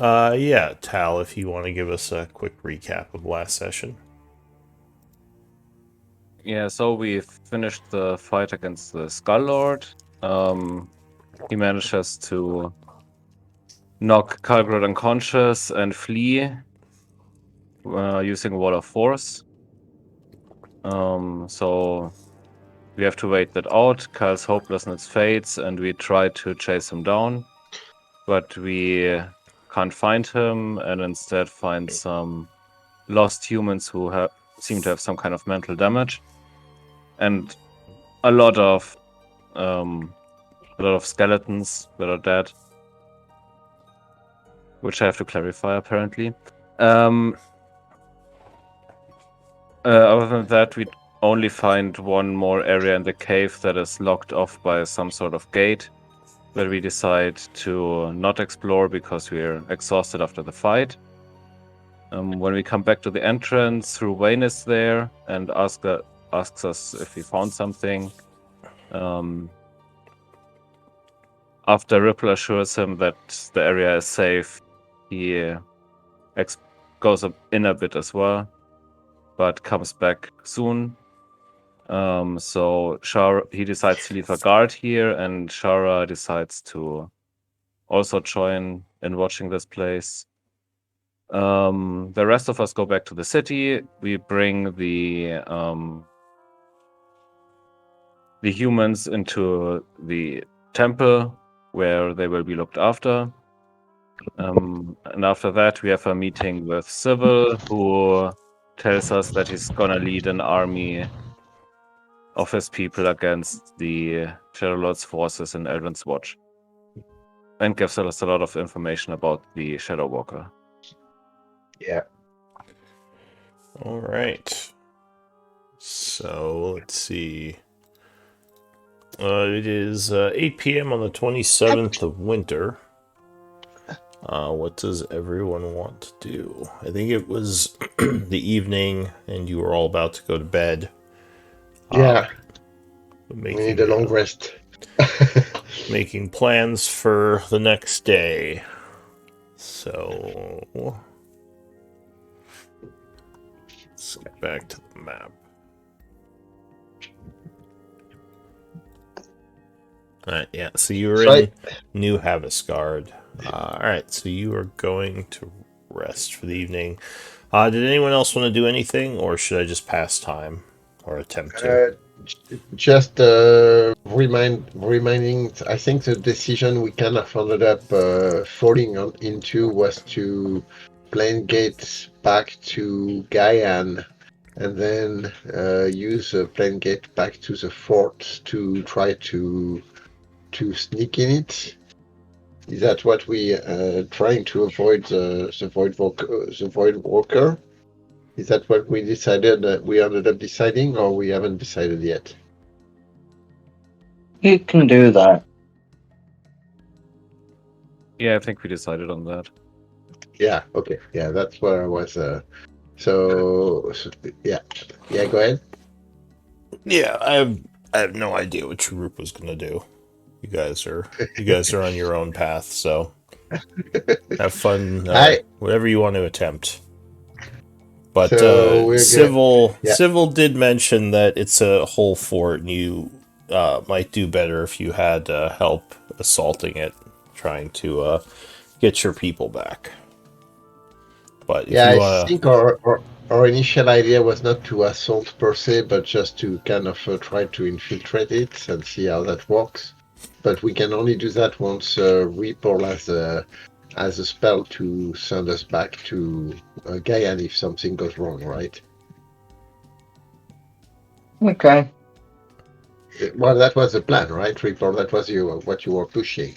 Yeah, Tal, if you want to give us a quick recap of last session. Yeah, so we finished the fight against the Shadowlord. He manages to knock Kalgrad unconscious and flee using Wall of Force. So we have to wait that out. Kyle's hopelessness fades, and we try to chase him down, but we can't find him, and instead find some lost humans who seem to have some kind of mental damage, and a lot of skeletons that are dead, which I have to clarify apparently. Other than that, we only find one more area in the cave that is locked off by some sort of gate that we decide to not explore because we're exhausted after the fight. When we come back to the entrance, Ruwain is there and asks us if we found something. After Ripple assures him that the area is safe, he goes in a bit as well, but comes back soon. So he decides to leave a guard here, and Shara decides to also join in watching this place. The rest of us go back to the city. We bring the humans into the temple where they will be looked after. And after that, we have a meeting with Civil, who tells us that he's gonna lead an army of his people against the Shadowlord's forces in Elven's Watch, and gives us a lot of information about the Shadow Walker. Yeah. All right. So let's see. It is 8 p.m. on the 27th of winter. What does everyone want to do? I think it was the evening, and you were all about to go to bed. Yeah. We need a long rest. Making plans for the next day. So let's get back to the map. Alright, yeah, so you were in New Havasgard. Alright, so you are going to rest for the evening. Did anyone else want to do anything, or should I just pass time? Or attempt to? Just reminding, I think the decision we kind of ended up falling into was to plane gate back to Gaian, and then use a plane gate back to the fort to try to sneak in it. Is that what we trying to avoid the void walker? Is that what we decided? We ended up deciding, or we haven't decided yet? You can do that. Yeah, I think we decided on that. Yeah. Okay. Yeah, that's where I was. So yeah. Go ahead. Yeah, I have no idea what your group was gonna do. You guys are on your own path, so have fun. Whatever you want to attempt. But So Civil did mention that it's a whole fort, and you might do better if you had help assaulting it, trying to get your people back. But if you I think our initial idea was not to assault per se, but just to kind of try to infiltrate it and see how that works. But we can only do that once Reaper has a spell to send us back to Gaian if something goes wrong, right? Okay. Well, that was the plan, right, Reaper? That was what you were pushing.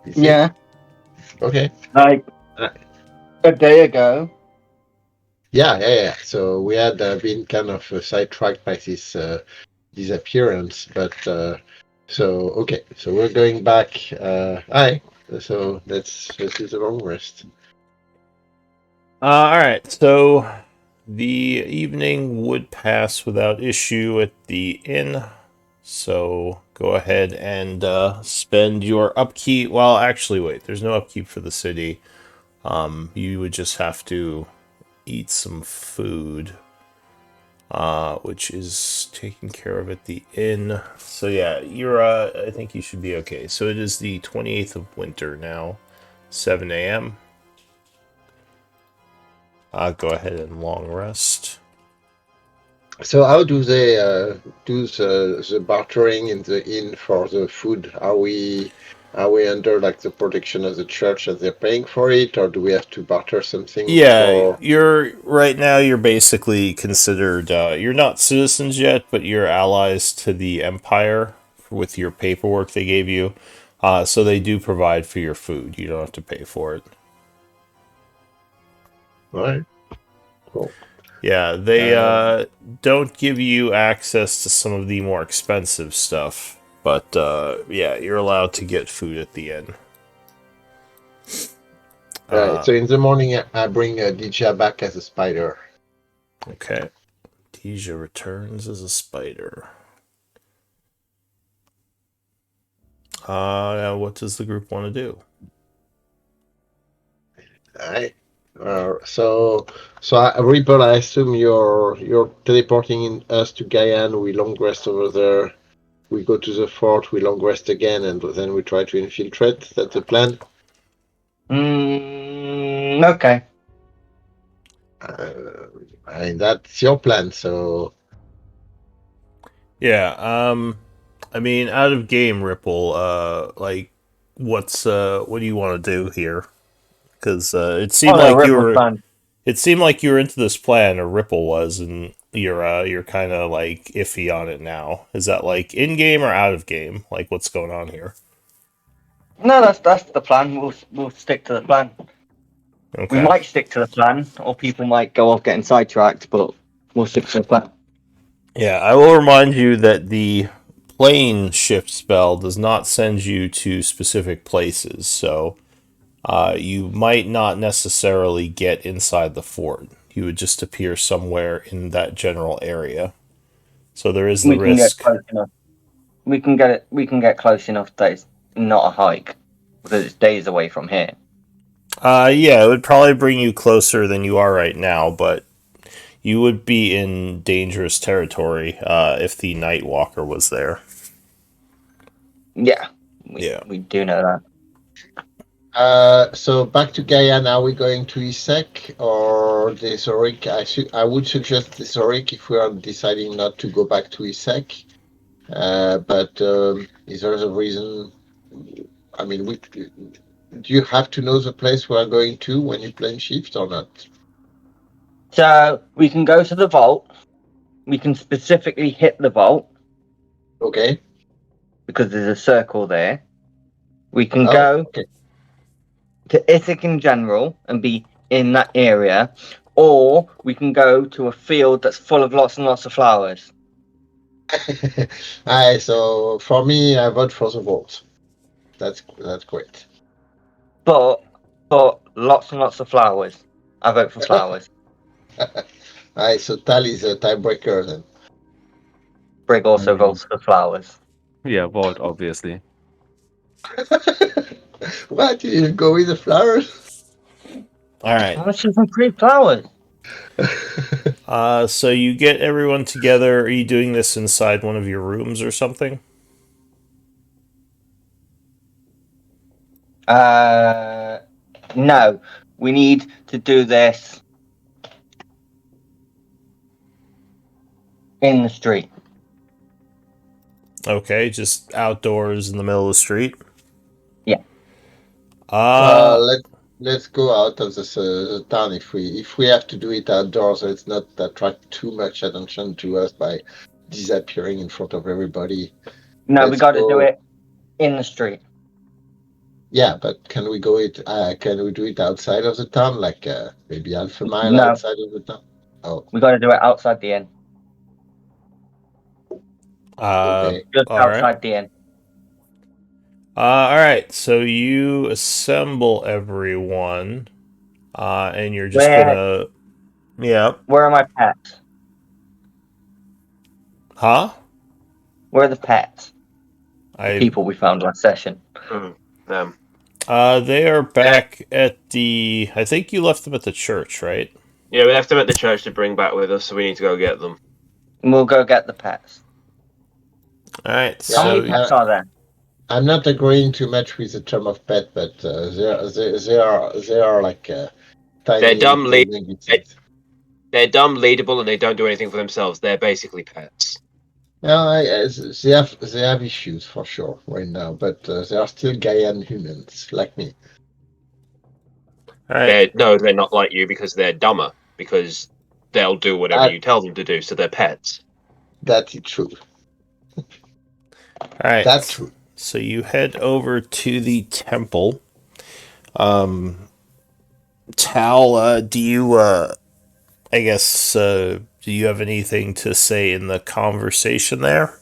Yeah. Okay. Like a day ago. Yeah. So we had been kind of sidetracked by this disappearance, but okay. So we're going back. Hi. So let's do the long rest. all right. So the evening would pass without issue at the inn. So go ahead and spend your upkeep. Well, actually, wait. There's no upkeep for the city. You would just have to eat some food, which is taken care of at the inn. So yeah, you're. I think you should be okay. So it is the 28th of winter now, 7 a.m. Go ahead and long rest. So how do they do the bartering in the inn for the food? Are we under like the protection of the church and they're paying for it, or do we have to barter something Yeah, for? you're right now. You're basically considered. You're not citizens yet, but you're allies to the empire with your paperwork they gave you. So they do provide for your food. You don't have to pay for it. Right. Cool. Yeah, they Um, don't give you access to some of the more expensive stuff, but yeah, you're allowed to get food at the end. right. So in the morning, I bring Dija back as a spider. Okay. Deja returns as a spider. Now what does the group want to do? Right. Reaper, I assume you're teleporting us to Gaian. We long rest over there. We go to the fort. We long rest again, and then we try to infiltrate. That's the plan. Okay. Uh, that's your plan. So Yeah, I mean, out of game, Ripple. Like, what do you want to do here? Because it seemed Follow like you Ripple's were, plan. it seemed like you were into this plan, or Ripple was, and you're kind of like iffy on it now. Is that like in game or out of game? Like, what's going on here? No, that's the plan. We'll stick to the plan. We Okay. might stick to the plan, or people might go off getting sidetracked, but we'll stick to the plan. Yeah, I will remind you that the plane shift spell does not send you to specific places, so you might not necessarily get inside the fort. You would just appear somewhere in that general area. So there is the We can get risk. close enough. We can get it. We can get close enough that it's not a hike because it's days away from here. Yeah, it would probably bring you closer than you are right now, but you would be in dangerous territory if the Night Walker was there. Yeah, Yeah. we do know that. so back to Gaian. Are we going to Isek or the Zoric? I would suggest the Zoric if we are deciding not to go back to Isek. But is there a reason? I mean, do you have to know the place we are going to when you plan shift or not? So we can go to the vault. We can specifically hit the vault Okay. because there's a circle there. We can Oh, go okay. to Ithac in general and be in that area, or we can go to a field that's full of lots and lots of flowers. Aye, so for me, I vote for the vault. That's great. But lots and lots of flowers. I vote for flowers. Aye, so Tal is a tiebreaker then. Brig also votes for flowers. Yeah, Vault, obviously. What? You didn't go with the flowers? All right. How much is some free flowers? So you get everyone together. Are you doing this inside one of your rooms or something? No. We need to do this in the street. Okay, just outdoors in the middle of the street. Yeah. Let's go out of the town if we have to do it outdoors. Let's not attract too much attention to us by disappearing in front of everybody. No, we Let's got to do go. it in the street. Yeah, but can we go it? Can we do it outside of the town, like maybe half a mile No, outside of the town? Oh, we got to do it outside the inn. okay. Just All right. outside the inn. All right. So you assemble everyone, and you're just gonna, yeah, Where are my pets? huh? Where are the pets? People we found last session. Them. They are back at the. I think you left them at the church, right? Yeah, we left them at the church to bring back with us, so we need to go get them. And we'll go get the pets. All right. Yeah, How So many pets are there? I'm not agreeing too much with the term of pet, but they are like tiny. They're dumb little winged things. They're dumb, leadable, and they don't do anything for themselves. They're basically pets. No, they have issues for sure right now, but they are still Gaian humans like me. all right. They're not like you because they're dumber. Because they'll do whatever you tell them to do, so they're pets. That's true. All right. That's true. So you head over to the temple. Tal, do you? I guess. Do you have anything to say in the conversation there?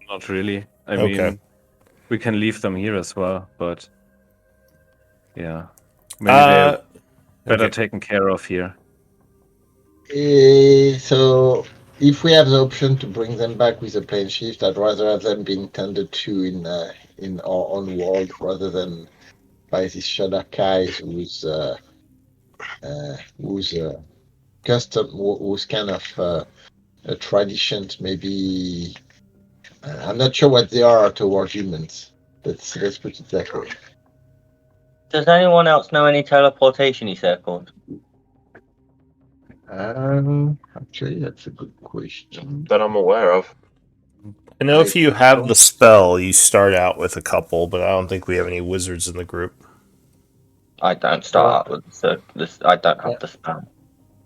Not really. I Okay. mean, we can leave them here as well, but yeah, maybe they're better okay. taken care of here. So if we have the option to bring them back with a plane shift, I'd rather have them being tended to in our own world rather than by these Shadowstalkers whose custom, whose kind of traditions maybe. I'm not sure what they are towards humans. Let's put it that way. Does anyone else know any teleportation circles? Actually, that's a good question. That I'm aware of. I know if you have the spell, you start out with a couple, but I don't think we have any wizards in the group. I don't start out with this. I don't have the spell.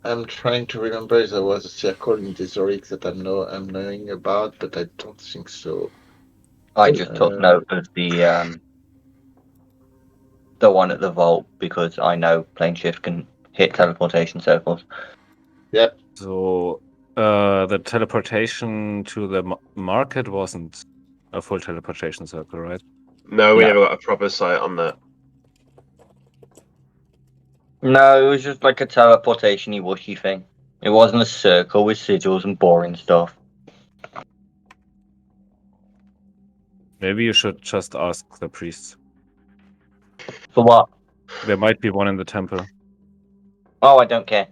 I'm trying to remember if there was a circle in Desoric that I'm knowing about, but I don't think so. I just took note of the one at the vault because I know plane shift can hit teleportation circles. Yep. So the teleportation to the market wasn't a full teleportation circle, right? No, we No. never got a proper sight on that. No, it was just like a teleportation-y wushy thing. It wasn't a circle with sigils and boring stuff. Maybe you should just ask the priests. For what? There might be one in the temple. Oh, I don't care.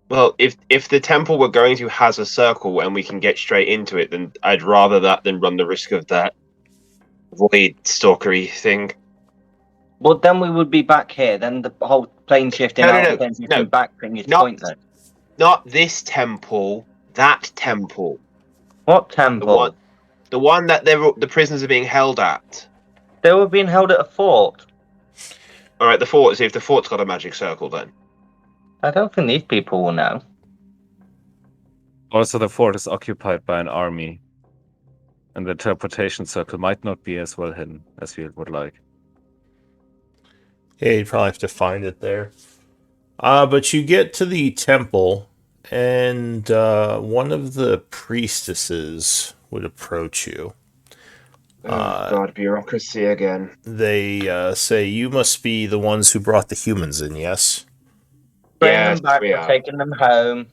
Well, if the temple we're going to has a circle and we can get straight into it, then I'd rather that than run the risk of that void stalkery thing. Well, then we would be back here. Then the whole plane shifting No, out no, and plane shifting no. back thing is Not- pointless. Not this temple, that temple. What temple? The one that the prisoners are being held at. They were being held at a fort. Alright, the fort. See if the fort's got a magic circle then. I don't think these people will know. Also, the fort is occupied by an army, and the teleportation circle might not be as well hidden as we would like. Yeah, you'd probably have to find it there. But you get to the temple, and one of the priestesses would approach you. God, bureaucracy again. They say, "You must be the ones who brought the humans in, yes?" Bring Yes, them back. we We're are. taking them home.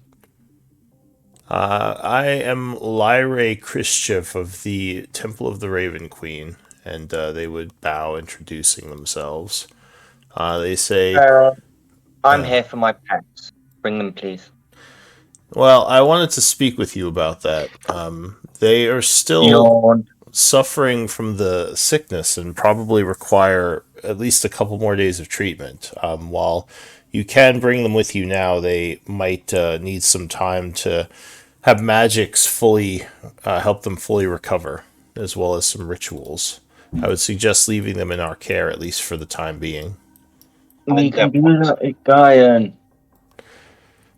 I am Lyre Khrushchev of the Temple of the Raven Queen, and they would bow, introducing themselves. They say, I'm here for my pets. Bring them, please. well, I wanted to speak with you about that. They are still Yawn. suffering from the sickness and probably require at least a couple more days of treatment. While you can bring them with you now, they might need some time to have magics fully help them fully recover, as well as some rituals. I would suggest leaving them in our care, at least for the time being. We can do that at Gaian.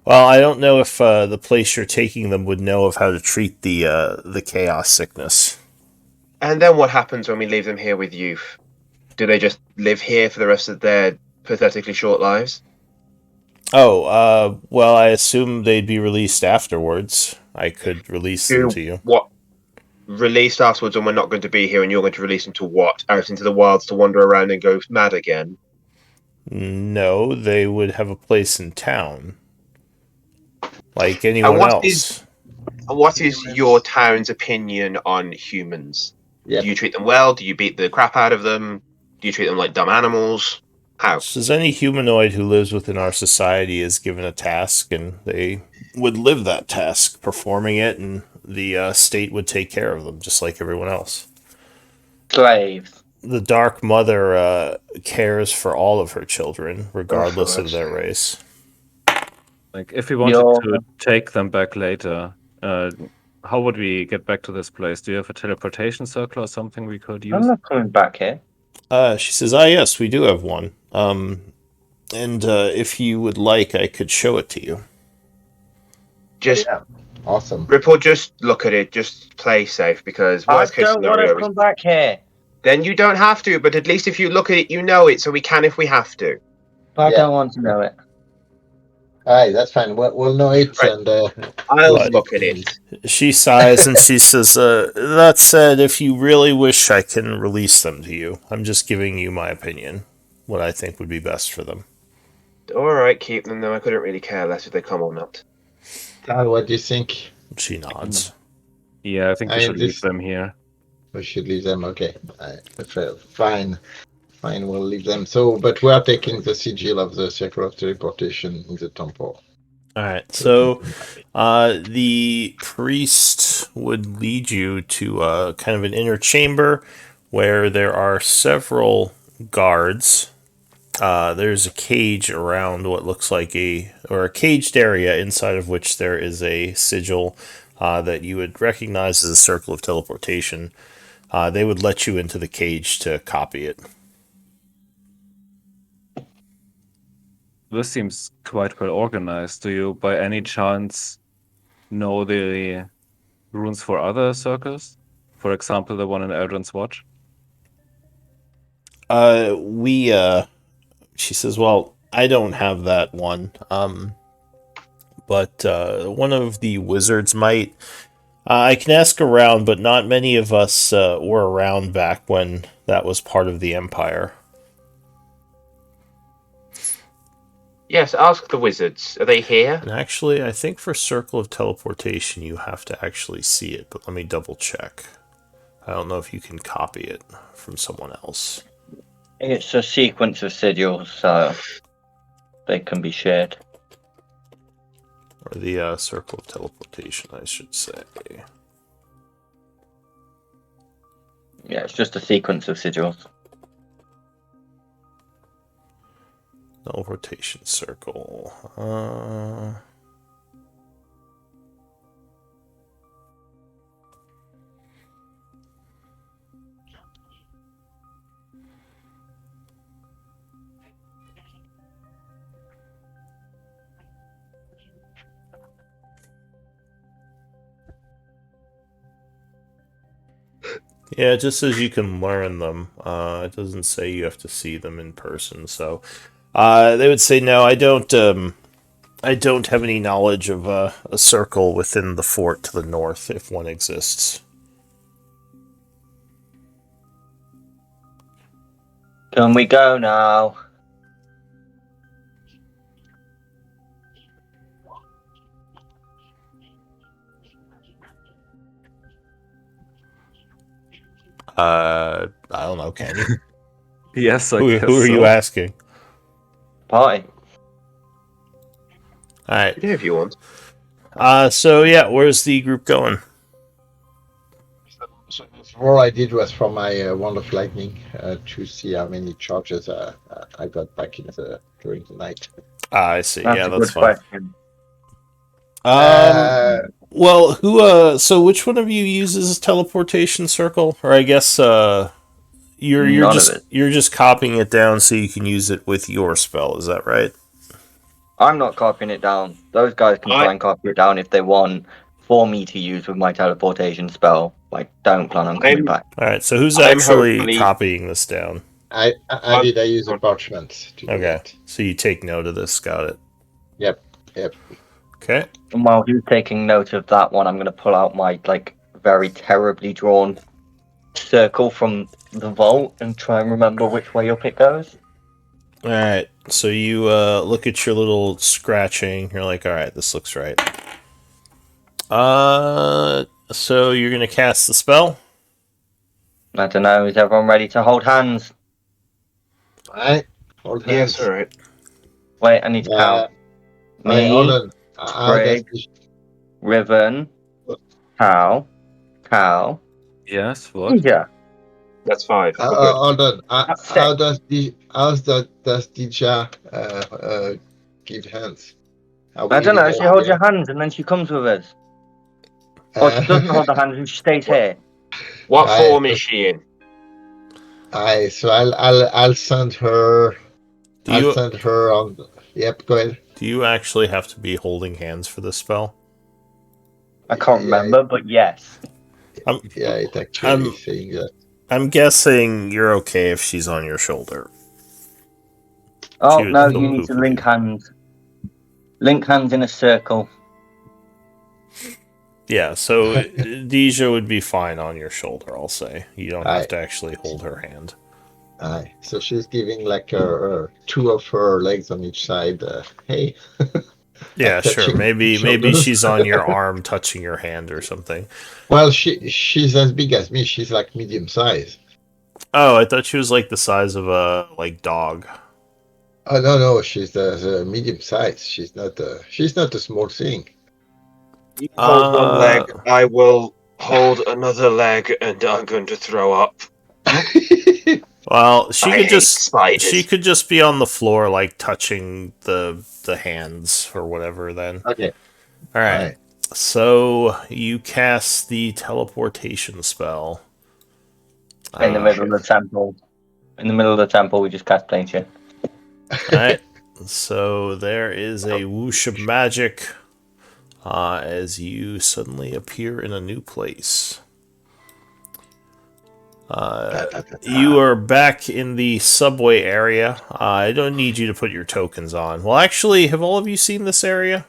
Well, I don't know if the place you're taking them would know of how to treat the chaos sickness. And then what happens when we leave them here with youth? Do they just live here for the rest of their pathetically short lives? Oh, well, I assume they'd be released afterwards. I could release them to you. What? Released afterwards, and we're not going to be here, and you're going to release them to what? Out into the wilds to wander around and go mad again? No, they would have a place in town, like anyone what else. What is your town's opinion on humans? Yep. Do you treat them well? Do you beat the crap out of them? Do you treat them like dumb animals? How? Says any humanoid who lives within our society is given a task, and they would live that task, performing it, and the state would take care of them, just like everyone else. Slaves. The Dark Mother cares for all of her children, regardless of their race. Like, if we wanted to take them back later, how would we get back to this place? Do you have a teleportation circle or something we could use? I'm not coming back here. She says, yes, we do have one. And if you would like, I could show it to you. Just Awesome. Ripple, just look at it. Just play safe, because I worst case don't want to scenario is come back here. then you don't have to. But at least if you look at it, you know it, so we can if we have to. I Yeah. don't want to know it. Alright, that's fine. We'll know it, Right. and I'll Right. look at it. She sighs and she says, that said, if you really wish, I can release them to you. I'm just giving you my opinion, what I think would be best for them. All right, keep them though. I couldn't really care less if they come or not. what do you think? She nods. Yeah, I think we I should leave just- them here. We should leave them. Okay. Fine. Fine, we'll leave them. So, but we are taking the sigil of the Circle of Teleportation in the temple. Alright, so the priest would lead you to kind of an inner chamber where there are several guards. There's a cage around what looks like a caged area inside of which there is a sigil that you would recognize as a Circle of Teleportation. They would let you into the cage to copy it. This seems quite well organized. Do you, by any chance, know the runes for other circles? For example, the one in Eldrin's Watch? She says, well, I don't have that one. But one of the wizards might. I can ask around, but not many of us were around back when that was part of the Empire. Yes, ask the wizards. Are they here? And actually, I think for Circle of Teleportation, you have to actually see it, but let me double check. I don't know if you can copy it from someone else. It's a sequence of sigils, so they can be shared. Or the Circle of Teleportation, I should say. Yeah, it's just a sequence of sigils. Teleportation circle. Yeah, it just says you can learn them. It doesn't say you have to see them in person. So, they would say no. I don't have any knowledge of a circle within the fort to the north, if one exists. Can we go now? I don't know. Can you? Yes, I who guess are you so. asking? Party. All right. Yeah, if you want. So yeah, where's the group going? So all I did was for my Wand of Lightning to see how many charges I got back in during the night. I see. That's Yeah, a that's good fine. question. Well, who? So which one of you uses teleportation circle? Or I guess you're None of just it. you're just copying it down so you can use it with your spell. Is that right? I'm not copying it down. Those guys can try and copy it down if they want for me to use with my teleportation spell. Like, don't plan on coming back. All right. So who's I'm actually hopefully- copying this down? I use a parchment to do Okay. that. So you take note of this. Got it. Yep. Okay. And while he's taking note of that one, I'm going to pull out my, very terribly drawn circle from the vault and try and remember which way up it goes. All right. So you look at your little scratching. You're like, all right, this looks right. So you're gonna cast the spell? I don't know. Is everyone ready to hold hands? Alright, hold Yes, hands. all right. Wait, I need to count. Okay, hold Me, on. How does Brig, Riven, Cal, Yes, what? yeah, That's 5. We're good. hold on. that's How 6. does Dija give hands? Are I we don't know. She holds your there? hands and then she comes with us. Or she doesn't hold the hands and she stays here. What Alright, form is she in? so I'll send her. Do I'll you send her on. Yep, go ahead. do you actually have to be holding hands for this spell? I can't Yeah, remember, but yes. I'm yeah, it actually I'm saying that. I'm guessing you're okay if she's on your shoulder. She Oh, would no, still you need to move with link you. hands. Link hands in a circle. Yeah, so Deja would be fine on your shoulder, I'll say. You don't have Alright, to actually hold her hand. alright. So she's giving like two of her legs on each side. Hey, Yeah, like sure. touching Maybe shoulders. she's on your arm touching your hand or something. Well, she's as big as me. She's like medium size. Oh, I thought she was like the size of a dog. Oh no, she's the medium size. She's not a small thing. You hold one leg, Uh I will hold another leg, and I'm going to throw up. well, I hate spiders. she could just be on the floor like touching the hands or whatever then. Okay, All all right. right. So you cast the teleportation spell. In the Uh, middle of the temple. In the middle of the temple, we just cast plane shift. Alright, so there is a whoosh of magic as you suddenly appear in a new place. You are back in the subway area. I don't need you to put your tokens on. Well, actually, have all of you seen this area?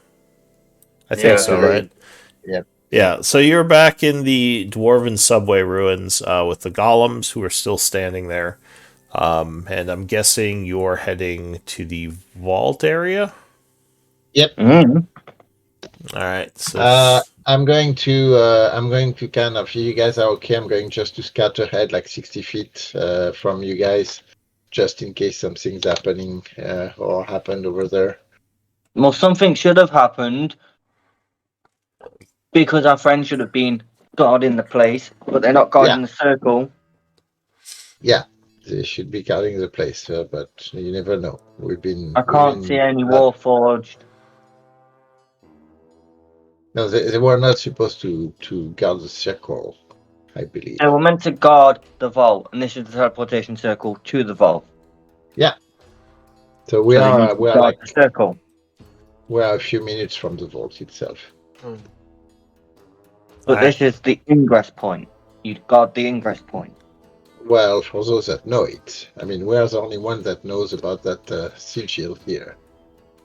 I think Yeah. so, right? Yep. Yeah, so you're back in the dwarven subway ruins with the golems who are still standing there. And I'm guessing you're heading to the vault area? Yep. Alright, so I'm going to kind of. You guys are okay. I'm going just to scatter ahead like 60 feet from you guys, just in case something's happening or happened over there. Well, something should have happened because our friends should have been guarding the place, but they're not guarding Yeah. the circle. Yeah, they should be guarding the place, but you never know. I can't see any uh, Warforged. no, they were not supposed to guard the circle, I believe. They were meant to guard the vault, and this is the teleportation circle to the vault. Yeah. So So they need to we are guard like the circle. we are a few minutes from the vault itself. But Alright. this is the ingress point. You'd guard the ingress point. Well, for those that know it, I mean, we are the only one that knows about that sigil here.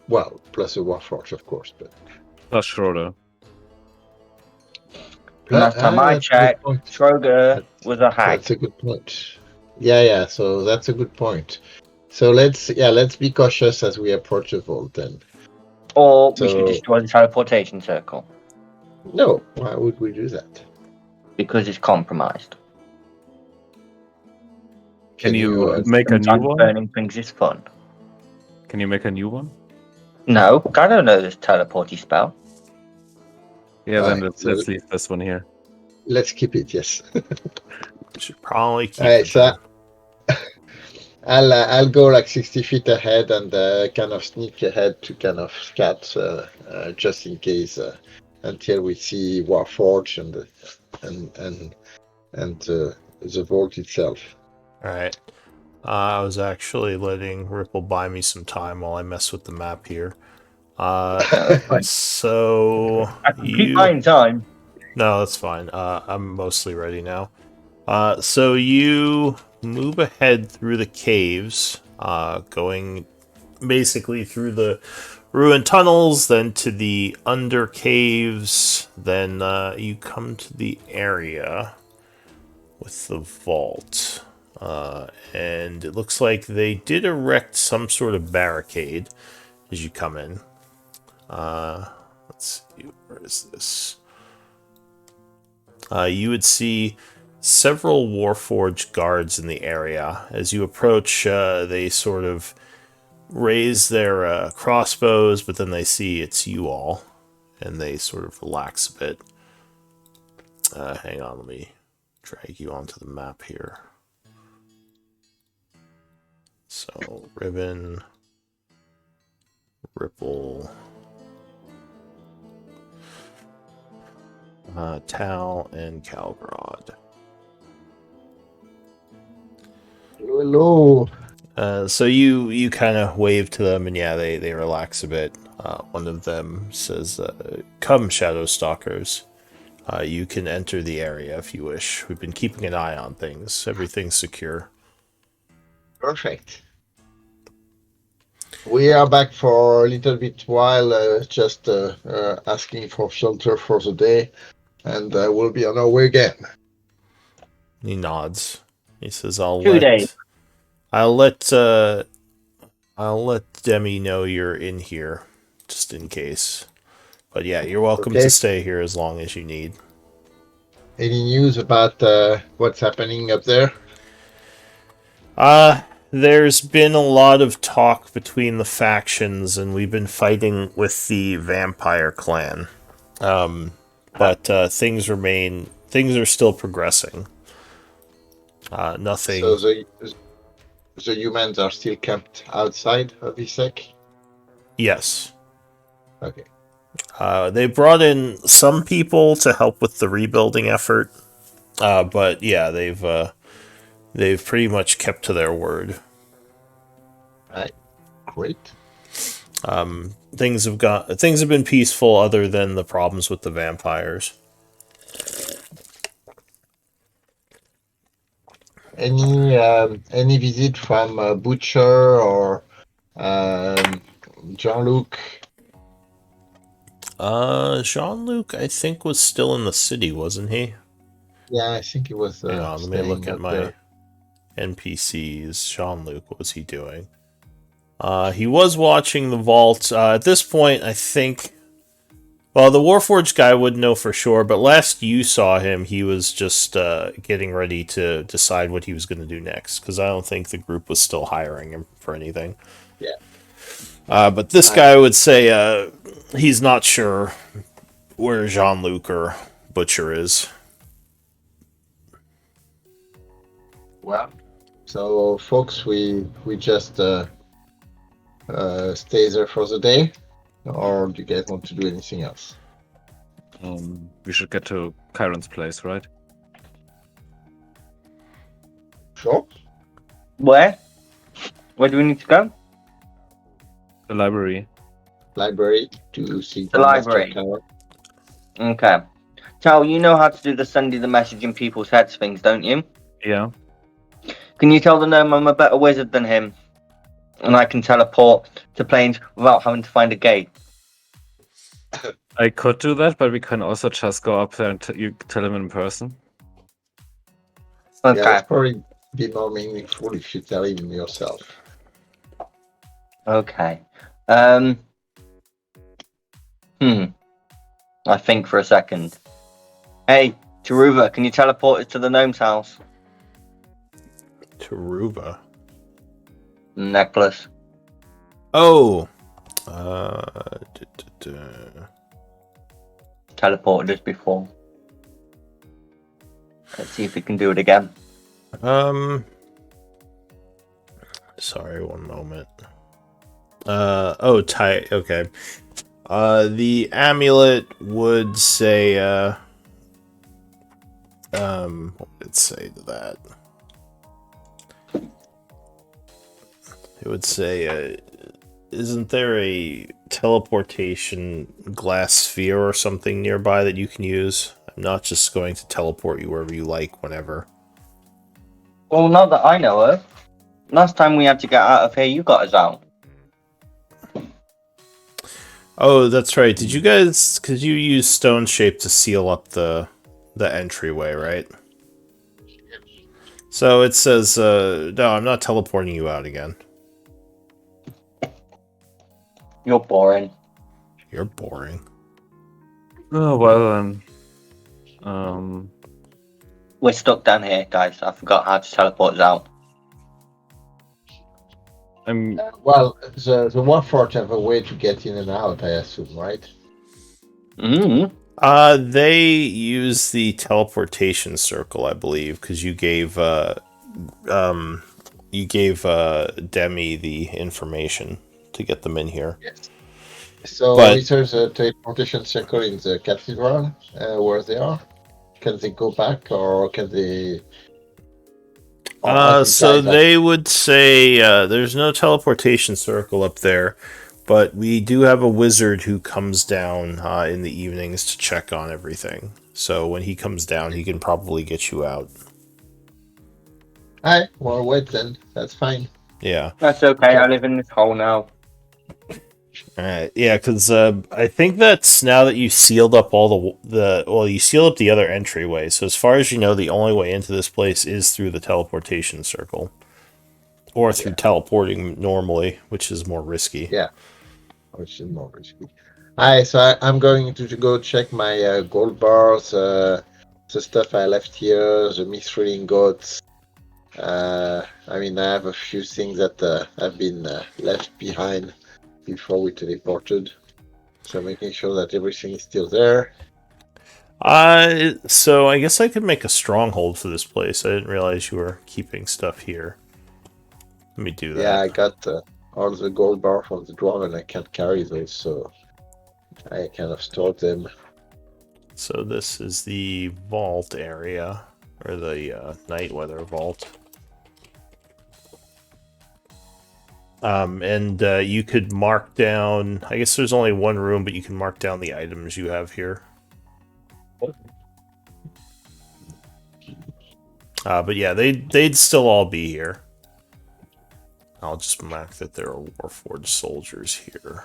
Well, plus the Warforged, of course, but Plus Schroeder. Last time I that's a good checked, point. Schroeder was a hag. That's a good point. Yeah. So that's a good point. So let's be cautious as we approach the vault. Then, Or we So- should destroy the teleportation circle no, why would we do that? because it's compromised. Can you make a new Sometimes one? burning things is fun. Can you make a new one? No, I don't know this teleporty spell. Yeah, then Alright, let's leave this one here. let's keep it. Yes. Should probably keep Alright, it so then. I'll go like 60 feet ahead and kind of sneak ahead to kind of scat just in case until we see Warforge and the vault itself. Alright. I was actually letting Ripple buy me some time while I mess with the map here. So I can keep buying time. No, that's fine. I'm mostly ready now. So you move ahead through the caves, going basically through the ruined tunnels, then to the under caves, then you come to the area with the vault. And it looks like they did erect some sort of barricade as you come in. Let's see, where is this? you would see several Warforged guards in the area. As you approach, they sort of raise their crossbows, but then they see it's you all, and they sort of relax a bit. Hang on, let me drag you onto the map here. So, Ribbon, Ripple, Tal, and Calgrod. Hello. So you kind of wave to them, and yeah, they relax a bit. One of them says, "Come, Shadowstalkers. You can enter the area if you wish. We've been keeping an eye on things. Everything's secure." Perfect. We are back for a little bit while, just asking for shelter for the day, and we'll be on our way again. He nods. He says, 2 days. I'll let Demi know you're in here, just in case. But yeah, you're welcome Okay. to stay here as long as you need." Any news about what's happening up there? There's been a lot of talk between the factions, and we've been fighting with the vampire clan. But things are still progressing. Nothing. So the humans are still kept outside of Isek? Yes. Okay. They brought in some people to help with the rebuilding effort, but yeah, they've pretty much kept to their word. Right. Great. Things have been peaceful, other than the problems with the vampires. Any visit from Butcher or Jean-Luc? Jean-Luc, I think, was still in the city, wasn't he? Yeah, I think he was Hang on, let me staying look at up my there. NPCs. Jean-Luc, what was he doing? He was watching the vault. At this point, I think... Well, the Warforged guy would know for sure, but last you saw him, he was just getting ready to decide what he was going to do next, because I don't think the group was still hiring him for anything. Yeah. But this guy would say he's not sure where Jean-Luc or Butcher is. Well, so folks, we just stay there for the day, or do you guys want to do anything else? We should get to Chiron's place, right? Sure. Where? Where do we need to go? The library. Library to see The library. Tower. Okay. Tal, you know how to do the sending the message in people's heads things, don't you? Yeah. Can you tell the gnome I'm a better wizard than him? And I can teleport to planes without having to find a gate. I could do that, but we can also just go up there and you tell him in person. Okay. Yeah, it's probably be more meaningful if you tell him yourself. Okay. I think for a second. Hey, Taruva, can you teleport us to the gnome's house? Taruva. Necklace. Oh! Teleported us before. Let's see if we can do it again. Sorry, one moment. Okay. The amulet would say, what would it say to that? It would say, isn't there a teleportation glass sphere or something nearby that you can use? I'm not just going to teleport you wherever you like, whenever. Well, not that I know of. Last time we had to get out of here, you got us out. Oh, that's right. Did you guys... Because you use stone shape to seal up the entryway, right? So it says, no, I'm not teleporting you out again. You're boring. You're boring. Oh, well then. We're stuck down here, guys. I forgot how to teleport us out. Well, the Warfort have a way to get in and out, I assume, right? Mm. They use the teleportation circle, I believe, because you gave Demi the information to get them in here. Yes. So But is there a teleportation circle in the cathedral where they are? Can they go back, or can they? Or are these so guys like? they would say there's no teleportation circle up there, but we do have a wizard who comes down in the evenings to check on everything. So when he comes down, he can probably get you out. Hi, well, wait then. That's fine. Yeah. That's okay. I live in this hole now. Yeah, because I think that's now that you sealed up all you sealed up the other entryway. So as far as you know, the only way into this place is through the teleportation circle, or through teleporting normally, which is more risky. Yeah, which is more risky. Hi, so I'm going to go check my gold bars, the stuff I left here, the mithril goats. I mean, I have a few things that have been left behind before we teleported. So making sure that everything is still there. So I guess I could make a stronghold for this place. I didn't realize you were keeping stuff here. Let me do that. Yeah, I got all the gold bar from the dwarf and I can't carry those, so I kind of stored them. So this is the vault area, or the night weather vault. And you could mark down, I guess there's only one room, but you can mark down the items you have here. But yeah, they'd still all be here. I'll just mark that there are Warforged soldiers here.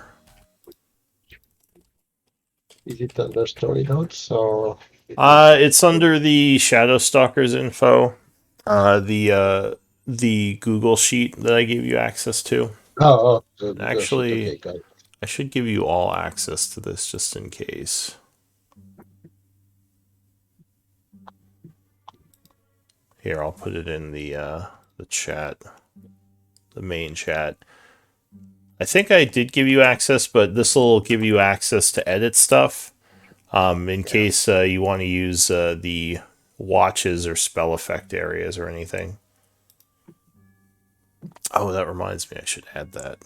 Is it under story notes or? It's under the Shadowstalkers info. The Google sheet that I gave you access to. Actually, okay, got it. I should give you all access to this just in case. Here, I'll put it in the chat, the main chat. I think I did give you access, but this will give you access to edit stuff in case you want to use the watches or spell effect areas or anything. Oh, that reminds me, I should add that.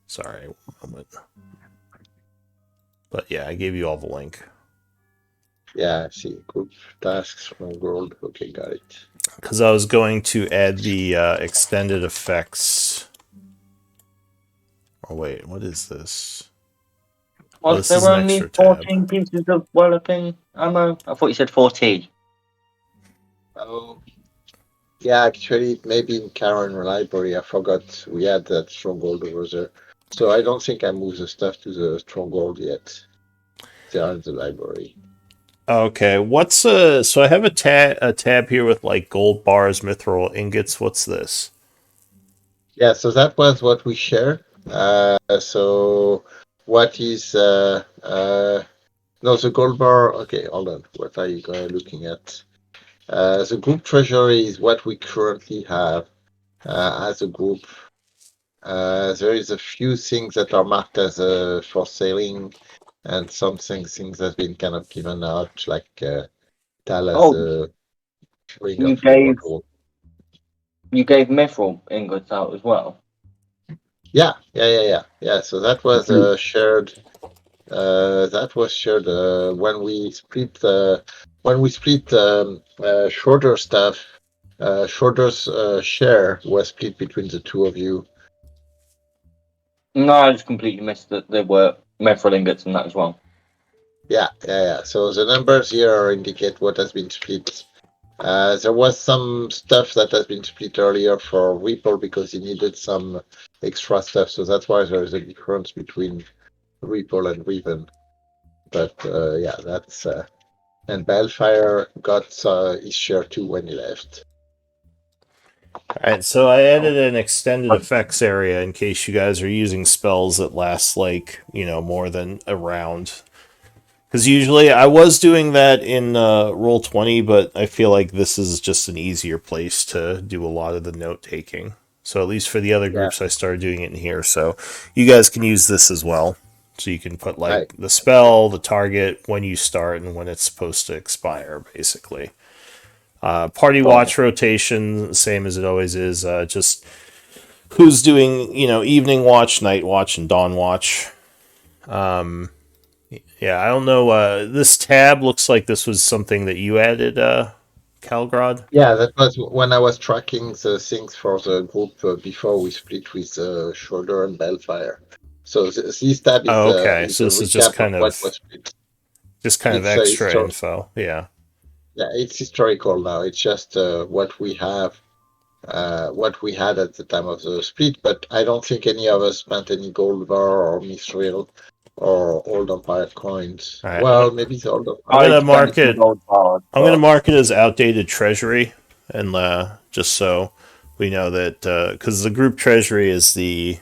Sorry, one moment. But yeah, I gave you all the link. Yeah, I see. Group tasks from gold. Okay, got it. Because I was going to add the extended effects. Oh wait, what is this? Was this is there an only extra tab. 14 pieces of walloping ammo? I thought you said 14. Oh, yeah, actually, maybe in Karen library, I forgot we had that stronghold over there. So I don't think I moved the stuff to the stronghold yet. They are in the library. Okay, what's so I have a tab here with like gold bars, mithril ingots. What's this? Yeah, so that was what we shared. So what is no, the gold bar? Okay, hold on. What are you looking at? The group treasury is what we currently have as a group. There is a few things that are marked as for selling, and some things have been kind of given out, like Tal as a ring you of immortal. You gave mithril ingots out as well. Yeah. So that was shared. That was shared when we split shorter stuff. Shorter's share was split between the two of you. No, I just completely missed that there were mithril ingots in that as well. Yeah. So the numbers here indicate what has been split. There was some stuff that has been split earlier for Ripple because he needed some extra stuff, so that's why there is a difference between Ripple and Riven. But yeah, that's and Balefire got his share too when he left. Alright, so I added an extended effects area in case you guys are using spells that last like, more than a round. Because usually I was doing that in Roll20, but I feel like this is just an easier place to do a lot of the note taking. So at least for the other Yeah. groups, I started doing it in here. So you guys can use this as well. So you can put like Right. the spell, the target, when you start, and when it's supposed to expire, basically. Party watch rotation, same as it always is. Just who's doing, evening watch, night watch, and dawn watch. Yeah, I don't know. This tab looks like this was something that you added, Calgrod. Yeah, that was when I was tracking the things for the group before we split with Shoulder and Bellfire. So this tab is Oh, okay. is So a this is just recap of kind what of was split. It's extra info. Yeah. yeah, it's historical now. It's just what we have, what we had at the time of the split. But I don't think any of us spent any gold bar or mithril or old empire coins. All right. Well, maybe the old empire. I'm gonna I mark spent some it. gold bars, I'm gonna but mark it as outdated treasury, and just so we know that because the group treasury is the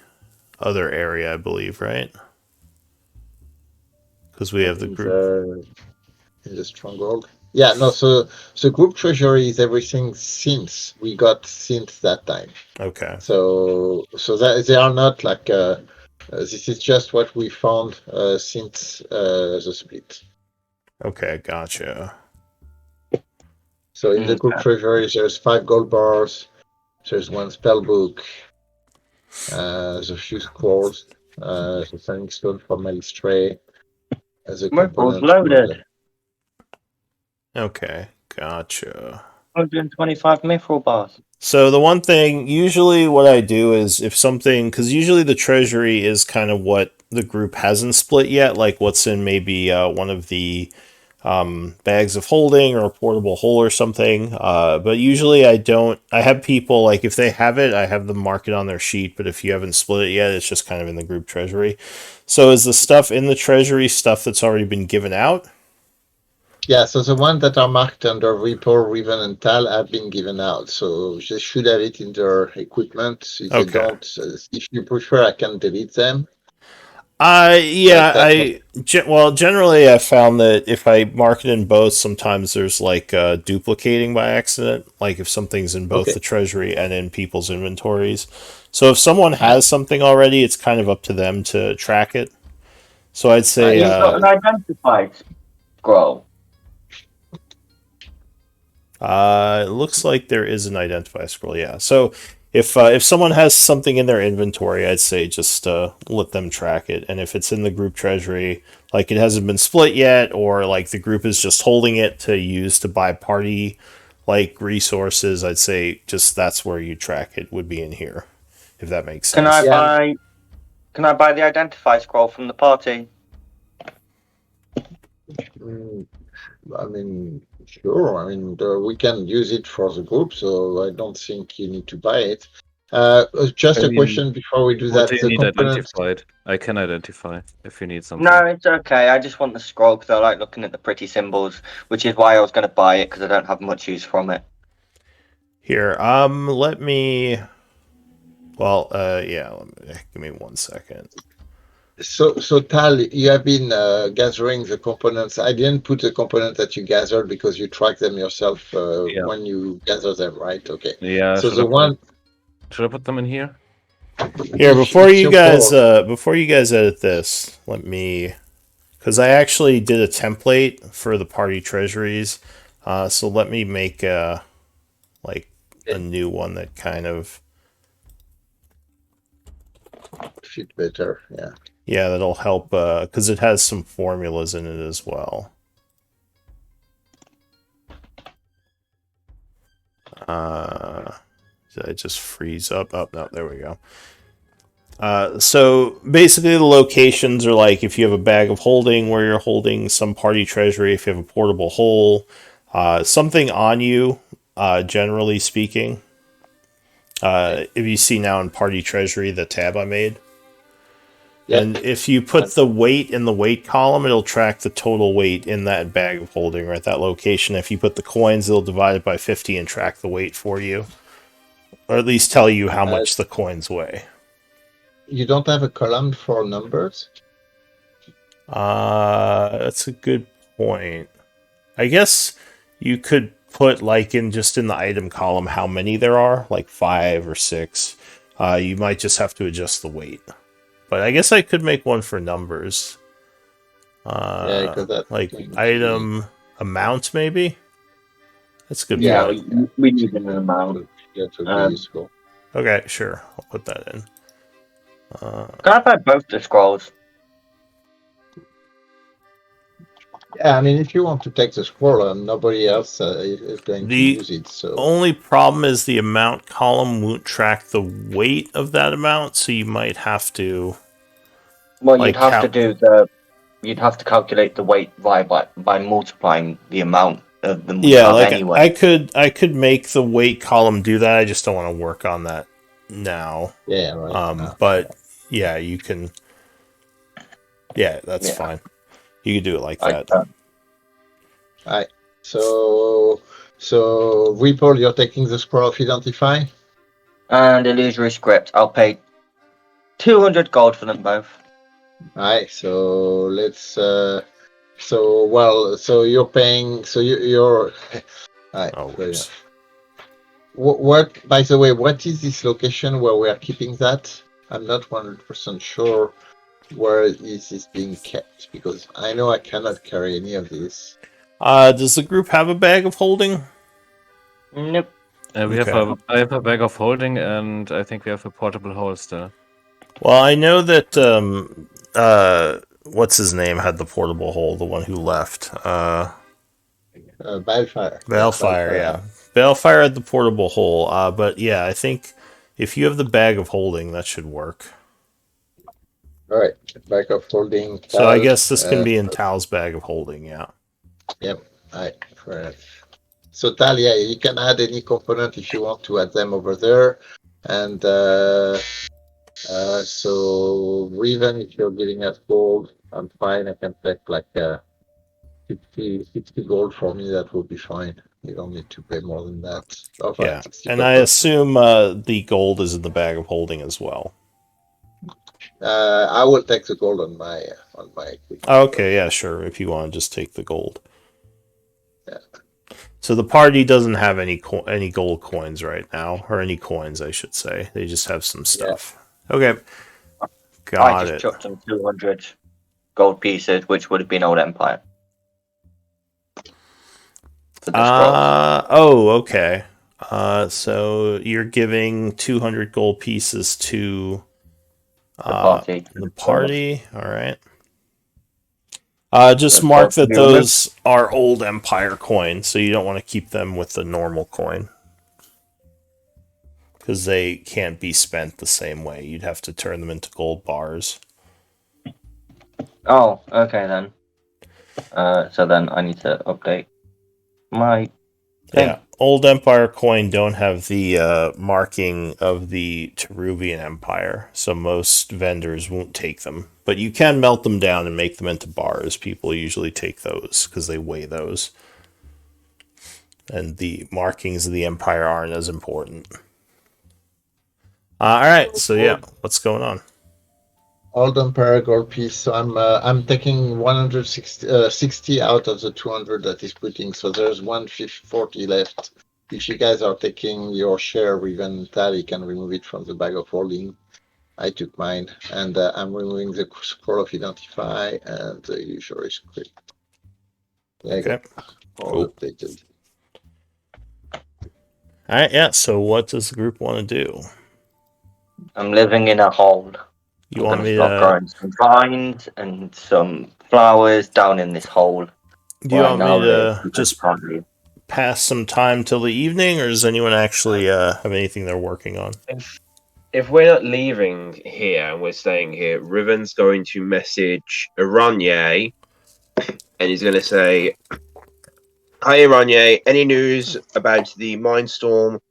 other area, I believe, right? Because we have the In group. the stronghold. Yeah, no. So group treasury is everything since we got since that time. Okay. So that they are not like this is just what we found since the split. Okay. Gotcha. So in the group okay. treasury, there's 5 gold bars. There's 1 spell book. There's a few scrolls. The sending stone for Malistray. As a Miracles component for loaded. the. Okay. Gotcha. 125 mithril bars. So the one thing, usually what I do is if something, because usually the treasury is kind of what the group hasn't split yet, like what's in maybe one of the bags of holding or a portable hole or something. But usually I don't. I have people like if they have it, I have them mark it on their sheet. But if you haven't split it yet, it's just kind of in the group treasury. So is the stuff in the treasury stuff that's already been given out? Yeah, so the ones that are marked under Reaper, Riven, and Tal have been given out. So they should have it in their equipment. If they Okay. don't, if you prefer, I can delete them. Yeah, But that's what, well, generally I found that if I mark it in both, sometimes there's like duplicating by accident, like if something's in both okay. the treasury and in people's inventories. So if someone Right. has something already, it's kind of up to them to track it. So I'd say, You've got an identified scroll. it looks like there is an identify scroll, yeah. So if someone has something in their inventory, I'd say just let them track it. And if it's in the group treasury, like it hasn't been split yet, or like the group is just holding it to use to buy party like resources, I'd say just that's where you track it would be in here, if that makes sense. Can I buy the identify scroll from the party? I mean, sure. I mean, we can use it for the group, so I don't think you need to buy it. Just I a mean, question before we do What that. do you The need components. identified? I can identify if you need something. No, it's okay. I just want the scroll because I like looking at the pretty symbols, which is why I was going to buy it because I don't have much use from it. Here, let me. Well, yeah. Give me 1 second. So Tal, you have been gathering the components. I didn't put the component that you gathered because you track them yourself Yeah. when you gather them, right? Okay. Yeah. So the one. Should I put them in here? Here, before it's you your guys call. edit this, let me, because I actually did a template for the party treasuries, so let me make a new one that kind of Fit better, yeah. that'll help because it has some formulas in it as well. Did I just freeze up? Oh no, there we go. So basically the locations are like if you have a bag of holding where you're holding some party treasury, if you have a portable hole, something on you, generally speaking. If you see now in party treasury, the tab I made. Yep. And if you put the weight in the weight column, it'll track the total weight in that bag of holding or at that location. If you put the coins, it'll divide it by 50 and track the weight for you. Or at least tell you how much the coins weigh. You don't have a column for numbers? That's a good point. I guess you could put like in the item column how many there are, like 5 or 6. You might just have to adjust the weight. But I guess I could make one for numbers. Yeah, because that's Like going to be item amount, maybe? That's a good Yeah, point. we need an amount. that would be Um, useful. Okay, sure. I'll put that in. Can I buy both the scrolls? Yeah, I mean, if you want to take the scroll, nobody else is going to The use it. So only problem is the amount column won't track the weight of that amount, so you might have to Well, like count. you'd have to calculate the weight by multiplying the amount of them we Yeah, have like anyway. I could make the weight column do that. I just don't want to work on that now. yeah, right. But yeah, you can. Yeah, that's Yeah. fine. You can do it like I, that. Right. So Ripple, you're taking the scroll of identify. and illusory script. I'll pay 200 gold for them both. Right. So let's. So you're paying. So you're. Right. Oh, fair whoops. enough. What? By the way, what is this location where we are keeping that? I'm not 100% sure where is this being kept because I know I cannot carry any of this. Does the group have a bag of holding? Nope. I have a bag of holding, and I think we have a portable holster. Well, I know that what's his name had the portable hole, the one who left. Balefire. Balefire, yeah. Balefire had the portable hole. But yeah, I think if you have the bag of holding, that should work. All right. Back of holding. So I guess this can be in Tal's bag of holding, yeah. Yep. All right. Fair enough. So Talia, you can add any component if you want to add them over there. And so even if you're giving us gold, I'm fine. I can take like 60 gold for me. That will be fine. You don't need to pay more than that. Oh, fine, Yeah. 60 And I gold. assume the gold is in the bag of holding as well. I will take the gold on my equipment. Okay, yeah, sure. If you want to just take the gold. Yeah. So the party doesn't have any gold coins right now, or any coins, I should say. They just have some stuff. Okay, I got just it. chucked in 200 gold pieces, which would have been Old Empire. For the scrolls. Oh, okay. So you're giving 200 gold pieces to The party. the party. All right. Just Those mark gold that can be removed. those are old Empire coins, so you don't want to keep them with the normal coin. Because they can't be spent the same way. You'd have to turn them into gold bars. Oh, okay then. So then I need to update my thing. Yeah, old Empire coin don't have the marking of the Teruvian Empire, so most vendors won't take them. But you can melt them down and make them into bars. People usually take those because they weigh those. And the markings of the Empire aren't as important. Alright, so yeah, what's going on? Old Empire gold piece. So I'm taking 160 out of the 200 that is putting. So there's 140 left. If you guys are taking your share, even Tally can remove it from the bag of holding. I took mine, and I'm removing the scroll of identify and the usual script. There you go. All Cool. updated. Alright, yeah, so what does the group want to do? I'm living in a hole. You I'm want gonna me start to growing some vines and some flowers down in this hole. do you where I want now me live, to because just I can't leave. pass some time till the evening, or does anyone actually have anything they're working on? If we're not leaving here and we're staying here, Riven's going to message Aranye and he's going to say, "Hi Aranye, any news about the Mindstorm?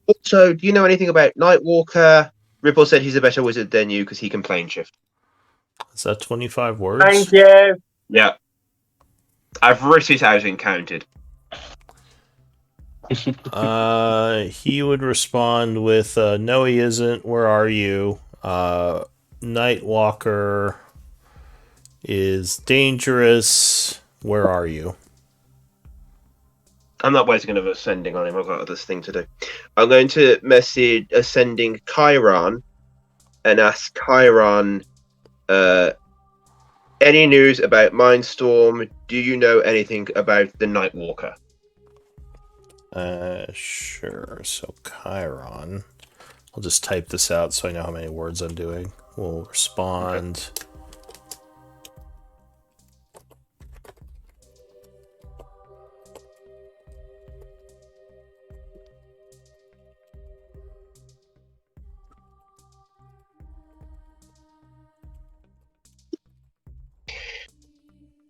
Also, do you know anything about Nightwalker? Ripple said he's a better wizard than you because he can plane shift." Is that 25 words? Thank you. Yeah. I've written it out and counted. He would respond with, no, he isn't. Where are you? Nightwalker is dangerous. Where are you? I'm not wasting another ascending on him. I've got other thing to do. I'm going to message ascending Chiron and ask Chiron, any news about Mindstorm? Do you know anything about the Nightwalker? Sure. So Chiron. I'll just type this out so I know how many words I'm doing. We'll respond.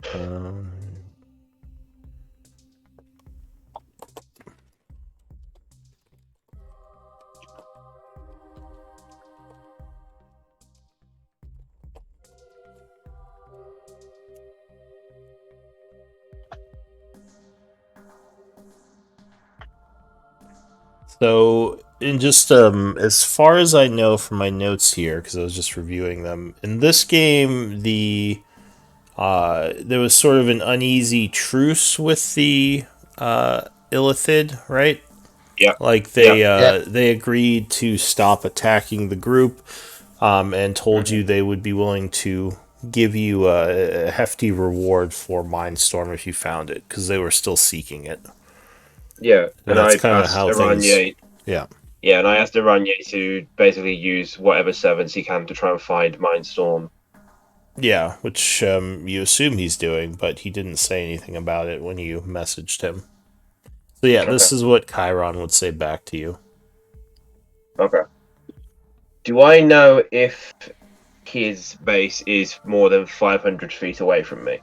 Okay. So, in just as far as I know from my notes here, because I was just reviewing them, in this game, there was sort of an uneasy truce with the Illithid, right? Yeah. Like they agreed to stop attacking the group, and told you they would be willing to give you a hefty reward for Mindstorm if you found it, because they were still seeking it. Yeah, and that's kind of how things. Yeah. Yeah, and I asked Aranye to basically use whatever servants he can to try and find Mindstorm. Yeah, which you assume he's doing, but he didn't say anything about it when you messaged him. So yeah, this is what Chiron would say back to you. Okay. Do I know if his base is more than 500 feet away from me?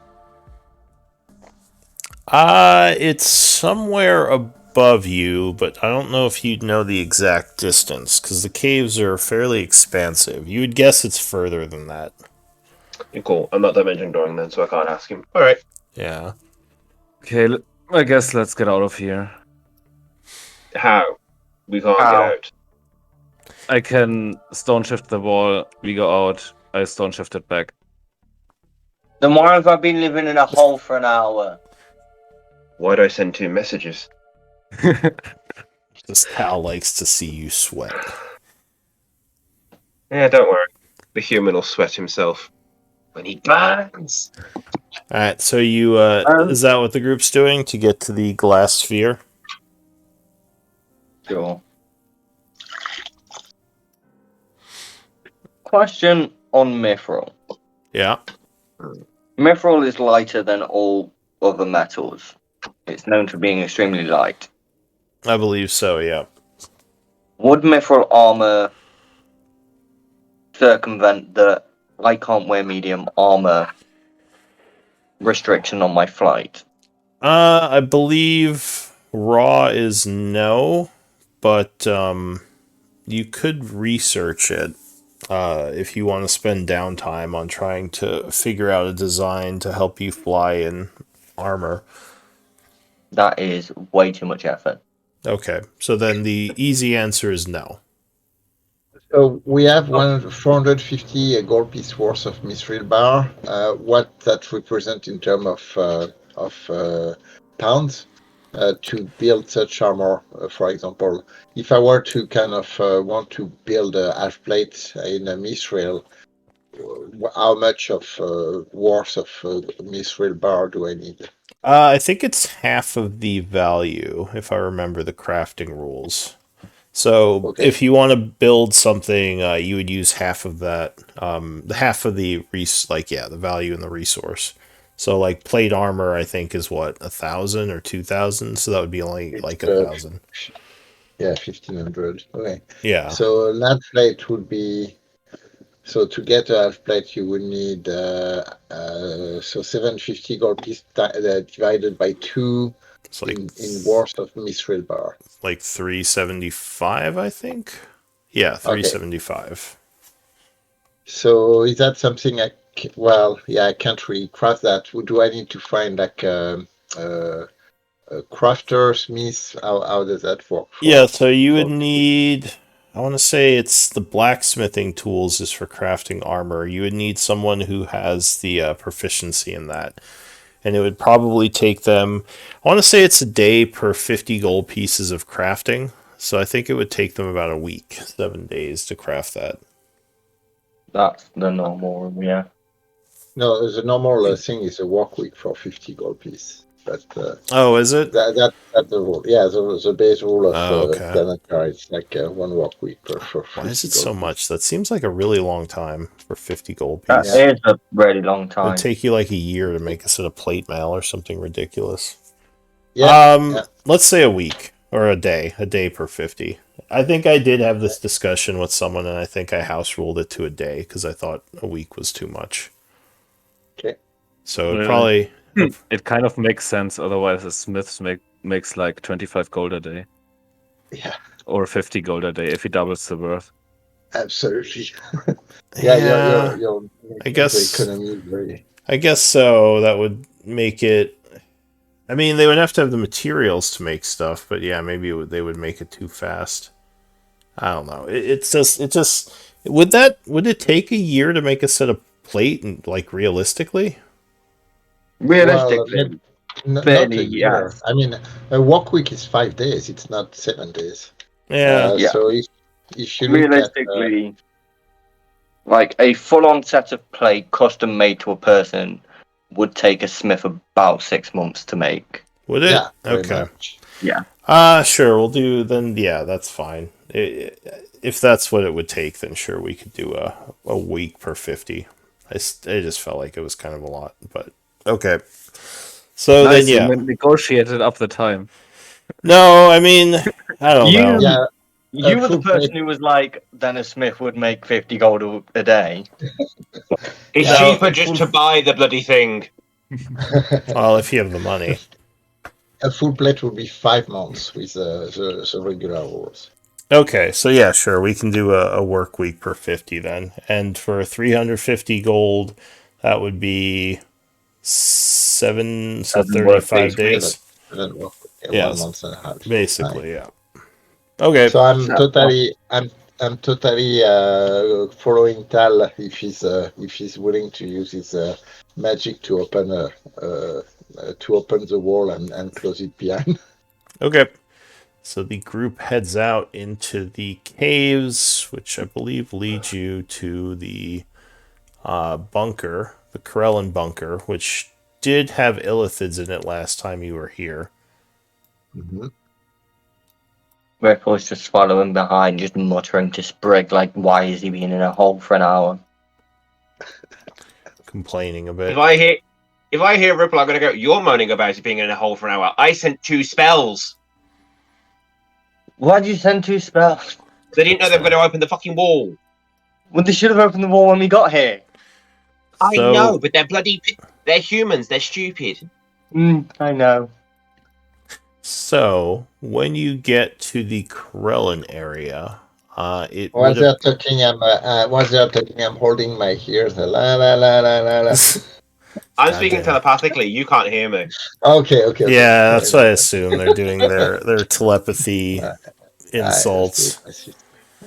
It's somewhere above you, but I don't know if you'd know the exact distance, because the caves are fairly expansive. You would guess it's further than that. Cool. I'm not dimension drawing then, so I can't ask him. Alright. Yeah. Okay, I guess let's get out of here. How? We can't get out. I can stone shift the wall, we go out, I stone shift it back. Then why have I been living in a hole for an hour? Why do I send 2 messages? This Tal likes to see you sweat. Yeah, don't worry. The human will sweat himself when he burns. Alright, so you, is that what the group's doing to get to the glass sphere? Sure. Question on Mithril. Yeah. Mithril is lighter than all other metals. It's known for being extremely light. I believe so, yeah. Would Mithril armor circumvent the I can't wear medium armor restriction on my flight? I believe raw is no, but you could research it if you want to spend downtime on trying to figure out a design to help you fly in armor. That is way too much effort. Okay, so then the easy answer is no. So we have 450 gold piece worth of mithril bar. What that represent in terms of pounds to build such armor? For example, if I were to kind of want to build a half plate in a mithril, how much of worth of mithril bar do I need? I think it's half of the value, if I remember the crafting rules. So if you want to build something, you would use half of that, half of the the value in the resource. So like plate armor, I think is what 1,000 or 2,000. So that would be only like 1,000. Yeah, 1,500. Okay. Yeah. So that plate would be. So to get a half plate, you would need 750 gold piece divided by 2 in worth of mithril bar. Like 375, I think. Yeah, 375. Okay. So is that something I can't really craft that. Do I need to find like a crafter, smith? How does that work? Yeah, so you would need I want to say it's the blacksmithing tools is for crafting armor. You would need someone who has the proficiency in that. And it would probably take them, I want to say it's a day per 50 gold pieces of crafting. So I think it would take them about a week, 7 days to craft that. That's the normal, yeah. No, the normal thing is a work week for 50 gold piece. But Oh, is it? that's the rule. Yeah, the base rule of Okay. Planetary is like 1 work week for 50 Why is it gold so piece. much? That seems like a really long time for 50 gold That piece. is a really long It time. would take you like a year to make a set of plate mail or something ridiculous. Yeah, Let's say a week or a day per 50. I think I did have this discussion with someone, and I think I house ruled it to a day because I thought a week was too much. Okay. So Really? probably It kind of makes sense. Otherwise, a smith makes like 25 gold a day Yeah, or 50 gold a day if he doubles the worth. absolutely. Yeah, your I guess- the economy is very. I guess so. That would make it. I mean, they would have to have the materials to make stuff, but yeah, maybe they would make it too fast. I don't know. It just would it take a year to make a set of plate and like realistically? Realistically, Not fairly, a year. yes. I mean, a work week is 5 days. It's not 7 days. Yeah. Yeah. So if you look at Realistically, like a full-on set of plate custom made to a person would take a smith about 6 months to make. Would it? yeah, very Okay. much. Yeah. Sure. We'll do then. Yeah, that's fine. If that's what it would take, then sure, we could do a week per 50. I just felt like it was kind of a lot, but okay. So Nice, then, yeah. you negotiated up the time. No, I mean, I don't know. Yeah, You were the full person plate. who was like, Dennis Smith would make 50 gold a day. It's Yeah. cheaper just to buy the bloody thing. Well, if you have the money. A full plate would be 5 months with the regular rules. Okay, so yeah, sure, we can do a work week per 50 then. And for 350 gold, that would be 7, so 7 work 35 days, days. And then work, Yes. 1 month and a half. Basically, yeah. Okay. So I'm totally following Tal if he's willing to use his magic to open the wall and close it behind. Okay. So the group heads out into the caves, which I believe leads you to the bunker, the Corellan bunker, which did have illithids in it last time you were here. Mm-hmm. Ripple's just following behind, just muttering to Sprig, like, why is he being in a hole for an hour? Complaining a bit. If I hear Ripple, I'm gonna go. You're moaning about it being in a hole for an hour. I sent 2 spells. Why'd you send 2 spells? They didn't know they were going to open the fucking wall. Well, they should have opened the wall when we got here. I know, but they're humans. They're stupid. I know. So, when you get to the Corellan area, it While would they're talking, I'm holding my ears. La la la la la la. I'm God speaking damn. telepathically. You can't hear me. Okay. Yeah, that's what I assume. They're doing their telepathy insults. I see.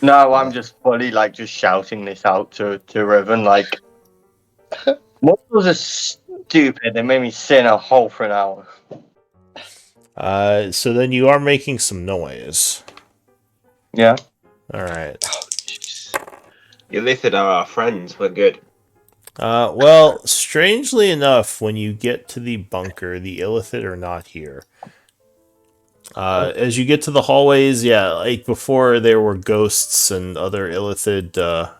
No, I'm just fully, like, just shouting this out to Riven, like, mortals are stupid. They made me sit in a hole for an hour. So then you are making some noise. Yeah. Alright. Illithid are our friends. We're good. Well, strangely enough, when you get to the bunker, the Illithid are not here. As you get to the hallways, yeah, like before there were ghosts and other Illithid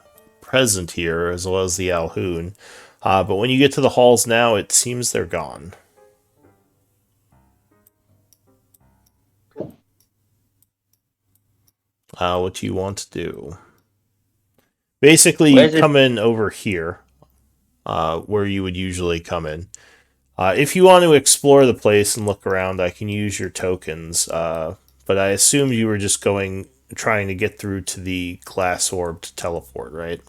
present here, as well as the Alhoon. But when you get to the halls now, it seems they're gone. What do you want to do? Basically, you come in over here, where you would usually come in. If you want to explore the place and look around, I can use your tokens. But I assumed you were just trying to get through to the glass orb to teleport, right?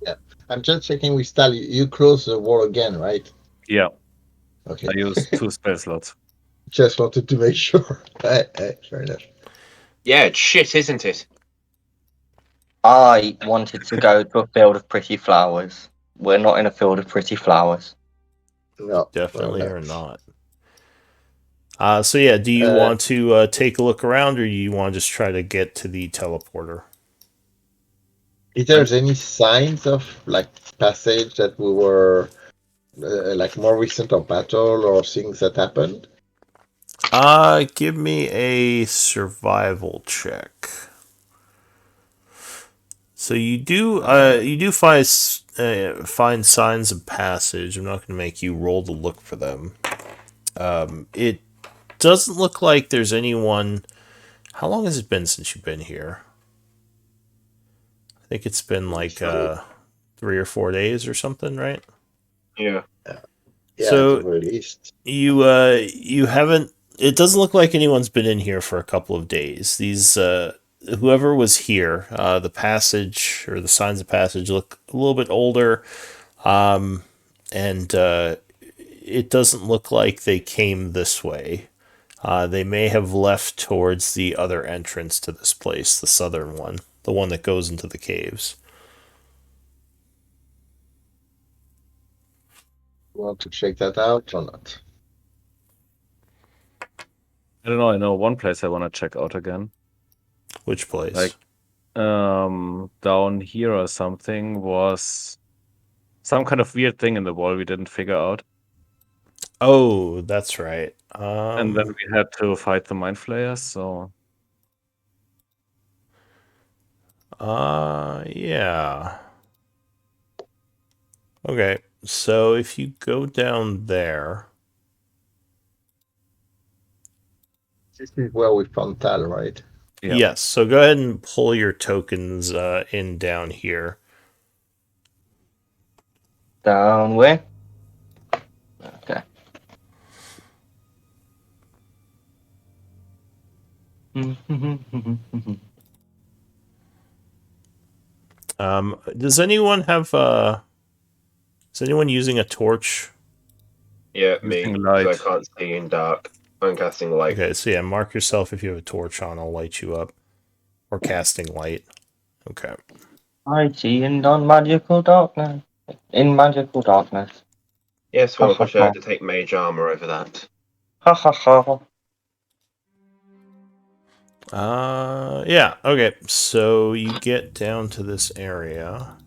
Yeah. I'm just checking with Tal. You close the wall again, right? Yeah. Okay. I used 2 spell slots. Just wanted to make sure. Fair enough. Yeah, it's shit, isn't it? I wanted to go to a field of pretty flowers. We're not in a field of pretty flowers. No, Definitely we're are not. So yeah, do you want to take a look around, or do you want to just try to get to the teleporter? Is there any signs of like passage that we were like more recent or battle or things that happened? Give me a survival check. So you do find signs of passage. I'm not going to make you roll to look for them. It doesn't look like there's anyone. How long has it been since you've been here? I think it's been like 3 or 4 days or something, right? Yeah. Yeah, So at the very least. you haven't. It doesn't look like anyone's been in here for a couple of days. These whoever was here, the passage or the signs of passage look a little bit older, and it doesn't look like they came this way. They may have left towards the other entrance to this place, the southern one, the one that goes into the caves. Want to check that out or not? I don't know. I know one place I want to check out again. Which place? Like, down here or something was some kind of weird thing in the wall we didn't figure out. Oh, that's right. And then we had to fight the mind flayers, so yeah. Okay, so if you go down there, This is where we found Tal, right? yeah. yes. So go ahead and pull your tokens in down here. Down where? Okay. Does anyone have is anyone using a torch? Yeah, me. Using So I light. can't see in dark. I'm casting light. Okay, so yeah, mark yourself if you have a torch on, I'll light you up. Or casting light. Okay. I see in non-magical darkness. In magical darkness. Yes, well, I had to take mage armor over that. Ha ha ha. Yeah, okay. So you get down to this area.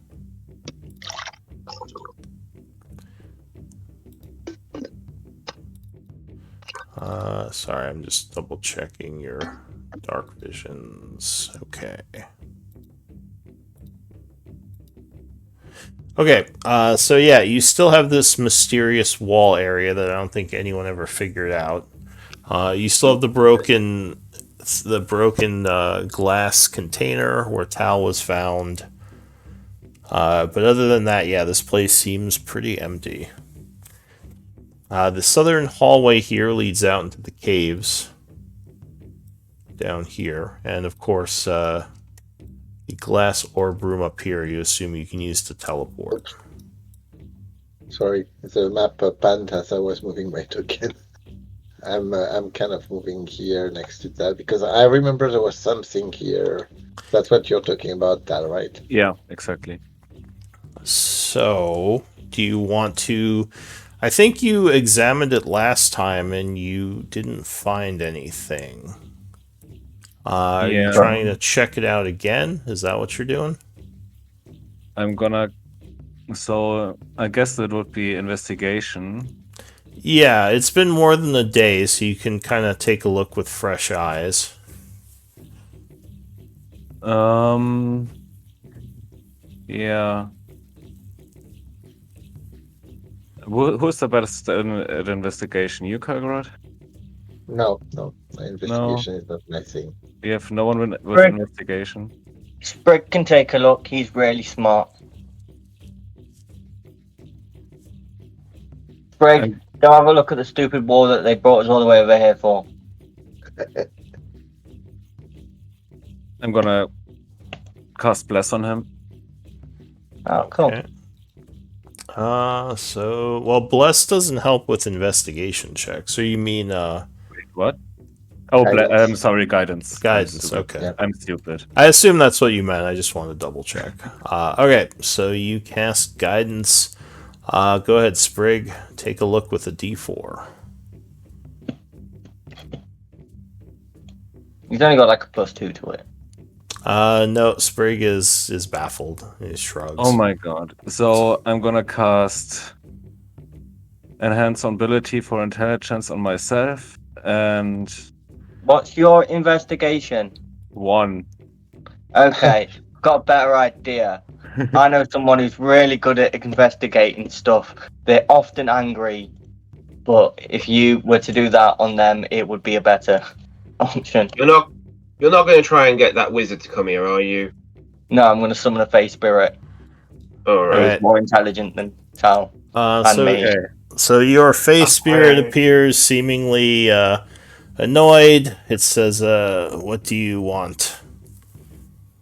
Sorry, I'm just double checking your dark visions. Okay. Okay, so yeah, you still have this mysterious wall area that I don't think anyone ever figured out. You still have the broken glass container where Tal was found. But other than that, yeah, this place seems pretty empty. The southern hallway here leads out into the caves. Down here. And of course, the glass orb room up here you assume you can use to teleport. Sorry, the map panned as I was moving my token. I'm kind of moving here next to that because I remember there was something here. That's what you're talking about, Tal, right? Yeah, exactly. So, do you want to... I think you examined it last time and you didn't find anything. Are you Yeah. trying to check it out again? Is that what you're doing? I'm gonna. So I guess that would be investigation. Yeah, it's been more than a day, so you can kind of take a look with fresh eyes. Yeah. Who's the best at investigation? You, Kagrat? No, my investigation is not my thing. We have no one with Right. investigation. Sprig can take a look. He's really smart. Sprig, go have a look at the stupid wall that they brought us all the way over here for. I'm gonna cast Bless on him. Oh, cool. Okay. Well, Bless doesn't help with investigation checks. So you mean, Wait, what? Oh, Chaos. I'm sorry, guidance. Guidance, okay. Yeah. I'm stupid. I assume that's what you meant. I just want to double check. Okay, so you cast guidance. Go ahead, Sprig. Take a look with a D4. He's only got like a +2 to it. No, Sprig is baffled. He shrugs. Oh my god. So I'm gonna cast Enhance on ability for intelligence on myself and What's your investigation? 1. Okay, got a better idea. I know someone who's really good at investigating stuff. They're often angry, but if you were to do that on them, it would be a better option. You're not going to try and get that wizard to come here, are you? No, I'm going to summon a face spirit All who right. is more intelligent than Tal and me. So your face spirit Okay. appears seemingly annoyed. It says, "What do you want?"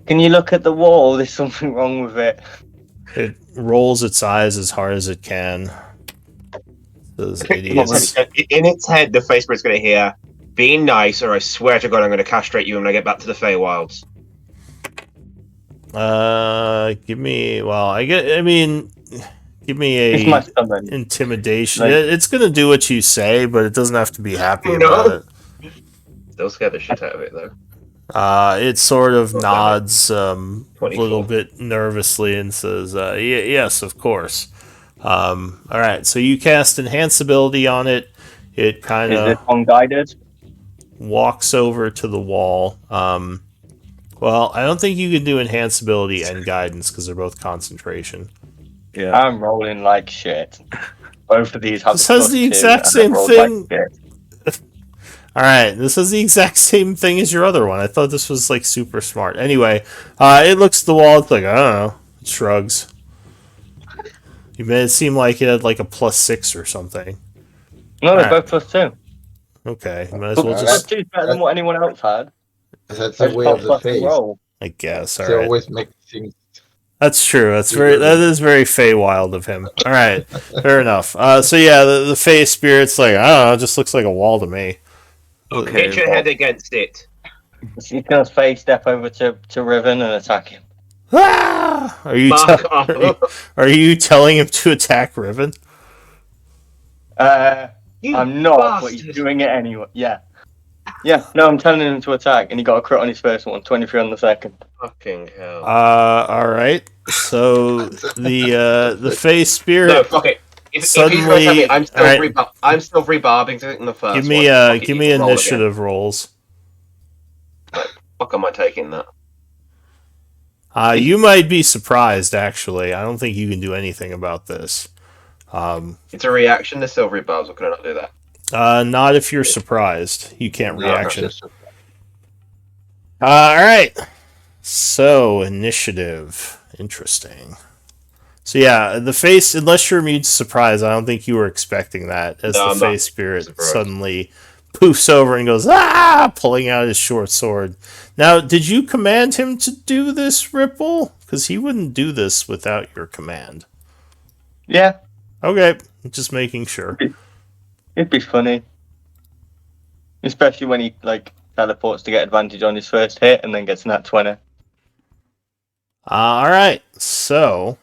Can you look at the wall? There's something wrong with it. It rolls its eyes as hard as it can. Those idiots. In its head, the face spirit's going to hear, "Be nice, or I swear to God, I'm going to castrate you when I get back to the Feywilds." Give me. Well, give me It's my a summon. intimidation. Like- It's gonna do what you say, but it doesn't have to be happy No. about it. They'll scare the shit out of it, though. It sort of Well, nods a 24. little bit nervously and says, yes, of course. All right, so you cast Enhance ability on it. It kind Is this of one guided? walks over to the wall. Well, I don't think you can do Enhance ability and Guidance because they're both concentration. Yeah. I'm rolling like shit. Both of these have This has the +2, exact and same I rolled thing. like shit. All right, this is the exact same thing as your other one. I thought this was like super smart. Anyway, it looks at the wall. It's like, I don't know. It shrugs. You made it seem like it had like a +6 or something. No, they're Alright. both +2. Okay, might as well Alright. just, +2 is better than what anyone else had. That's I the just way got of the +2 face. roll. I guess. All They right, always make things. that's true. That is very Feywild of him. All right, fair enough. So yeah, the Fey spirit's like, I don't know, it just looks like a wall to me. Okay. Hit your head against it. He's going to face step over to Riven and attack him. Ah! Fuck off. Are you telling him to attack Riven? You I'm not, but he's bastard. doing it anyway. Yeah. Yeah, no, I'm telling him to attack, and he got a crit on his first one, 23 on the second. Fucking hell. All right. So the Fey spirit. No, fuck it. If he's Suddenly- going to tell me, alright. I'm still rebarbing in the first Give one. me Fuck it, give you me can roll again. initiative rolls. Fuck am I taking that? You might be surprised, actually. I don't think you can do anything about this. It's a reaction to silvery barbs, or can I not do that? Not if you're surprised. You can't No, reaction. Just- All right. So initiative, interesting. So yeah, the face. Unless you're immune to surprise, I don't think you were expecting that. As No, the I'm not face spirit surprised. suddenly poofs over and goes pulling out his short sword. Now, did you command him to do this, Ripple? Because he wouldn't do this without your command. Yeah, Okay, just making sure. it'd be funny. Especially when he, teleports to get advantage on his first hit and then gets an at 20. All right, so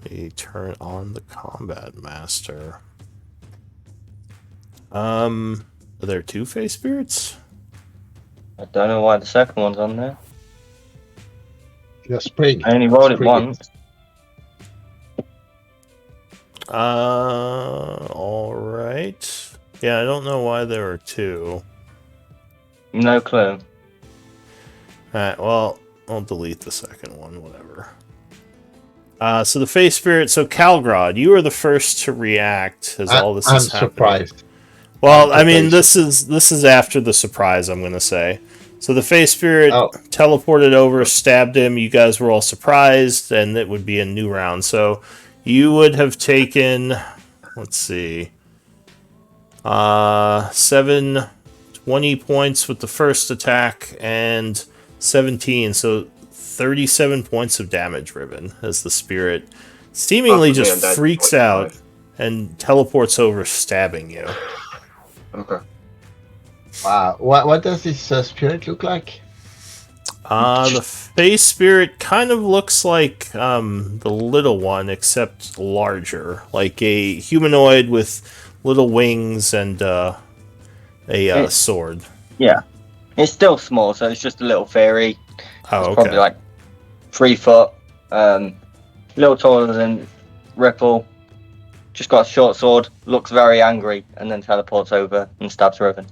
let me turn on the combat master. Are there two face spirits? I don't know why the second one's on there. Yeah, Sprig. I only rolled it Sprig. once. All right. Yeah, I don't know why there are two. No clue. All right, well, I'll delete the second one, whatever. So the face spirit. So Calgrod, you are the first to react as all this I'm is happening. surprised. Well, I'm I mean, surprised. this is after the surprise. I'm gonna say. So the face spirit Oh. teleported over, stabbed him. You guys were all surprised, and it would be a new round. So you would have taken, let's see, 20 points with the first attack and 17. So 37 points of damage, Riven, as the spirit seemingly Possibly just undead, freaks 25. out and teleports over, stabbing you. Okay. Wow. What does this spirit look like? The face spirit kind of looks like the little one, except larger, like a humanoid with little wings and a It's- sword. Yeah. It's still small, so it's just a little fairy. Oh, It's okay. probably like 3 foot. A little taller than Ripple. Just got a short sword, looks very angry, and then teleports over and stabs Riven.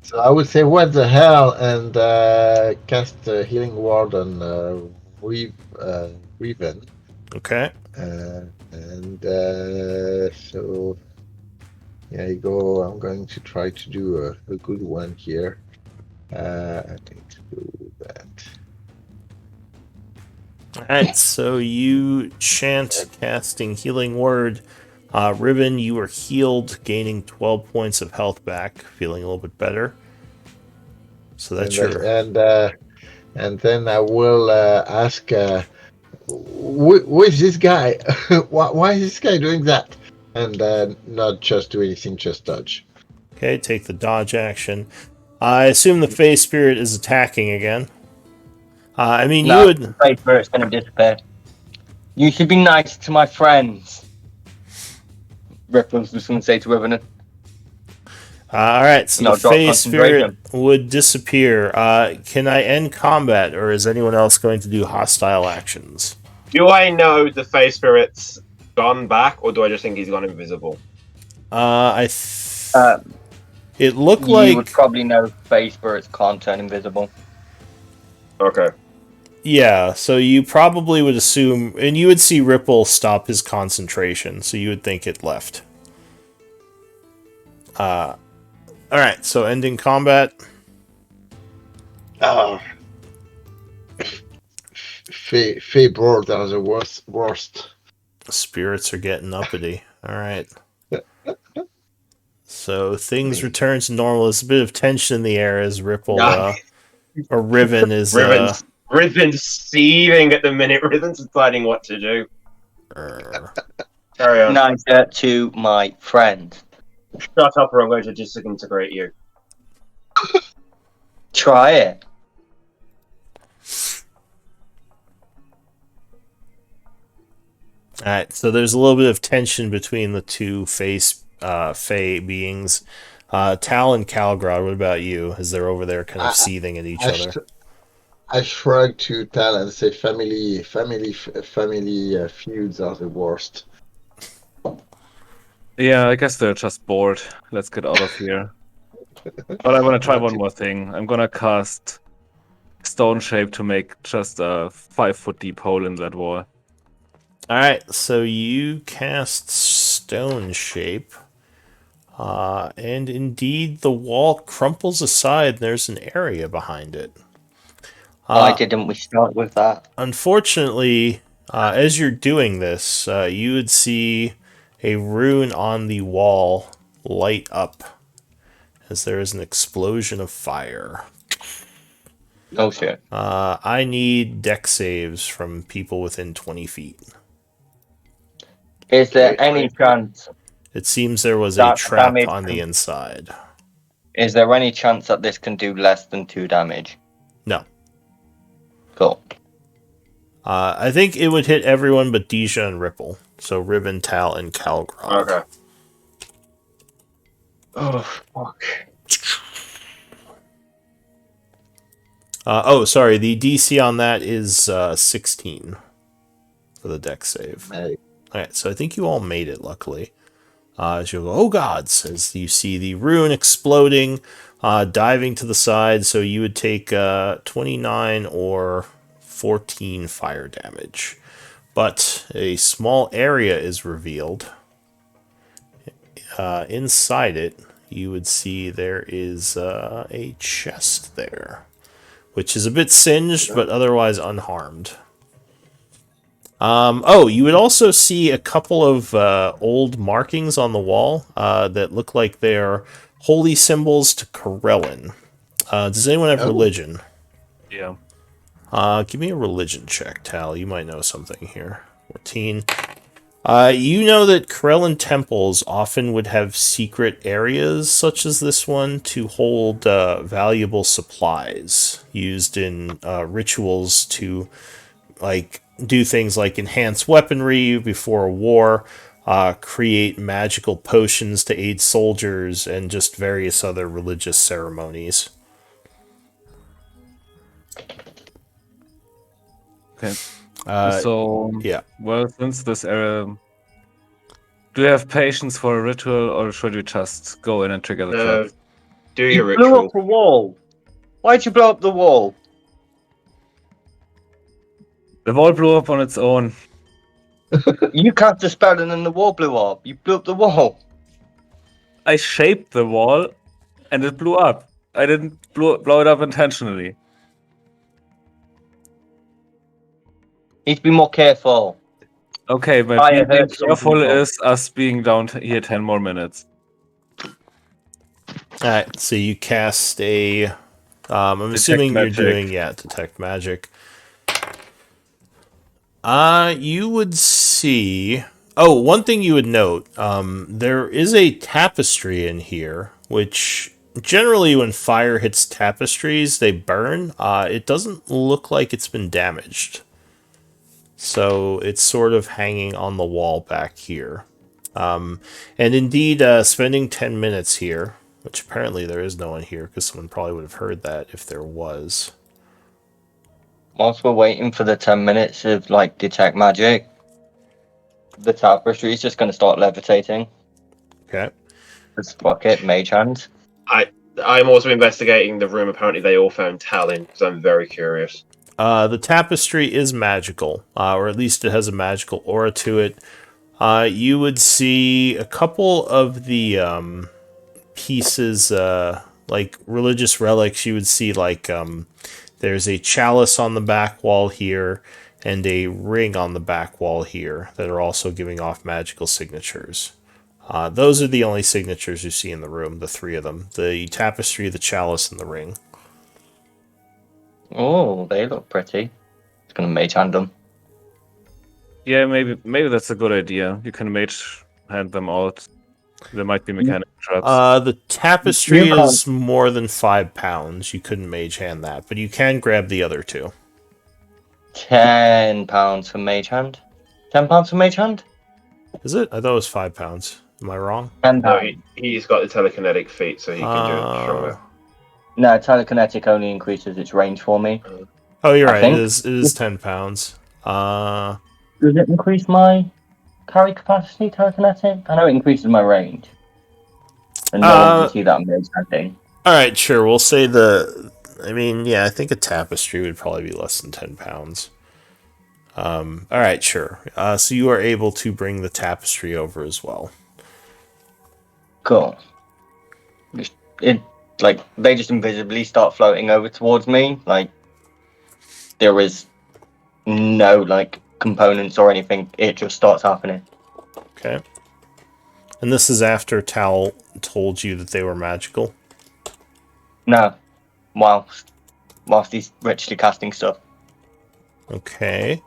So I would say, what the hell, and cast healing word on Riven. Okay. And so yeah, you go. I'm going to try to do a good one here. I think to do that. Alright, so you chant casting healing word. Riven, you are healed, gaining 12 points of health back, feeling a little bit better. So that's and your... and then I will ask, who is this guy? Why is this guy doing that? And not just do anything, just dodge. Okay, take the dodge action. I assume the Fey Spirit is attacking again. I mean, you No, would... the face spirit's going to disappear. You should be nice to my friends. Ripple's just going to say to Riven. Alright, so No, the drop Fey Spirit concentration. would disappear. Can I end combat, or is anyone else going to do hostile actions? Do I know the Face Spirit's gone back, or do I just think he's gone invisible? It looked You like... would probably know face spirits can't turn invisible. Okay. Yeah, so you probably would assume... And you would see Ripple stop his concentration, so you would think it left. Alright, so ending combat. Oh. Fey board are the worst. Spirits are getting uppity. Alright. So things return to normal. There's a bit of tension in the air as Ripple, or Riven is, Riven's seething at the minute. Riven's deciding what to do. Carry on. Nicer to my friend. Shut up or I'm going to disintegrate you. Try it. Alright, so there's a little bit of tension between the two Fey beings. Tal and Calgrod, what about you? As they're over there kind of seething at each other. I shrug to Tal and say, family feuds are the worst. Yeah, I guess they're just bored. Let's get out of here. But I want to try one more thing. I'm gonna cast Stone Shape to make just a 5-foot deep hole in that wall. Alright, so you cast Stone Shape. And indeed, the wall crumples aside and there's an area behind it. Why didn't we start with that? Unfortunately, as you're doing this, you would see a rune on the wall light up as there is an explosion of fire. Oh shit. I need deck saves from people within 20 feet. Is there any chance It seems there was a that trap damage on the can- inside. Is there any chance that this can do less than 2 damage? No. Cool. I think it would hit everyone but Deja and Ripple. So Riven, Tal, and Calgrod. Okay. Oh, fuck. Sorry. The DC on that is 16 for the deck save. Hey. Alright, so I think you all made it, luckily. As you go, oh gods, as you see the rune exploding, diving to the side, so you would take 29 or 14 fire damage. But a small area is revealed. Inside it, you would see there is a chest there, which is a bit singed, but otherwise unharmed. You would also see a couple of old markings on the wall that look like they're holy symbols to Corellin. Does anyone have religion? Yeah. Give me a religion check, Tal. You might know something here. 14. You know that Krellin temples often would have secret areas such as this one to hold valuable supplies used in rituals to like do things like enhance weaponry before a war, create magical potions to aid soldiers, and just various other religious ceremonies. Okay. Uh, So, yeah. well, since this area, do you have patience for a ritual, or should we just go in and trigger the trap? Do You your blew up ritual. the wall. Why'd you blow up the wall? The wall blew up on its own. You cast a spell and then the wall blew up. You blew up the wall. I shaped the wall, and it blew up. I didn't blow it up intentionally. Need to be more careful. Okay, but I me being hurt some careful people. is us being down here 10 more minutes. Alright, so you cast a. I'm Detect assuming you're magic. doing, detect magic. You would see. Oh, one thing you would note, there is a tapestry in here, which generally when fire hits tapestries, they burn. It doesn't look like it's been damaged. So it's sort of hanging on the wall back here. And indeed, spending 10 minutes here, which apparently there is no one here, because someone probably would have heard that if there was. Whilst we're waiting for the 10 minutes of like detect magic, the tapestry is just going to start levitating. Okay. Just fuck it, mage hand. I'm also investigating the room. Apparently, they all found Talon, because I'm very curious. The tapestry is magical, or at least it has a magical aura to it. You would see a couple of the pieces, like religious relics. You would see like there's a chalice on the back wall here and a ring on the back wall here that are also giving off magical signatures. Those are the only signatures you see in the room, the three of them. The tapestry, the chalice, and the ring. Oh, they look pretty. It's going to mage hand them. Yeah, maybe that's a good idea. You can mage hand them out. There might be mechanical traps. The tapestry You can't- is more than 5 pounds. You couldn't mage hand that, but you can grab the other two. £10 for mage hand. £10 for mage hand? Is it? I thought it was 5 pounds. Am I wrong? £10. No, he's got the telekinetic feat, so he can do it stronger. No, telekinetic only increases its range for me. Oh, you're I right. think. It is 10 pounds. Does it increase my carry capacity, telekinetic? I know it increases my range. And no one can see that mage handing. Alright, sure. We'll say I mean, yeah, I think a tapestry would probably be less than 10 pounds. Alright, sure. So you are able to bring the tapestry over as well. Cool. They just invisibly start floating over towards me. Like, there is no, like, components or anything. It just starts happening. Okay. And this is after Tal told you that they were magical? No. Whilst he's richly casting stuff. Okay.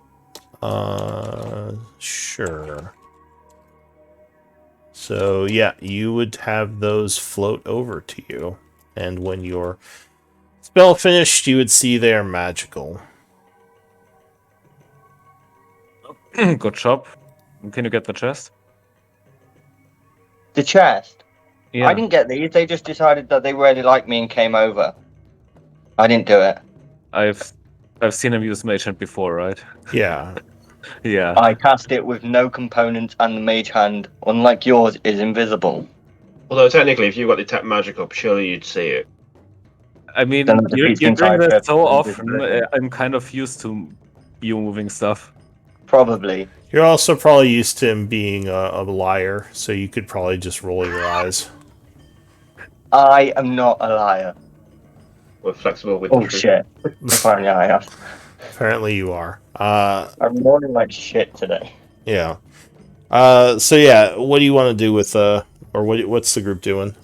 Sure. So, yeah, you would have those float over to you. And when your spell finished, you would see they are magical. Good job. Can you get the chest? The chest. Yeah. I didn't get these. They just decided that they really liked me and came over. I didn't do it. I've seen him use mage hand before, right? Yeah. Yeah. I cast it with no components, and the mage hand, unlike yours, is invisible. Although technically, if you got the tap magic up, surely you'd see it. I mean, Then it you're defeats the doing entire that purpose so of often, invisibility. I'm kind of used to you moving stuff. Probably. You're also probably used to him being a liar, so you could probably just roll your eyes. I am not a liar. We're flexible with Oh the truth. shit. Apparently I am. Apparently you are. I'm rolling like shit today. Yeah. So yeah, what do you want to do with, or what's the group doing?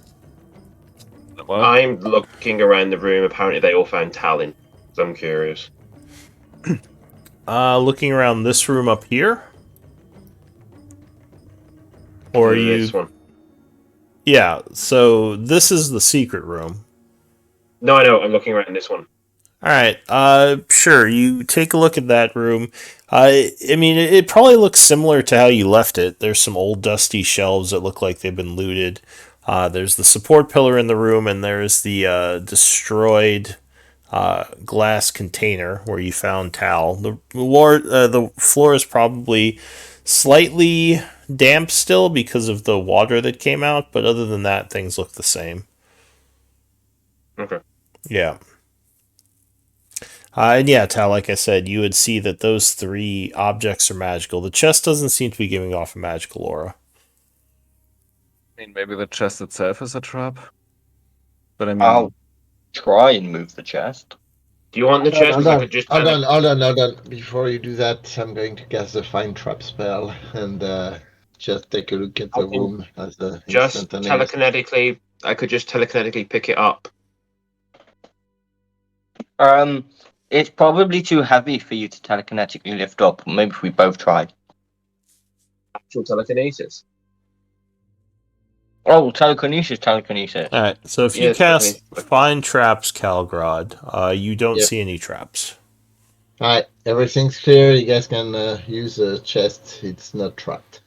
Well, I'm looking around the room. Apparently, they all found Talon. So I'm curious. Looking around this room up here? Or This you... one. Yeah, so this is the secret room. No, I know. I'm looking right in this one. Alright, sure, you take a look at that room. I mean, it probably looks similar to how you left it. There's some old dusty shelves that look like they've been looted. There's the support pillar in the room, and there's the destroyed glass container where you found Tal. The floor is probably slightly damp still because of the water that came out, but other than that, things look the same. Okay. Yeah. And yeah, Tal, like I said, you would see that those 3 objects are magical. The chest doesn't seem to be giving off a magical aura. I mean, maybe the chest itself is a trap. But I mean, I'll try and move the chest. Do you want the chest? Because I could just Hold on. Before you do that, I'm going to cast the Find Trap spell and just take a look at the I can room as the just instantaneous. telekinetically. I could just telekinetically pick it up. It's probably too heavy for you to telekinetically lift up. Maybe if we both try. Actual telekinesis. Oh, telekinesis. Alright, so if you Yes, cast okay. Find Traps, Calgrod, you don't Yep. see any traps. Alright, everything's clear. You guys can use the chest. It's not trapped.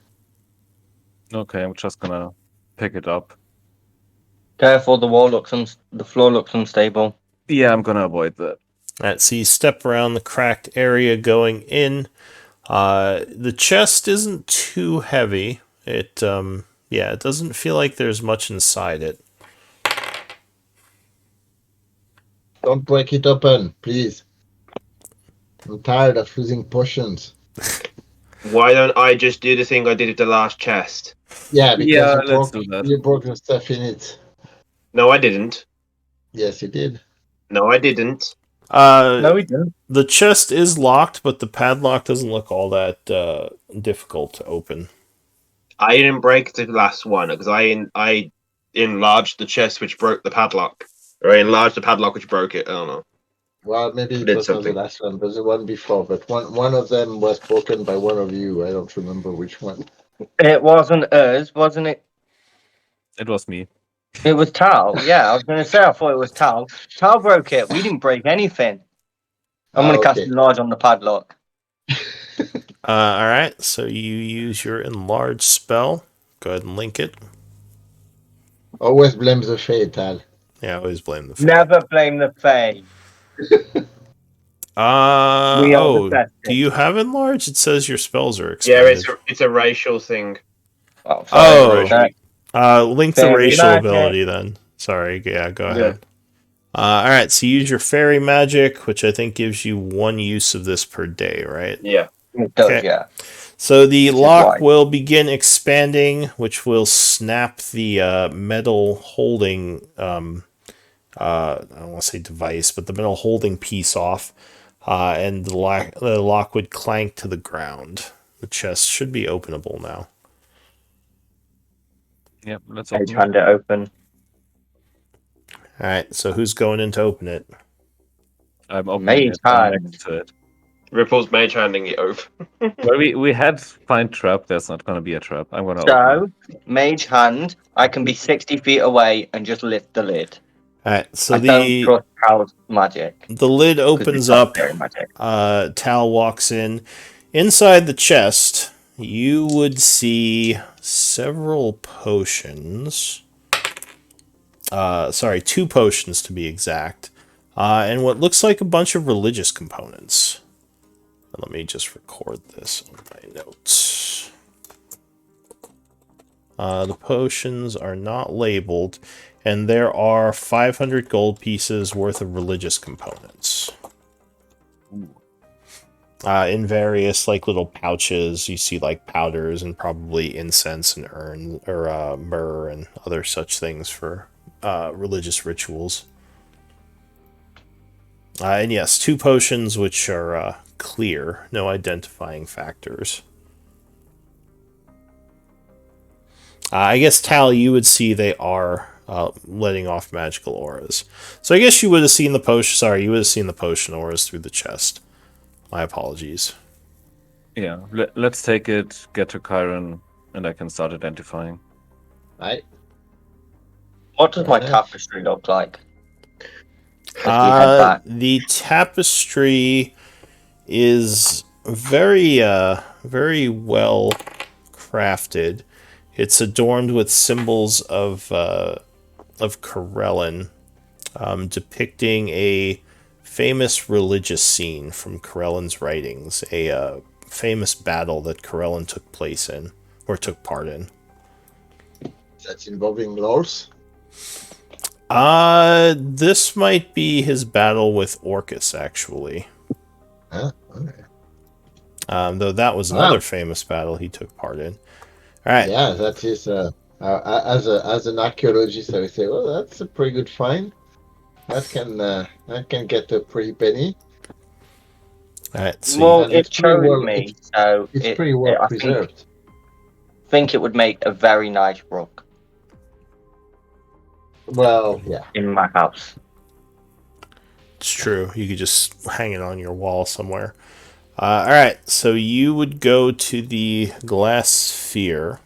okay, I'm just gonna pick it up. Careful, the floor looks unstable. Yeah, I'm gonna avoid that. Alright, so you step around the cracked area going in. The chest isn't too heavy. It doesn't feel like there's much inside it. Don't break it open, please. I'm tired of losing potions. Why don't I just do the thing I did with the last chest? Yeah, because Yeah, let's do that. you broke the stuff in it. No, I didn't. Yes, you did. No, I didn't. No, we don't. The chest is locked, but the padlock doesn't look all that difficult to open. I didn't break the last one because I enlarged the chest which broke the padlock, or I enlarged the padlock which broke it. I don't know. Well, maybe it Did was not the something. last one, but the one before. But one of them was broken by one of you. I don't remember which one. It wasn't us, wasn't it? It was me. It was Tal. Yeah, I was going to say I thought it was Tal. Tal broke it. We didn't break anything. I'm going to cast Okay. enlarge on the padlock. Alright, so you use your enlarge spell. Go ahead and link it. Always blame the fate, Al. Yeah, I always blame the Fae. Never blame the Fae. We are the best. Do you have enlarge? It says your spells are expanded. Yeah, it's a racial thing. Oh, Oh. sorry. Link the Fairy racial magic. ability then. Sorry, yeah, go Yeah. ahead. Alright, so you use your fairy magic, which I think gives you 1 use of this per day, right? Yeah. It does, Okay. yeah. So the is lock why. will begin expanding, which will snap the metal holding, I don't want to say device, but the metal holding piece off, and the lock would clank to the ground. The chest should be openable now. Yep, let's I open it. hand it open. Alright, so who's going in to open it? I'm opening Mage it. I'm hand. next to it. Ripple's mage handing it over. Well, we had find trap. There's not gonna be a trap. I'm gonna open it. So, mage hand, I can be 60 feet away and just lift the lid. Alright, so I don't trust Tal's magic. the lid 'cause opens it's not up. fairy magic. Tal walks in. Inside the chest, you would see several potions. 2 potions to be exact. And what looks like a bunch of religious components. Let me just record this on my notes. The potions are not labeled, and there are 500 gold pieces worth of religious components. In various like little pouches, you see like powders and probably incense and myrrh and other such things for religious rituals. And yes, 2 potions which are clear, no identifying factors. I guess, Tal, you would see they are letting off magical auras. So I guess you would have seen the potion. Sorry, you would have seen the potion auras through the chest. My apologies. Yeah, let's take it. Get to Chiron. and I can start identifying. Right. What does Very my nice. tapestry look like? As we head back. The tapestry is very well crafted. It's adorned with symbols of Corellin, depicting a famous religious scene from Corellin's writings, a famous battle that Corellin took place in, or took part in. That's involving Lors. This might be his battle with Orcus, actually. Huh? Okay. Though that was another famous battle he took part in. All right. Yeah, that is. As an archaeologist, I would say, well, that's a pretty good find. That can get a pretty penny. All right. So Well, And it it's pretty chose well. me, so It's pretty well I preserved. think it would make a very nice rook Well, yeah. in my house. it's true. You could just hang it on your wall somewhere. All right. So you would go to the glass sphere,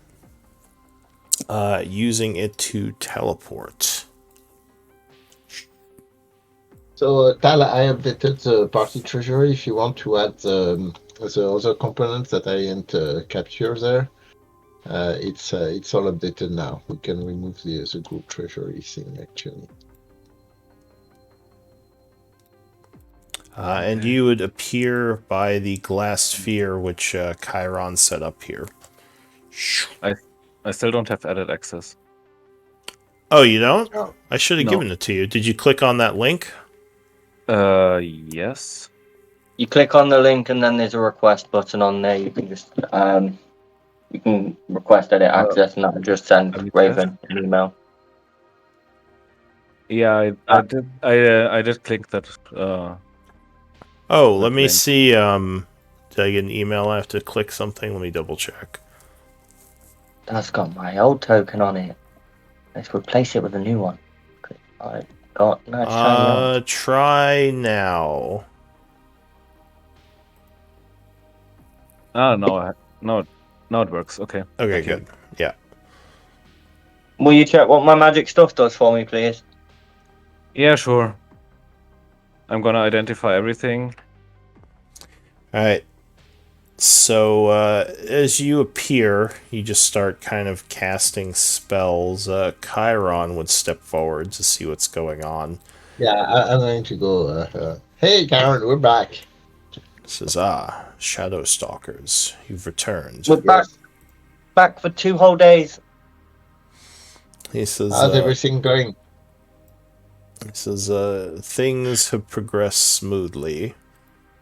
using it to teleport. So, Tala, I updated the party treasury. If you want to add the other components that I didn't capture there, it's all updated now. We can remove the group treasury thing actually. And you would appear by the glass sphere, which Chiron set up here. I still don't have edit access. Oh, you don't? Oh. I should have No. given it to you. Did you click on that link? Yes. You click on the link, and then there's a request button on there. You can just you can request edit access, and that'll just send Let me Raven an email. Yeah, I did. I did click that. Oh, let me link. see. Did I get an email? I have to click something. Let me double check. That's got my old token on it. Let's replace it with a new one. I got. No, it's trying now. Try now. Ah, no, it works. Okay. Okay, Thank you. good. Yeah. Will you check what my magic stuff does for me, please? Yeah, sure. I'm gonna identify everything. All right. So as you appear, you just start kind of casting spells. Chiron would step forward to see what's going on. Yeah, I'm going to go. Hey, Karen, we're back. Says, Shadowstalkers, you've returned. We're back for 2 whole days. He says, How's everything going? Things have progressed smoothly,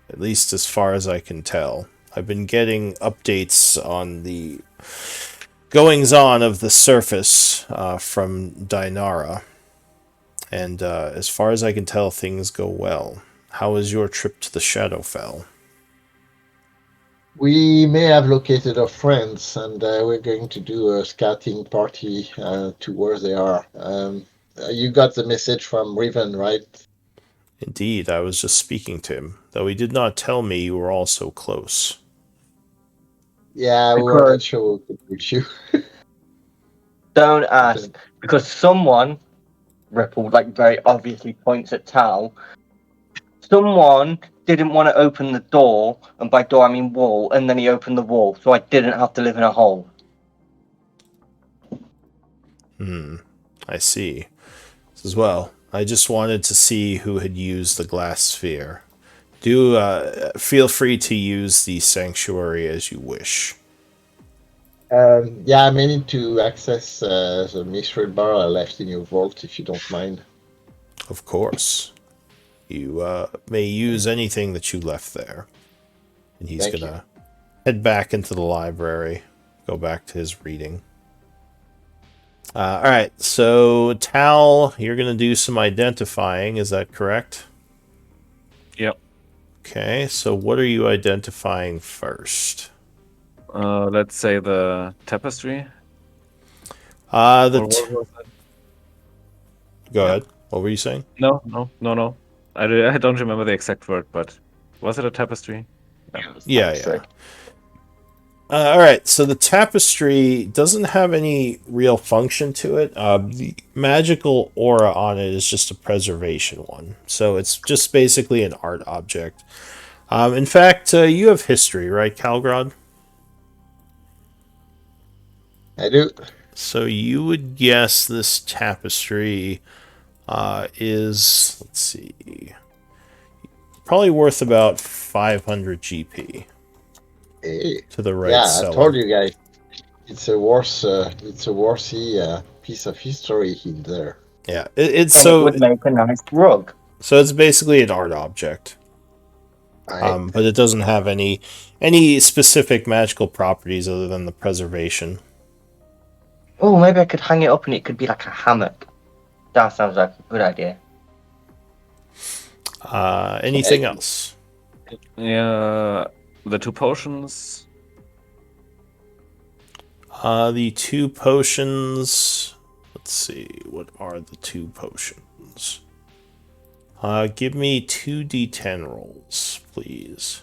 at least as far as I can tell. I've been getting updates on the goings-on of the surface from Dinara, and as far as I can tell, things go well. How was your trip to the Shadowfell? We may have located our friends, and we're going to do a scouting party to where they are. You got the message from Riven, right? Indeed, I was just speaking to him, though he did not tell me you were all so close. Yeah, we were not sure we could reach you. Don't ask, because someone, Ripple, like very obviously points at Tal. Someone didn't want to open the door, and by door I mean wall, and then he opened the wall, so I didn't have to live in a hole. I see. As well, I just wanted to see who had used the glass sphere. Do feel free to use the sanctuary as you wish. Yeah, I may need to access the mystery bar I left in your vault, if you don't mind. Of course. You may use anything that you left there. And he's Thank gonna head back into the library, go back to his reading. Alright, so Tal, you're gonna do some identifying, is that correct? Yep. Okay, so what are you identifying first? Let's say the tapestry. Go Or what was that? ahead. What were you saying? No. I don't remember the exact word, but was it a tapestry? Yeah. All right, so the tapestry doesn't have any real function to it. The magical aura on it is just a preservation one, so it's just basically an art object. In fact, you have history, right, Calgrod? I do. So you would guess this tapestry is, let's see, probably worth about 500 GP Hey. to the right Yeah, I told seller. you guys. It's a worthy piece of history in there. Yeah, it's And it would make a nice rug. so it's basically an art object. I But it doesn't have any specific magical properties other than the preservation. Oh, maybe I could hang it up and it could be like a hammock. That sounds like a good idea. Anything else? Yeah, the 2 potions. The 2 potions. Let's see. What are the 2 potions? Give me 2d10 rolls, please.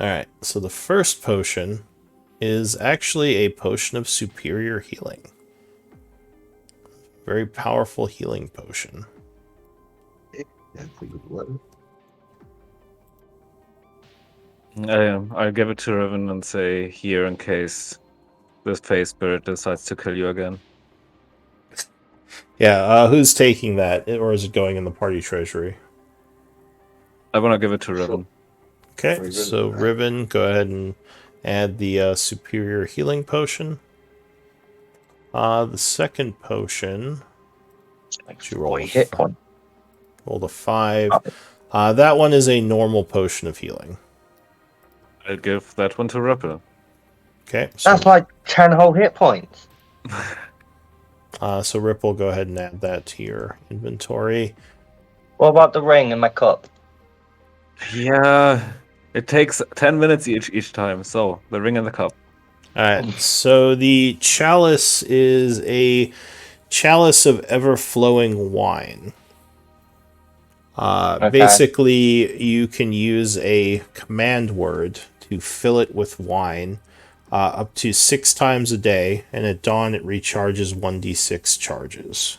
Alright, so the first potion is actually a potion of superior healing. Very powerful healing potion. that's a good one. I'll give it to Riven and say here in case this phase spirit decides to kill you again. Yeah, who's taking that? Or is it going in the party treasury? I want to give it to Riven. Okay, Riven, so right. Riven, go ahead and add the superior healing potion. The second potion, Like you roll 40 hit point. rolled a 5. That one is a normal potion of healing. I'll give that one to Ripple. Okay, so, That's like 10 whole hit points. so Ripple, go ahead and add that to your inventory. What about the ring and my cup? Yeah, it takes 10 minutes each time. So the ring and the cup. Alright, so the chalice is a chalice of ever-flowing wine. Okay. Basically, you can use a command word to fill it with wine up to 6 times a day, and at dawn it recharges 1d6 charges.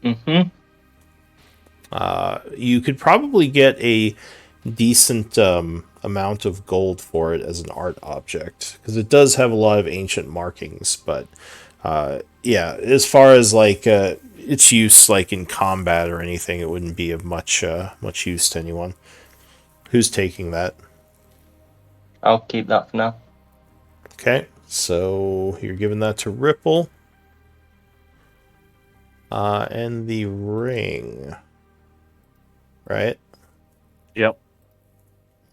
Mm-hmm. You could probably get a decent amount of gold for it as an art object, because it does have a lot of ancient markings, but yeah, as far as like its use like in combat or anything, it wouldn't be of much use to anyone. Who's taking that? I'll keep that for now. Okay, so you're giving that to Ripple. And the ring, right? Yep.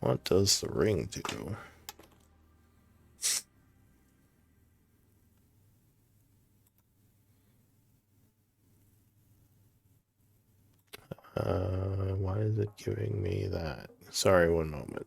What does the ring do? Why is it giving me that? Sorry, one moment.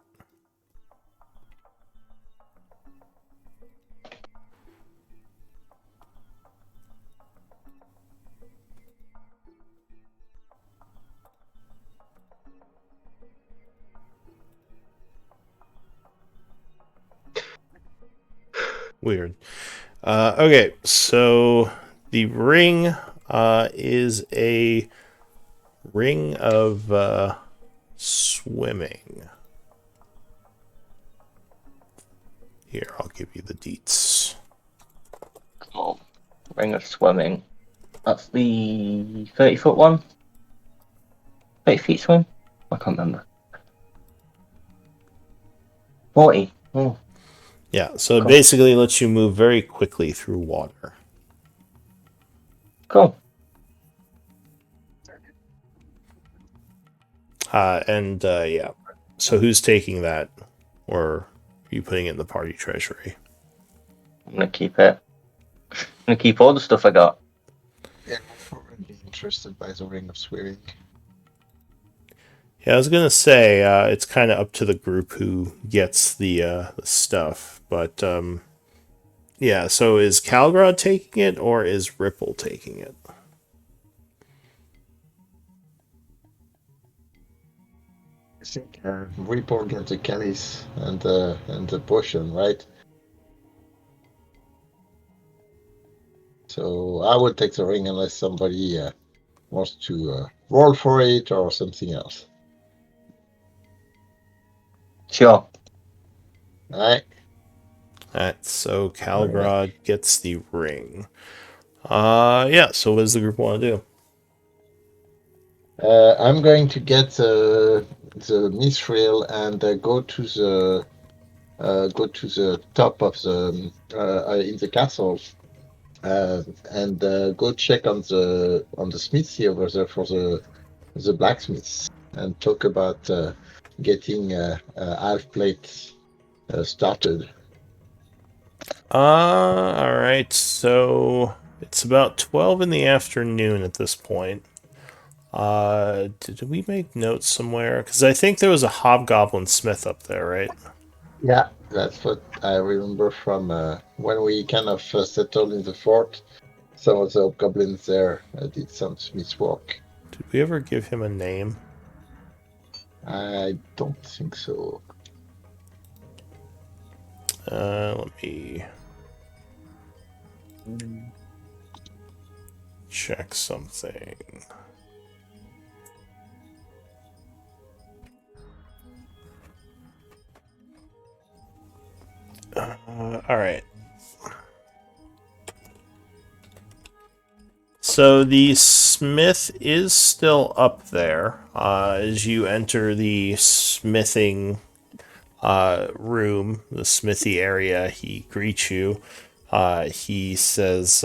Weird. Okay, so the ring is a ring of swimming. Here, I'll give you the deets. Oh, ring of swimming. That's the 30-foot one? 30 feet swim? I can't remember. 40. Oh, Yeah, so it Cool. basically lets you move very quickly through water. cool. Yeah. So who's taking that? Or are you putting it in the party treasury? I'm gonna keep it. I'm gonna keep all the stuff I got. Yeah, I'm probably interested by the ring of swimming. Yeah, I was gonna say it's kind of up to the group who gets the stuff, but yeah. So is Calgrod taking it or is Ripple taking it? I think Ripple gets the chalice and the potion, right? So I would take the ring unless somebody wants to roll for it or something else. Sure. Alright. Alright, so Calgrod gets the ring. Yeah, so what does the group want to do? I'm going to get the mithril and go to the top of the in the castle and go check on the smithy over there for the blacksmiths and talk about getting half plate started. Alright, so it's about 12 in the afternoon at this point. Did we make notes somewhere? Because I think there was a hobgoblin smith up there, right? Yeah, that's what I remember from when we kind of settled in the fort. Some of the goblins there did some smith work. Did we ever give him a name? I don't think so. Let me check something. Alright. So the smith is still up there. As you enter the smithing room, the smithy area, he greets you. He says,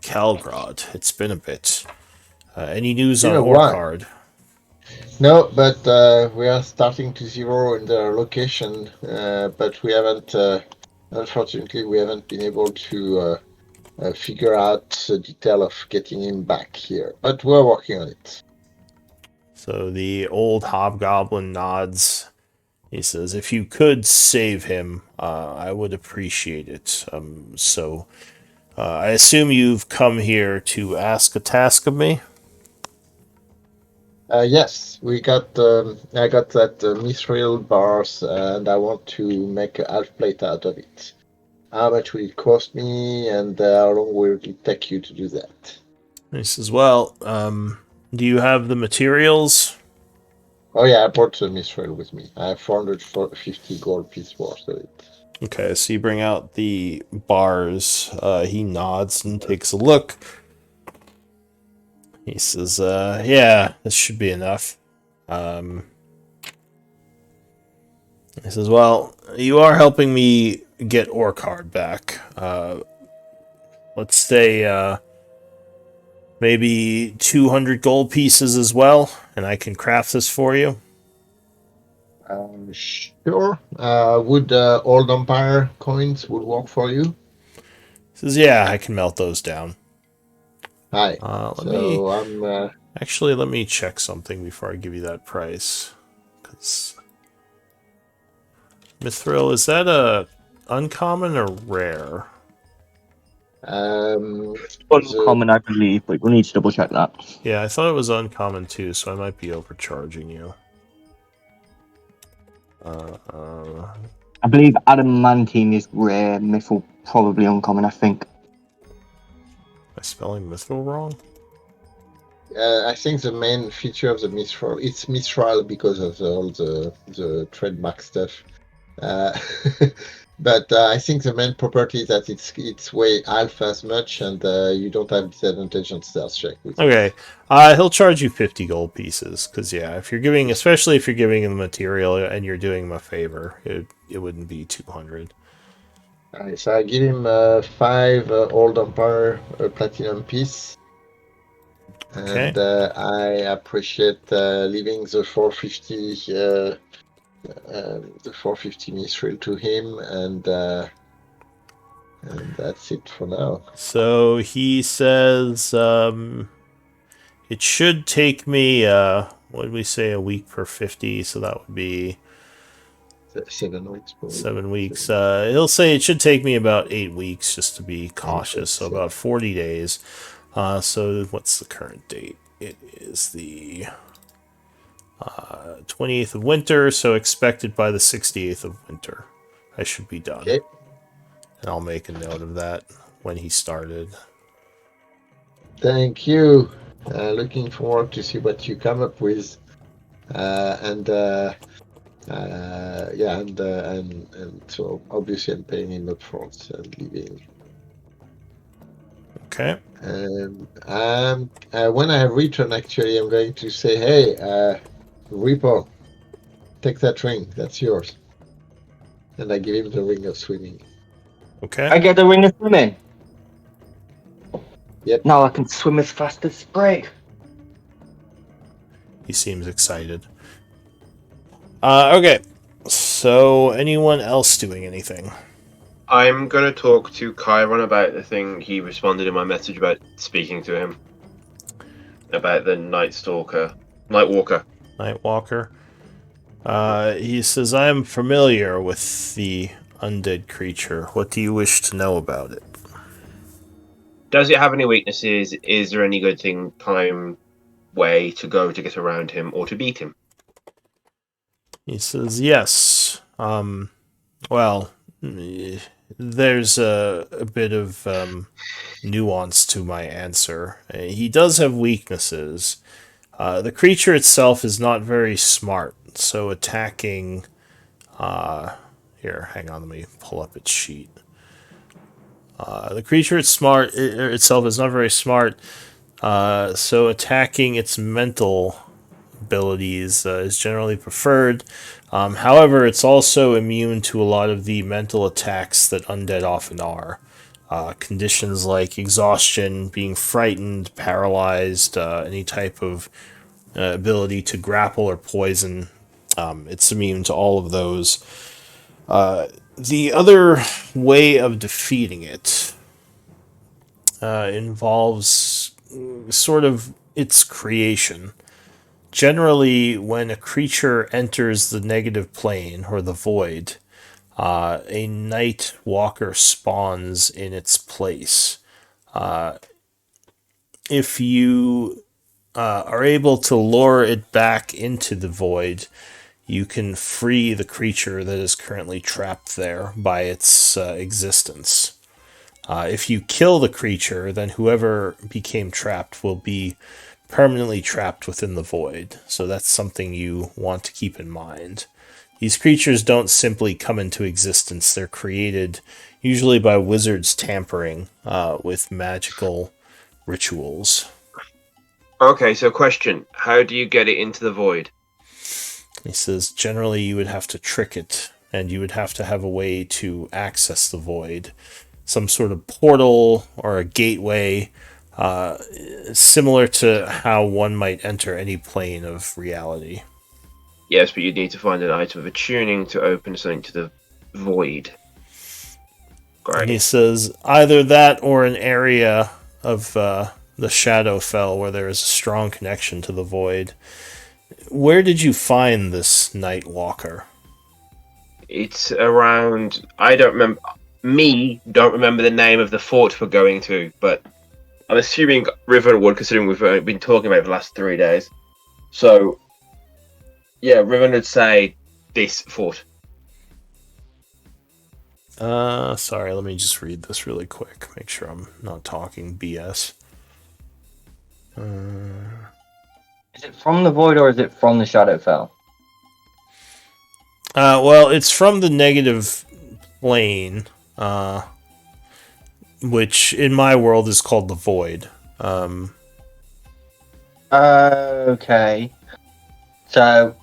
Calgrod, it's been a bit. Any news You on know what? Orcard? No, but we are starting to zero in their location, but we haven't, unfortunately, we haven't been able to figure out the detail of getting him back here. But we're working on it. So the old hobgoblin nods. He says, if you could save him, I would appreciate it. I assume you've come here to ask a task of me? Yes, I got that mithril bars, and I want to make a half plate out of it. How much will it cost me, and how long will it take you to do that? He says, well, do you have the materials? Oh yeah, I brought the mithril with me. I have 450 gold piece worth of it. Okay, so you bring out the bars. He nods and takes a look. He says, yeah, this should be enough. He says, well, you are helping me get Orcard back. Let's say, maybe 200 gold pieces as well, and I can craft this for you. Sure. Would old Empire coins would work for you? He says, yeah, I can melt those down. Hi. Let me So I'm. let me check something before I give you that price. Because Mithril, is that a uncommon or rare? The Uncommon, I believe, but we'll need to double check that. Yeah, I thought it was uncommon too, so I might be overcharging you. I believe adamantine is rare, mithril probably uncommon, I think. Am I spelling Mithril wrong? I think the main feature of the Mistral, it's Mistral because of all the trademark stuff. Uh, but I think the main property is that it's way half as much, and you don't have disadvantage on stealth check with it. Okay, he'll charge you 50 gold pieces, because yeah, if you're giving, especially if you're giving him the material and you're doing him a favor, it wouldn't be 200. Alright, so I give him 5 Old Empire Platinum piece. Okay. And I appreciate leaving the 450 mithril to him, and that's it for now. So he says, it should take me, what did we say, a week per 50, so that would be 7 weeks, probably. 7 weeks. He'll say it should take me about 8 weeks just to be cautious, so weeks, about 40 days. So what's the current date? It is the 28th of winter, so expected by the 68th of winter. I should be done. Okay. And I'll make a note of that when he started. Thank you. Looking forward to see what you come up with. And so obviously I'm paying him up front and leaving. Okay. And when I return, actually, I'm going to say, hey, Reaper, take that ring. That's yours. And I give him the ring of swimming. Okay. I get the ring of swimming. Yep. Now I can swim as fast as Sprig. He seems excited. Okay. So, anyone else doing anything? I'm gonna talk to Chiron about the thing he responded in my message about speaking to him about the Nightwalker. Nightwalker. He says, I am familiar with the undead creature. What do you wish to know about it? Does it have any weaknesses? Is there any good way to go to get around him or to beat him? He says, yes. Well, there's a bit of nuance to my answer. He does have weaknesses. The creature itself is not very smart, so attacking... here, hang on, let me pull up its sheet. The creature itself is not very smart, so attacking its mental abilities is generally preferred. However, it's also immune to a lot of the mental attacks that undead often are. Conditions like exhaustion, being frightened, paralyzed, any type of ability to grapple or poison. It's immune to all of those. The other way of defeating it involves sort of its creation. Generally, when a creature enters the negative plane, or the void, a night walker spawns in its place. If you are able to lure it back into the void, you can free the creature that is currently trapped there by its existence. If you kill the creature, then whoever became trapped will be permanently trapped within the void. So that's something you want to keep in mind. These creatures don't simply come into existence. They're created usually by wizards tampering with magical rituals. Okay, so question. How do you get it into the void? He says, generally you would have to trick it, and you would have to have a way to access the void. Some sort of portal or a gateway, similar to how one might enter any plane of reality. Yes, but you'd need to find an item of attuning to open something to the void. Great. And he says, either that or an area of the Shadowfell where there is a strong connection to the void. Where did you find this Night Walker? It's around. I don't remember. Don't remember the name of the fort we're going to, but I'm assuming Riven, considering we've been talking about it the last 3 days. So, yeah, Riven would say this fort. Sorry, let me just read this really quick. Make sure I'm not talking BS. Is it from the void or is it from the Shadowfell? Well, it's from the negative plane, which in my world is called the void. Okay. So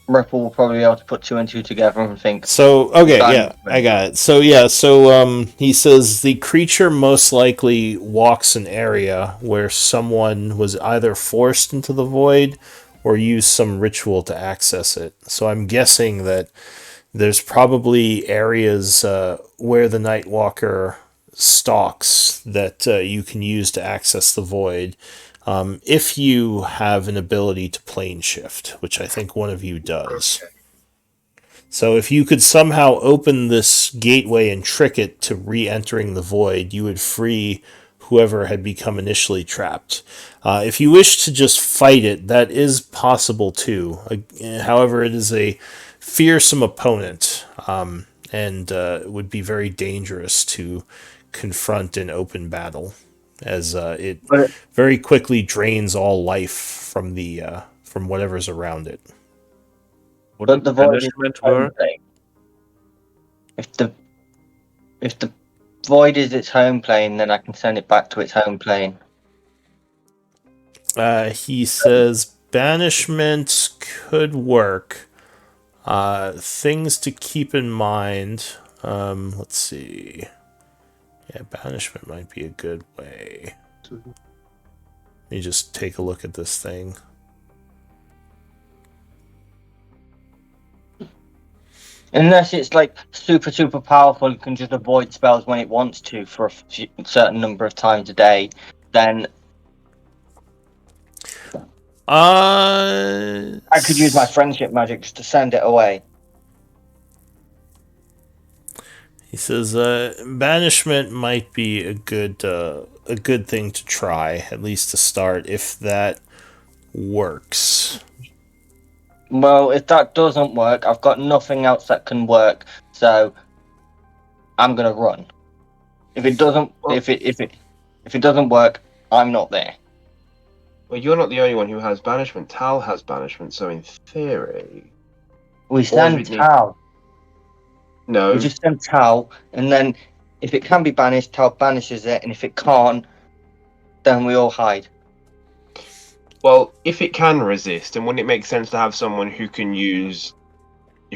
Ripple will probably be able to put 2 and 2 together and think. So, okay, yeah, I got it. So, yeah, he says the creature most likely walks an area where someone was either forced into the void or used some ritual to access it. So I'm guessing that there's probably areas where the Nightwalker stalks that you can use to access the void. If you have an ability to plane shift, which I think one of you does. So if you could somehow open this gateway and trick it to re-entering the void, you would free whoever had become initially trapped. If you wish to just fight it, that is possible too. However, it is a fearsome opponent, and it would be very dangerous to confront in open battle, as it But very quickly drains all life from whatever's around it. Wouldn't the void is banishment its home work? plane. If the void is its home plane, then I can send it back to its home plane. He says banishment could work. Things to keep in mind. Let's see. Yeah, banishment might be a good way. Let me just take a look at this thing. Unless it's like super powerful, it can just avoid spells when it wants to for a certain number of times a day, then I could use my friendship magic just to send it away. He says banishment might be a good thing to try, at least to start, if that works. Well, if that doesn't work, I've got nothing else that can work, so I'm gonna run. If it doesn't, if it doesn't work, I'm not there. Well, you're not the only one who has banishment. Tal has banishment, so in theory, We Or send we'd need- Tal. no. We just send Tal, and then if it can be banished, Tal banishes it, and if it can't, then we all hide. Well, if it can resist, then wouldn't it make sense to have someone who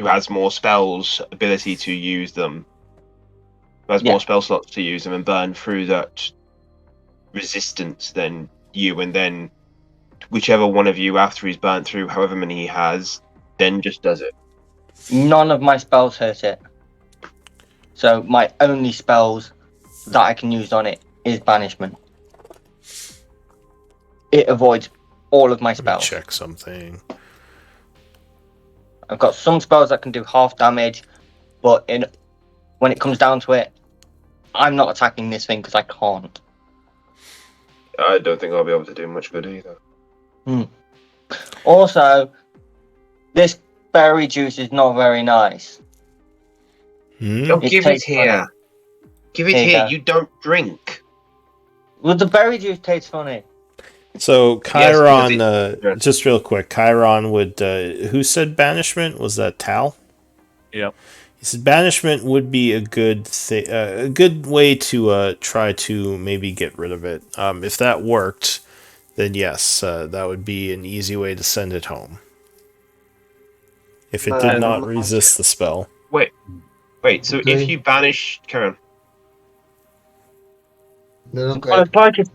has more spells ability to use them, who has Yeah. more spell slots to use them, and burn through that resistance than you, and then whichever one of you, after he's burnt through however many he has, then just does it. None of my spells hurt it. So my only spells that I can use on it is banishment. It avoids all of my Let me spells. check something. I've got some spells that can do half damage, but when it comes down to it, I'm not attacking this thing because I can't. I don't think I'll be able to do much good either. Also, this berry juice is not very nice. Oh, It give it tastes here. funny. Give it Here you here. go. You don't drink. Well, the berry juice tastes funny. So Yes, Chiron, because just real quick, Chiron would. Who said banishment? Was that Tal? Yep. He said banishment would be a good a good way to try to maybe get rid of it. If that worked, then yes, that would be an easy way to send it home. If it did not resist the spell. Wait. So if you banish Karen, No, go Well, ahead.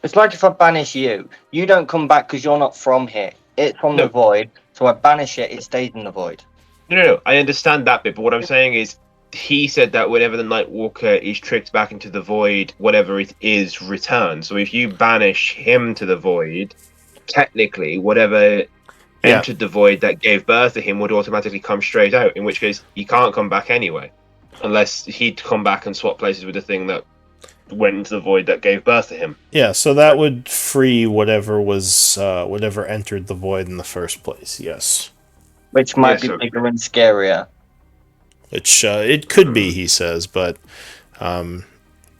it's like if I banish you, you don't come back because you're not from here. It's from No. the void, so I banish it. It stays in the void. No. I understand that bit, but what I'm saying is, he said that whenever the Nightwalker is tricked back into the void, whatever it is returns. So if you banish him to the void, technically, whatever entered the void that gave birth to him would automatically come straight out. In which case, he can't come back anyway, unless he'd come back and swap places with the thing that went into the void that gave birth to him. Yeah, so that would free whatever entered the void in the first place. Yes, Which might Yeah, be bigger and scarier. which it could be, he says, but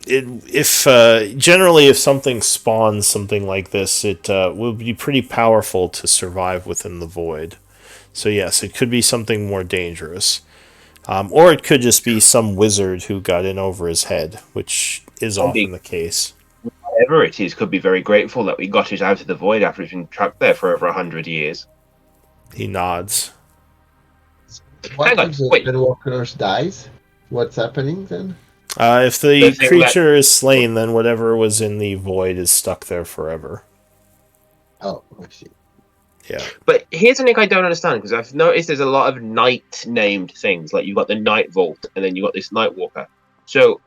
generally if something spawns something like this, it will be pretty powerful to survive within the void. So yes, it could be something more dangerous. Or it could just be some wizard who got in over his head, which is often the case. Whatever it is, could be very grateful that we got it out of the void after it's been trapped there for over 100 years. He nods. What Hang on, if the wait. Deadwalkers dies? What's happening then? If the The thing creature is slain, then whatever was in the void is stuck there forever. Oh, I see. Yeah. But here's something I don't understand, because I've noticed there's a lot of night-named things. Like, you've got the Night Vault, and then you've got this Nightwalker. So,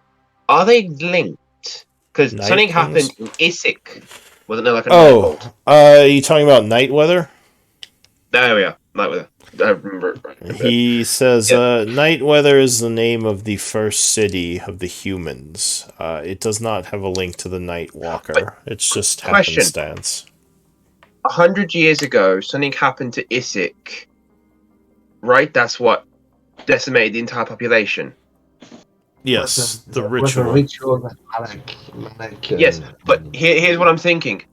are they linked? Because Night something things? happened in Isik. Wasn't there like a Night Vault? Are you talking about night weather? There we are. Night Weather. I remember. He says, Yeah. Nightweather is the name of the first city of the humans. It does not have a link to the But Nightwalker. It's just question: happenstance. 100 years ago, something happened to Isik, right? That's what decimated the entire population. Yes, the Was a ritual. ritual that Malak Yes, but here's what I'm thinking.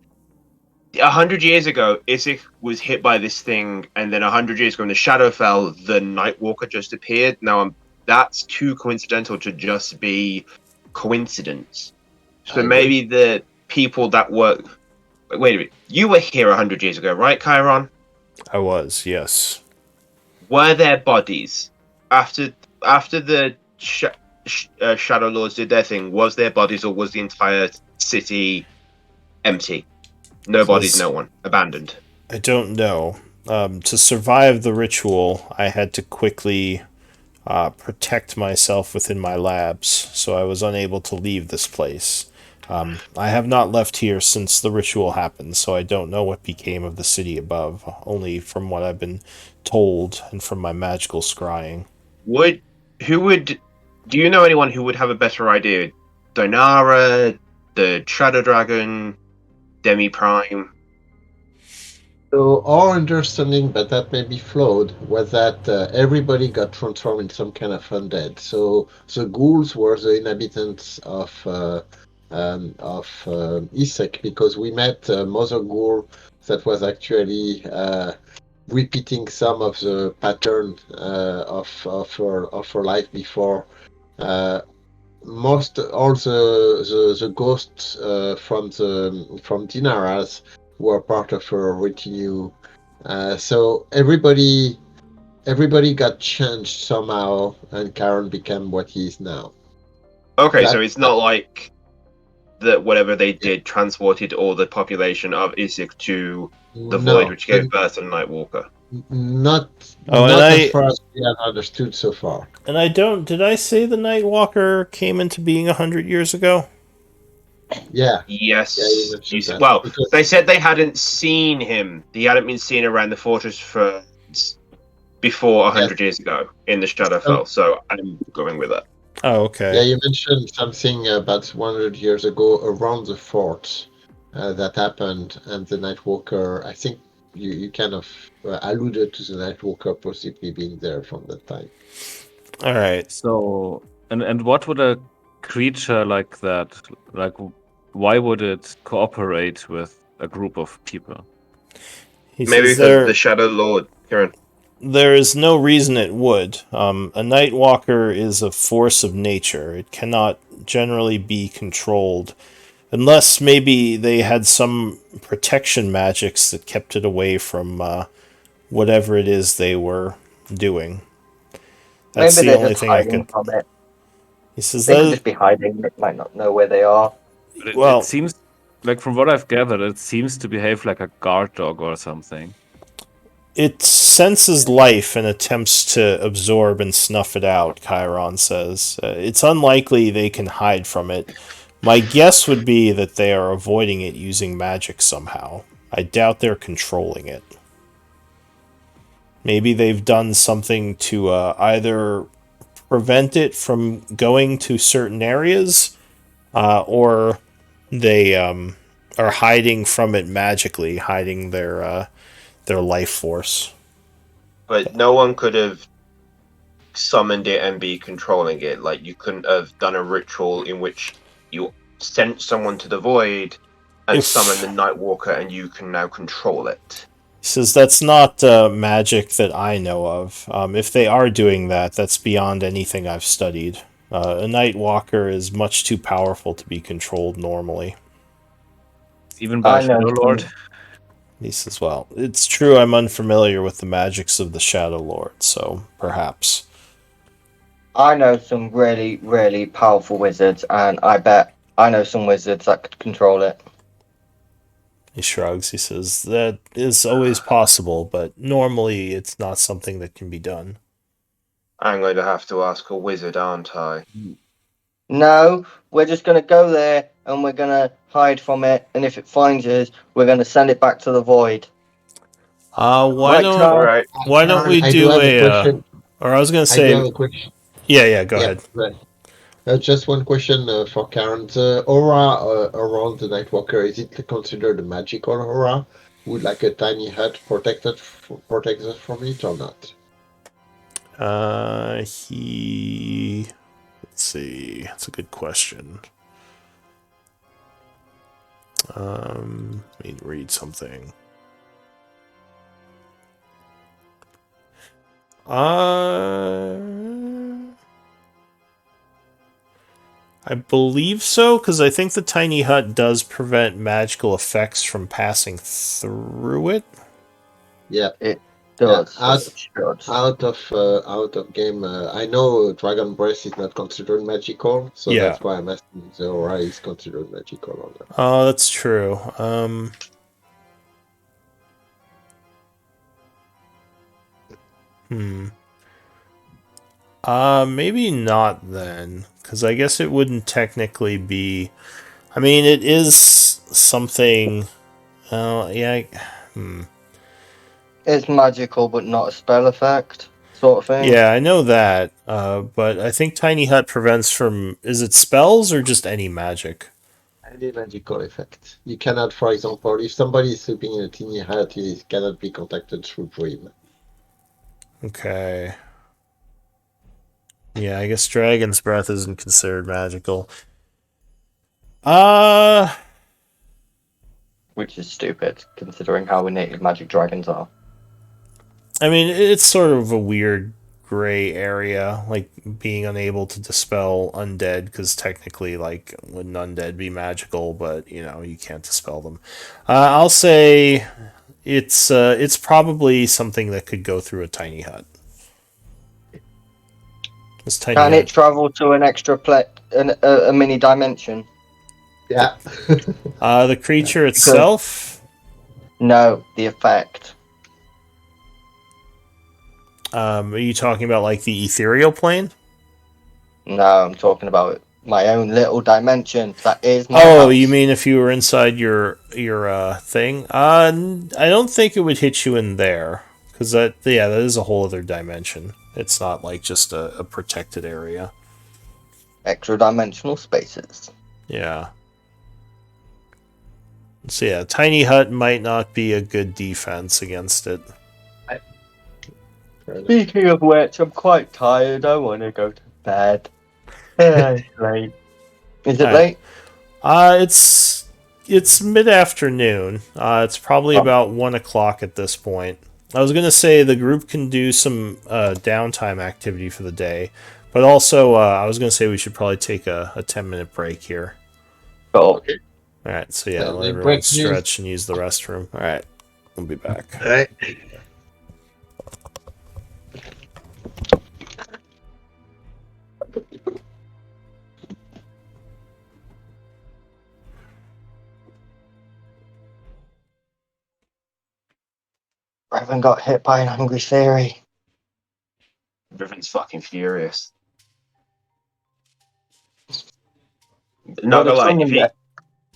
100 years ago, Isik was hit by this thing, and then 100 years ago, when the shadow fell, the Nightwalker just appeared. Now, that's too coincidental to just be coincidence. So I agree. maybe the people that were. Wait a minute. You were here 100 years ago, right, Chiron? I was, yes. Were there bodies after the Shadow Lords did their thing? Was there bodies, or was the entire city empty? No bodies, Says, no one, abandoned. I don't know. To survive the ritual, I had to quickly protect myself within my labs, so I was unable to leave this place. I have not left here since the ritual happened, so I don't know what became of the city above, only from what I've been told and from my magical scrying. Would who would? Do you know anyone who would have a better idea? Donara, the Shadow Dragon, Demi Prime. So our understanding, but that may be flawed, was that everybody got transformed in some kind of undead. So the ghouls were the inhabitants of Isek because we met Mother Ghoul that was actually repeating some of the pattern of her life before. Most all the ghosts from Dinaras were part of her retinue. So everybody got changed somehow, and Karen became what he is now. Okay, so That, it's not like that. Whatever they did transported all the population of Isik to the Void, no, which gave birth to the Nightwalker. not Oh, not as far as we have understood so far. I don't. Did I say the Nightwalker came into being 100 years ago? Yeah, you Yes, mentioned that well, they because said they hadn't seen him. He hadn't been seen around the fortress for before yes, 100 years ago in the some, Shadowfell. So I'm going with that. Oh, yeah, okay. you mentioned something about 100 years ago around the fort that happened, and the Nightwalker. I think you kind of alluded to the Nightwalker possibly being there from that time. All right. So, and what would a creature like that, like, why would it cooperate with a group of people? He Maybe says because the there Shadow Lord, Kieran. there is no reason it would. A Nightwalker is a force of nature. It cannot generally be controlled unless maybe they had some protection magics that kept it away from whatever it is they were doing. That's Maybe the they're only just thing I hiding could. from it. He says They could that. just be hiding. They might not know where they are. But it Well, seems like, from what I've gathered, it seems to behave like a guard dog or something. it senses life and attempts to absorb and snuff it out, Chiron says. It's unlikely they can hide from it. My guess would be that they are avoiding it using magic somehow. I doubt they're controlling it. Maybe they've done something to either prevent it from going to certain areas, or they are hiding from it magically, hiding their life force. But no one could have summoned it and be controlling it. Like, you couldn't have done a ritual in which you sent someone to the void and summoned If the Nightwalker, and you can now control it. He says that's not magic that I know of. If they are doing that, that's beyond anything I've studied. A Nightwalker is much too powerful to be controlled normally. Even by a I know Shadowlord. some. He says, well, it's true I'm unfamiliar with the magics of the Shadowlord, so perhaps. I know some really, really powerful wizards, and I bet I know some wizards that could control it. He shrugs. He says, that is always possible, but normally it's not something that can be done. I'm going to have to ask a wizard, aren't I? No, we're just gonna go there and we're gonna hide from it, and if it finds us, we're gonna send it back to the void. Why Right, don't All Charles? right. why don't Karen, we I do do have a a question. or I was gonna I do have say a question. yeah, go Yeah, ahead. right. Just one question for Karen. The aura around the Nightwalker, is it considered a magical aura? Would like a tiny hut protect us from it or not? He let's see. That's a good question. Let me read something. I believe so, because I think the tiny hut does prevent magical effects from passing through it. Yeah, It yeah. does. It should. Out of game. I know Dragon Breath is not considered magical, so Yeah. that's why I'm asking if the aura is considered magical or not. Oh, that's true. Maybe not then, because I guess it wouldn't technically be. I mean, it is something. Yeah. It's magical, but not a spell effect, sort of thing. Yeah, I know that. But I think Tiny Hut prevents from. Is it spells or just any magic? Any magical effect. You cannot, for example, if somebody is sleeping in a tiny hut, he cannot be contacted through dream. Okay. Yeah, I guess Dragon's Breath isn't considered magical. Uh, Which is stupid, considering how native magic dragons are. I mean, it's sort of a weird gray area, like being unable to dispel undead, because technically, like, wouldn't undead be magical? But you can't dispel them. I'll say it's probably something that could go through a tiny hut. This tiny Can it hut. travel to an extra a mini dimension? Yeah. The creature itself. No, the effect. Are you talking about like the ethereal plane? No, I'm talking about my own little dimension. That is my Oh, house. you mean if you were inside your thing? I don't think it would hit you in there, because that is a whole other dimension. It's not like just a protected area. Extra dimensional spaces. Yeah. So yeah, tiny hut might not be a good defense against it. Speaking of which, I'm quite tired. I want to go to bed. It's late. Is it Alright. late? It's mid afternoon. It's probably about 1 o'clock at this point. I was gonna say the group can do some downtime activity for the day, but also I was gonna say we should probably take a 10-minute break here. Oh, Okay. All right, so yeah, let The everyone break stretch and use the restroom. All right, we'll be back. All right. Raven got hit by an angry fairy. Riven's fucking furious. Well, Not gonna there's lie, someone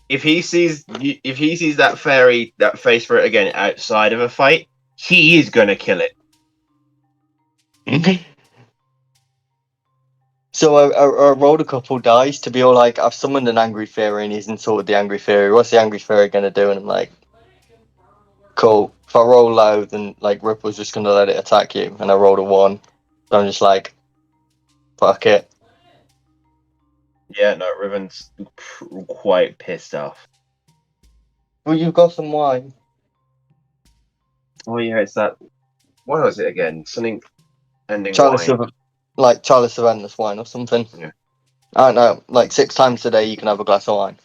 if he sees that fairy, that face for it again outside of a fight, he is gonna kill it. there. So I rolled a couple dice to be all like, I've summoned an angry fairy and he's insulted the angry fairy. What's the angry fairy gonna do? And I'm like, cool. If I roll low, then like Ripple's just gonna let it attack you. And I rolled a 1. So I'm just like, fuck it. Yeah, no, Riven's quite pissed off. Well, you've got some wine. Oh yeah, it's that. What was it again? Something ending Chalice wine. of Chalice of Endless wine or something. Yeah. I don't know. Like 6 times a day you can have a glass of wine.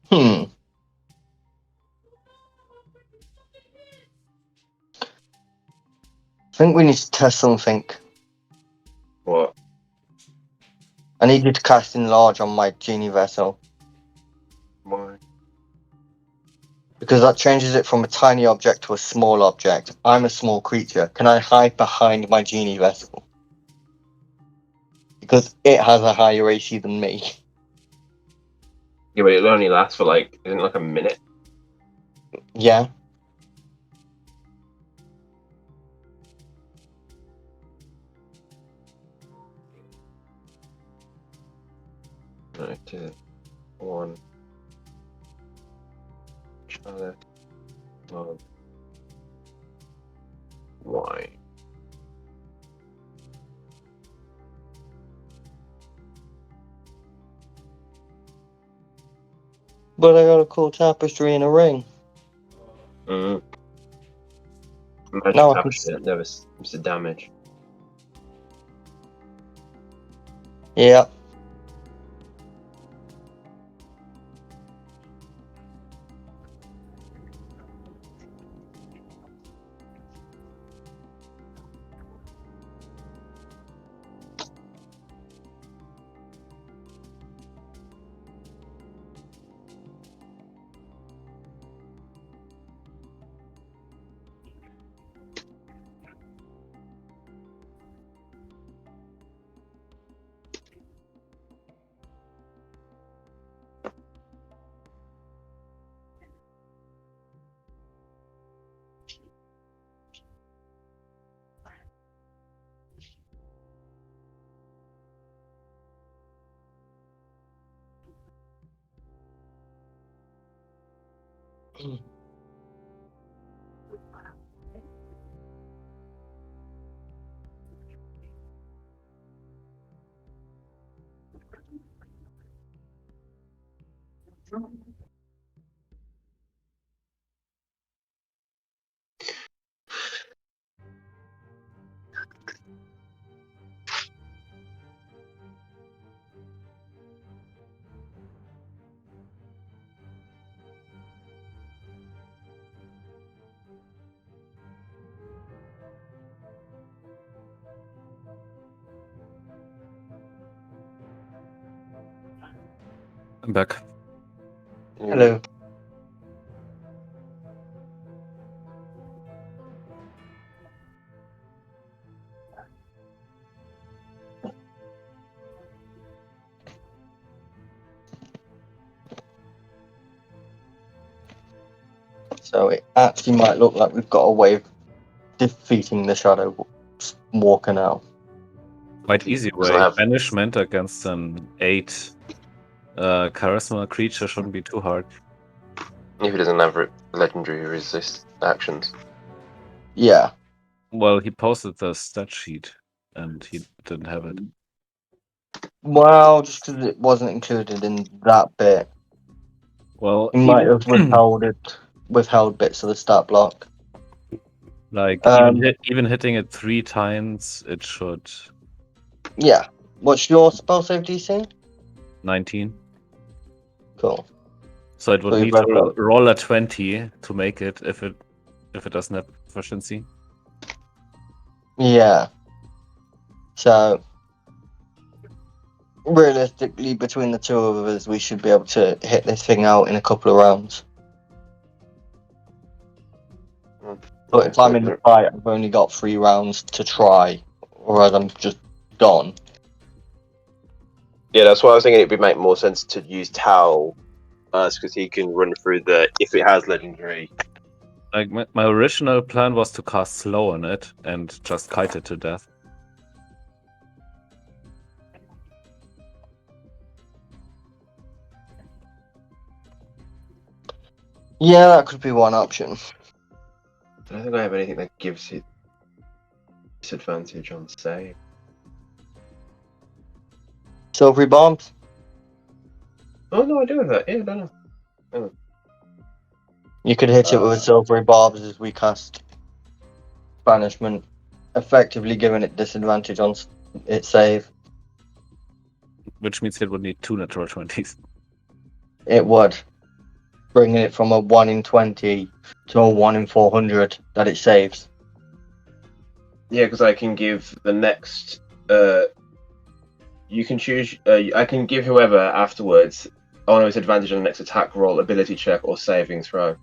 Hmm. I think we need to test something. What? I need you to cast Enlarge on my genie vessel. Why? Because that changes it from a tiny object to a small object. I'm a small creature. Can I hide behind my genie vessel? because it has a higher AC than me. Yeah, but it only lasts for like, isn't it like a minute? Yeah. No, 2, 1. Charlotte. Log. Y. But I got a cool tapestry and a ring. Mm. Magic Now I can tapestry that never seems to damage. Yeah. I'm back. Hello. So it actually might look like we've got a way of defeating the Shadow Walker now. Quite easy Doesn't way. have- Banishment against an 8 charisma creature shouldn't be too hard. If he doesn't have legendary resist actions. Yeah. Well, he posted the stat sheet and he didn't have it. Well, just because it wasn't included in that bit, Well, he might have withheld bits of the stat block. like Um, even hitting it 3 times, it should Yeah. What's your spell save DC? 19. Cool. So it would So you've need read to that. roll a 20 to make it if it doesn't have proficiency. Yeah. So realistically, between the two of us, we should be able to hit this thing out in a couple of rounds. But if I'm in the fight, I've only got 3 rounds to try, or else I'm just gone. Yeah, that's why I was thinking it would make more sense to use Tau, because he can run through if it has legendary. Like my original plan was to cast slow on it and just kite it to death. Yeah, that could be one option. I don't think I have anything that gives it disadvantage on save. Silvery bombs. Oh no, I do have that. Yeah, I don't know. You could hit it with silvery barbs as we cast banishment, effectively giving it disadvantage on its save. Which means it would need 2 natural 20s. It would, bringing it from a 1 in 20 to a 1 in 400 that it saves. Yeah, because I can give the next. You can choose. I can give whoever afterwards. Oh no, it's advantage on the next attack roll, ability check, or saving throw.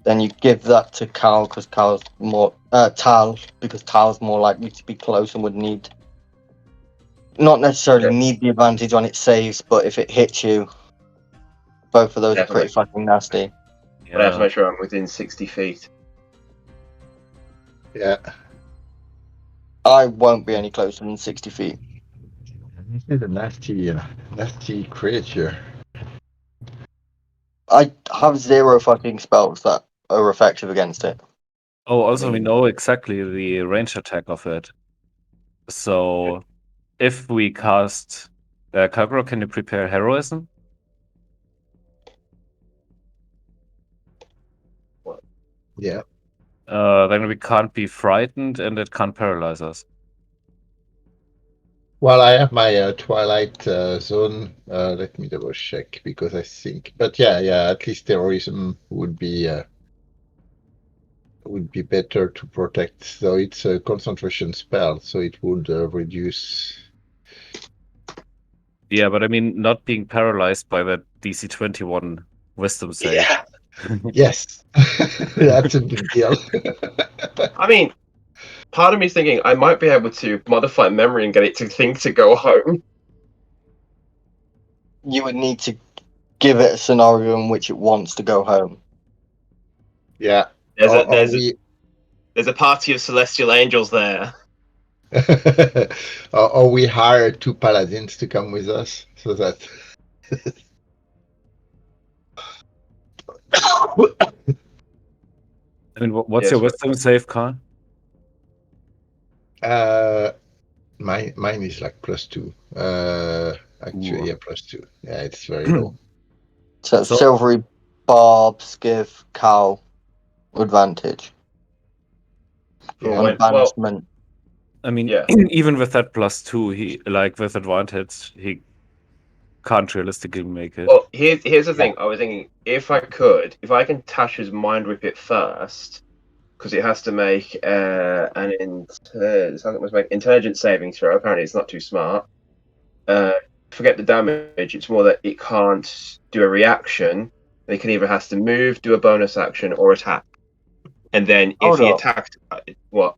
Then you give that to Cal because Cal's more Tal because Tal's more likely to be close and would need not necessarily Okay. need the advantage on its saves, but if it hits you, both of those are Definitely. pretty fucking nasty. But I have to Yeah. make sure I'm within 60 feet. Yeah. I won't be any closer than 60 feet. This is a nasty creature. I have 0 fucking spells that are effective against it. Oh, also we mean- know exactly the range attack of it. So if we cast Kagura, can you prepare heroism? Yeah. Then we can't be frightened and it can't paralyze us. Well, I have my Twilight Zone. Let me double check because I think, but yeah, at least terrorism would be better to protect. So it's a concentration spell, so it would reduce. Yeah, but I mean, not being paralyzed by that DC 21 wisdom save. Yeah. Yes, that's a big deal. I mean, part of me thinking I might be able to modify memory and get it to think to go home. You would need to give it a scenario in which it wants to go home. Yeah. There's Or, a or there's we a there's a party of celestial angels there. or we hire 2 paladins to come with us, so that. I mean, what's Yes, your but- wisdom save, Carl? Mine is like +2. Actually, Ooh. yeah, +2. Yeah, it's very low. So, So- silvery barbs give Cal advantage For Yeah. on when- well, banishment. I mean, Yeah. even with that +2, he with advantage, he can't realistically make it. Well, here's the thing. I was thinking if I can Tasha's mind rip it first, because it has to make must make intelligence saving throw. Apparently, it's not too smart. Forget the damage. It's more that it can't do a reaction. It can either has to move, do a bonus action, or attack. And then if Hold he up. attacks, what?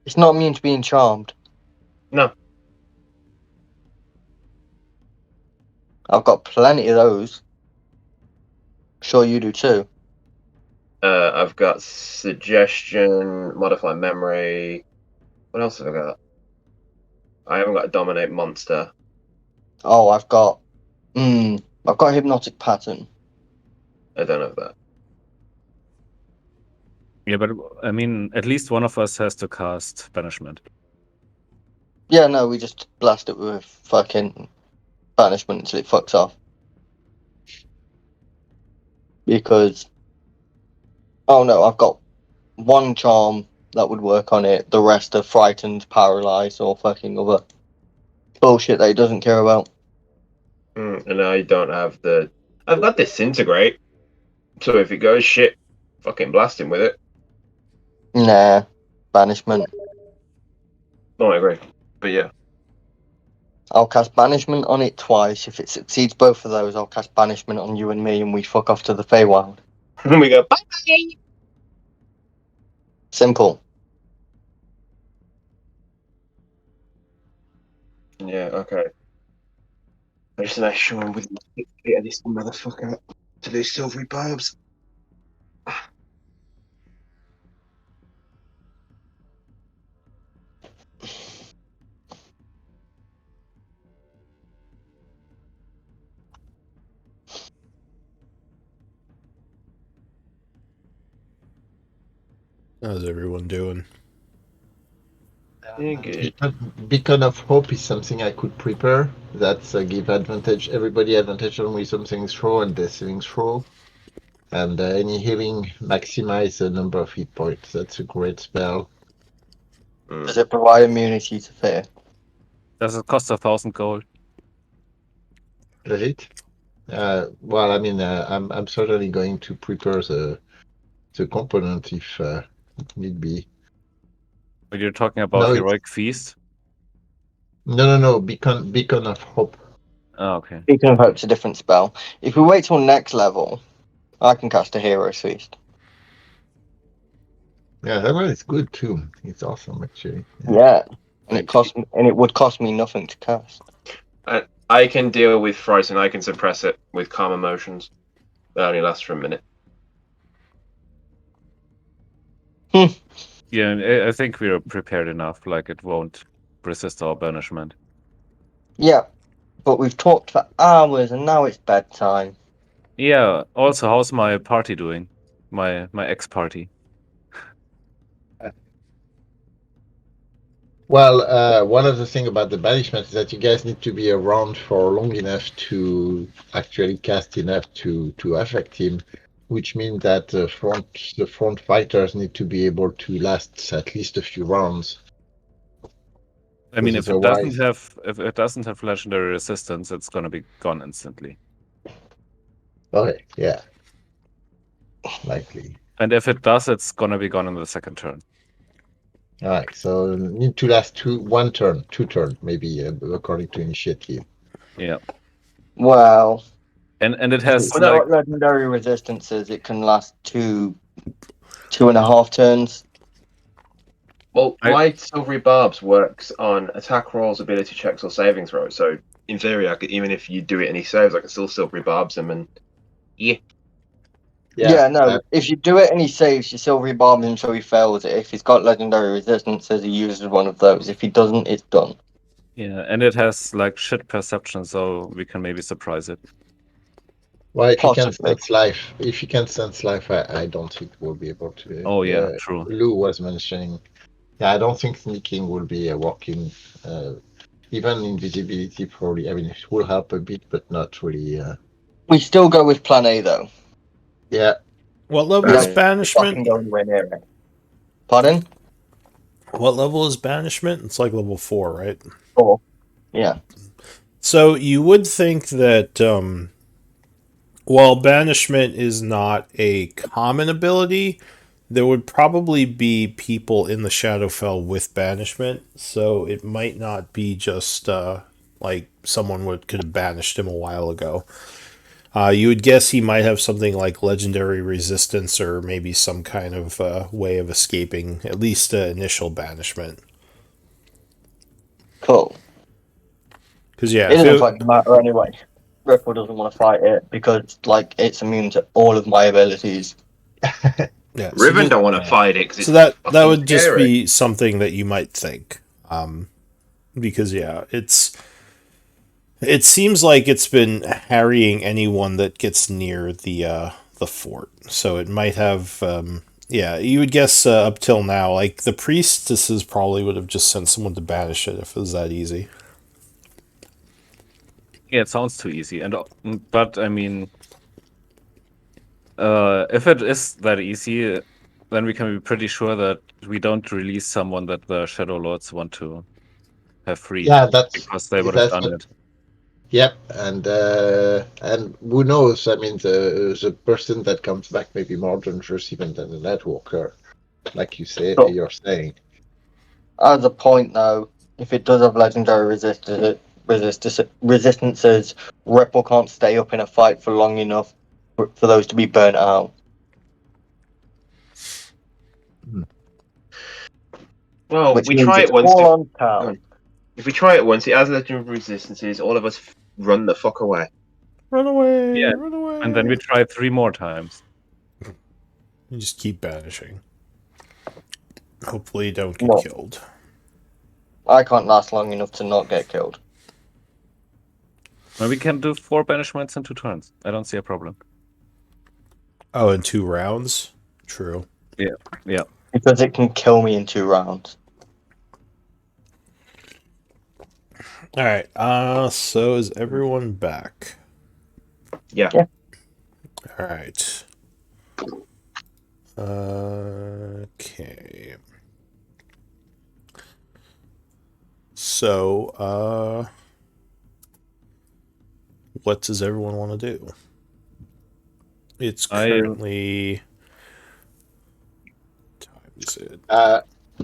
It's not immune to being charmed. No. I've got plenty of those. Sure, you do too. I've got suggestion, modify memory. What else have I got? I haven't got a dominate monster. Oh, I've got hypnotic pattern. I don't have that. Yeah, but I mean, at least one of us has to cast banishment. Yeah, no, we just blast it with fucking banishment until it fucks off. Because, oh no, I've got 1 charm that would work on it. The rest are frightened, paralyzed, or fucking other bullshit that he doesn't care about. And I don't have the. I've got disintegrate. So if it goes shit, fucking blast him with it. Nah, banishment. No, I agree. But yeah. I'll cast banishment on it twice. If it succeeds both of those, I'll cast banishment on you and me, and we fuck off to the Feywild. And we go, bye. Simple. Yeah, okay. I just make sure I'm within 6 feet of this motherfucker to do silvery barbs. How's everyone doing? Yeah, good. Beacon of Hope is something I could prepare. That's give everybody advantage on wisdom saving throw and death saving throw. And any healing maximize the number of hit points. That's a great spell. Does it provide immunity to fear? Does it cost 1,000 gold? Does it? Well, I mean, I'm certainly going to prepare the component if need be. But you're talking about No, heroic feast? No. Beacon of Hope. Oh, okay. Beacon of Hope's a different spell. If we wait till next level, I can cast a Hero's Feast. Yeah, that one is good too. It's awesome, actually. Yeah, and Actually, it would cost me nothing to cast. I can deal with fright and I can suppress it with calm emotions. That only lasts for a minute. Yeah, and I think we're prepared enough. Like it won't resist our banishment. Yeah, but we've talked for hours, and now it's bedtime. Yeah. Also, how's my party doing? My ex party. Well, one of the things about the banishment is that you guys need to be around for long enough to actually cast enough to affect him, which means that the front fighters need to be able to last at least a few rounds. I mean, Because if it doesn't have legendary resistance, it's gonna be gone instantly. okay, yeah, likely. And if it does, it's gonna be gone in the second turn. All right, so need to last one turn, 2 turn, maybe according to initiative. Yeah. Well, And it has without legendary resistances, it can last two and a half turns. Well, my silvery barbs works on attack rolls, ability checks, or saving throws. So in theory, even if you do it and he saves, I can still silvery barbs him. And Yeah, no. If you do it and he saves, you silvery bomb him so he fails it. If he's got legendary resistances, he uses one of those. If he doesn't, it's done. Yeah, and it has like shit perception, so we can maybe surprise it. Well, if Possibly. you can sense life, I don't think we'll be able to. Oh yeah, true. Lou was mentioning. Yeah, I don't think sneaking will be working. Even invisibility probably. I mean, it will help a bit, but not really. We still go with Plan A though. Yeah. What level We is don't fucking banishment? go anywhere near it. Pardon? What level is banishment? It's like level 4, right? 4. Yeah. So you would think that while banishment is not a common ability, there would probably be people in the Shadowfell with banishment, so it might not be just like someone could have banished him a while ago. You would guess he might have something like legendary resistance or maybe some kind of way of escaping at least initial banishment. Cool. Because yeah, It doesn't fucking matter anyway. Ripple doesn't want to fight it because like it's immune to all of my abilities. yeah, Riven don't want to fight it because so it's that would fucking just scary. be something that you might think, because yeah, it seems like it's been harrying anyone that gets near the fort. So it might have, yeah, you would guess up till now, like the priestesses probably would have just sent someone to banish it if it was that easy. Yeah, it sounds too easy, but I mean, if it is that easy, then we can be pretty sure that we don't release someone that the Shadowlords want to have free. Yeah, because they would have done it. Yep, and who knows? I mean, the person that comes back may be more dangerous even than the networker, like you say. Sure. You're saying. As a point though, if it does have legendary resistances, Ripple can't stay up in a fight for long enough for those to be burnt out. Well, Which we means try it's it once. all on town. If we try it once, it has legendary resistances. All of us run the fuck away. Run away! Yeah, Run away! and then we try 3 more times. You just keep banishing. Hopefully, you don't get No. killed. I can't last long enough to not get killed. Well, we can do 4 banishments in 2 turns. I don't see a problem. Oh, in 2 rounds? True. Yeah. Because it can kill me in 2 rounds. Alright, so is everyone back? Yeah. Alright. Okay. So, what does everyone want to do? It's currently... time is it?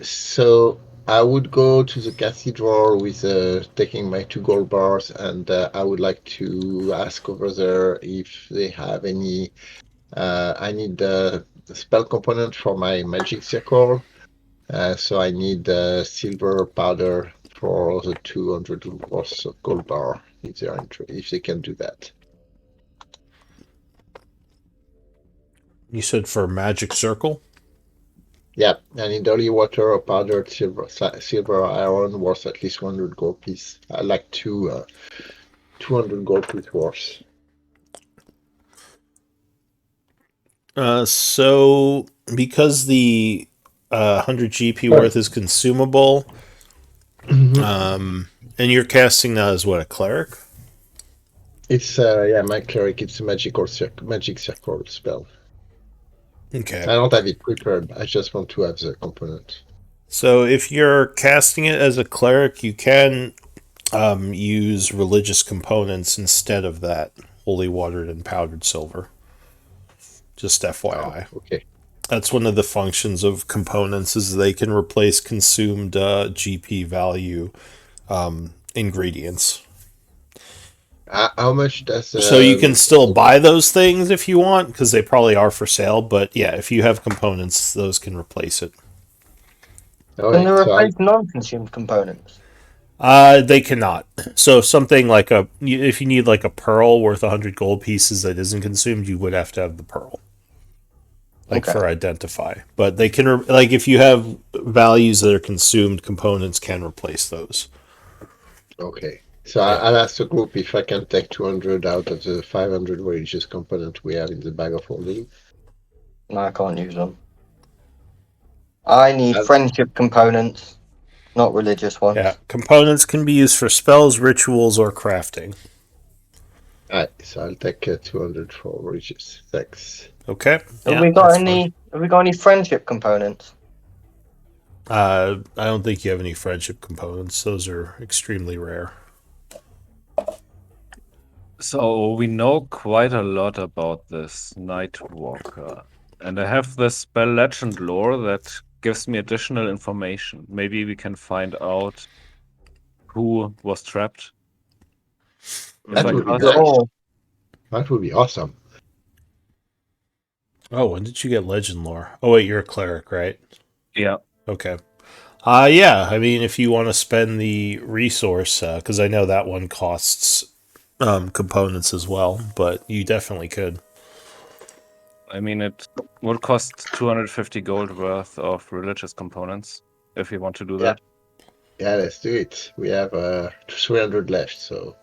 So I would go to the cathedral with taking my 2 gold bars, and I would like to ask over there if they have any. I need spell component for my magic circle. So I need silver powder for the 200 worth of gold bar if they can do that. You said for magic circle? Yeah, I need holy water or powdered silver iron worth at least 100 gold piece. I like 200 gold piece worth. So because the 100 GP worth is consumable, and you're casting that as what, a cleric? It's my cleric. It's a magic circle spell. Okay. I don't have it prepared. I just want to have the component. So if you're casting it as a cleric, you can use religious components instead of that holy watered and powdered silver. Just FYI. Oh, okay. That's one of the functions of components, is they can replace consumed GP value ingredients. How much does So you can still buy those things if you want, because they probably are for sale. But yeah, if you have components, those can replace it. All Can they right, so replace non-consumed components? They cannot. So something like if you need like a pearl worth 100 gold pieces that isn't consumed, you would have to have the pearl, like Okay. for identify. But they can like if you have values that are consumed, components can replace those. okay. So Yeah. I'll ask the group if I can take 200 out of the 500 religious component we have in the bag of holding. No, I can't use them. I need friendship components, not religious ones. Yeah, components can be used for spells, rituals, or crafting. All right, so I'll take 200 for religious. Thanks. Okay. Have Yeah, we got that's any? Have we got any friendship components? fine. I don't think you have any friendship components. Those are extremely rare. So we know quite a lot about this Nightwalker. And I have this spell legend lore that gives me additional information. Maybe we can find out who was trapped. That I would be cast- nice. Oh, That would be awesome. Oh, when did you get legend lore? Oh wait, you're a cleric, right? Yeah. Okay. Yeah. I mean, if you want to spend the resource, because I know that one costs components as well, but you definitely could. I mean, it would cost 250 gold worth of religious components if you want to do that. Yeah, let's do it. We have 300 left, so.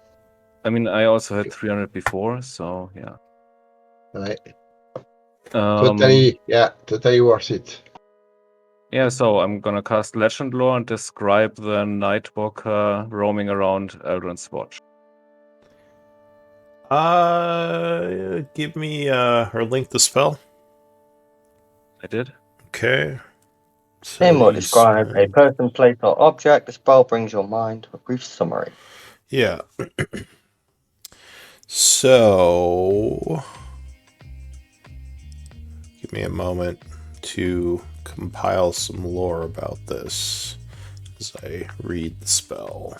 I mean, I also had 300 before, so yeah. All right. Totally worth it. Yeah, so I'm gonna cast Legend Lore and describe the Nightwalker roaming around Eldrin's Watch. Give me or link the spell. I did. Okay. So him or you describe a spend- person, place, or object. The spell brings your mind to a brief summary. Yeah. So give me a moment to compile some lore about this as I read the spell.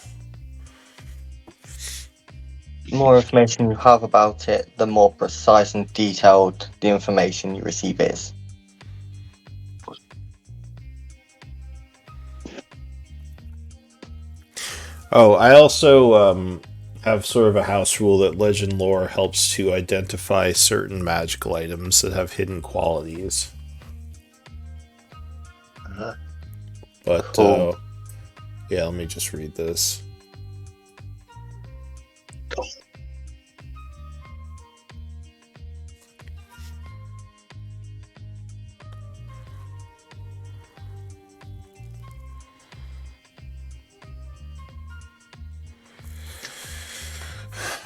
The more information you have about it, the more precise and detailed the information you receive is. Oh, I also have sort of a house rule that legend lore helps to identify certain magical items that have hidden qualities. Uh-huh. But Cool. yeah, let me just read this.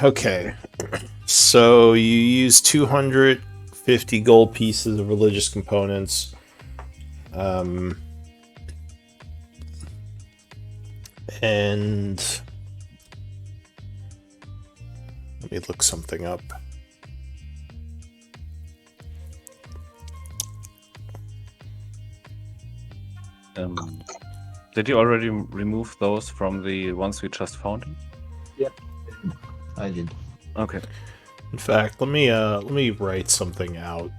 Okay, so you use 250 gold pieces of religious components. And let me look something up. Did you already remove those from the ones we just found? I did. Okay. In fact, let me write something out,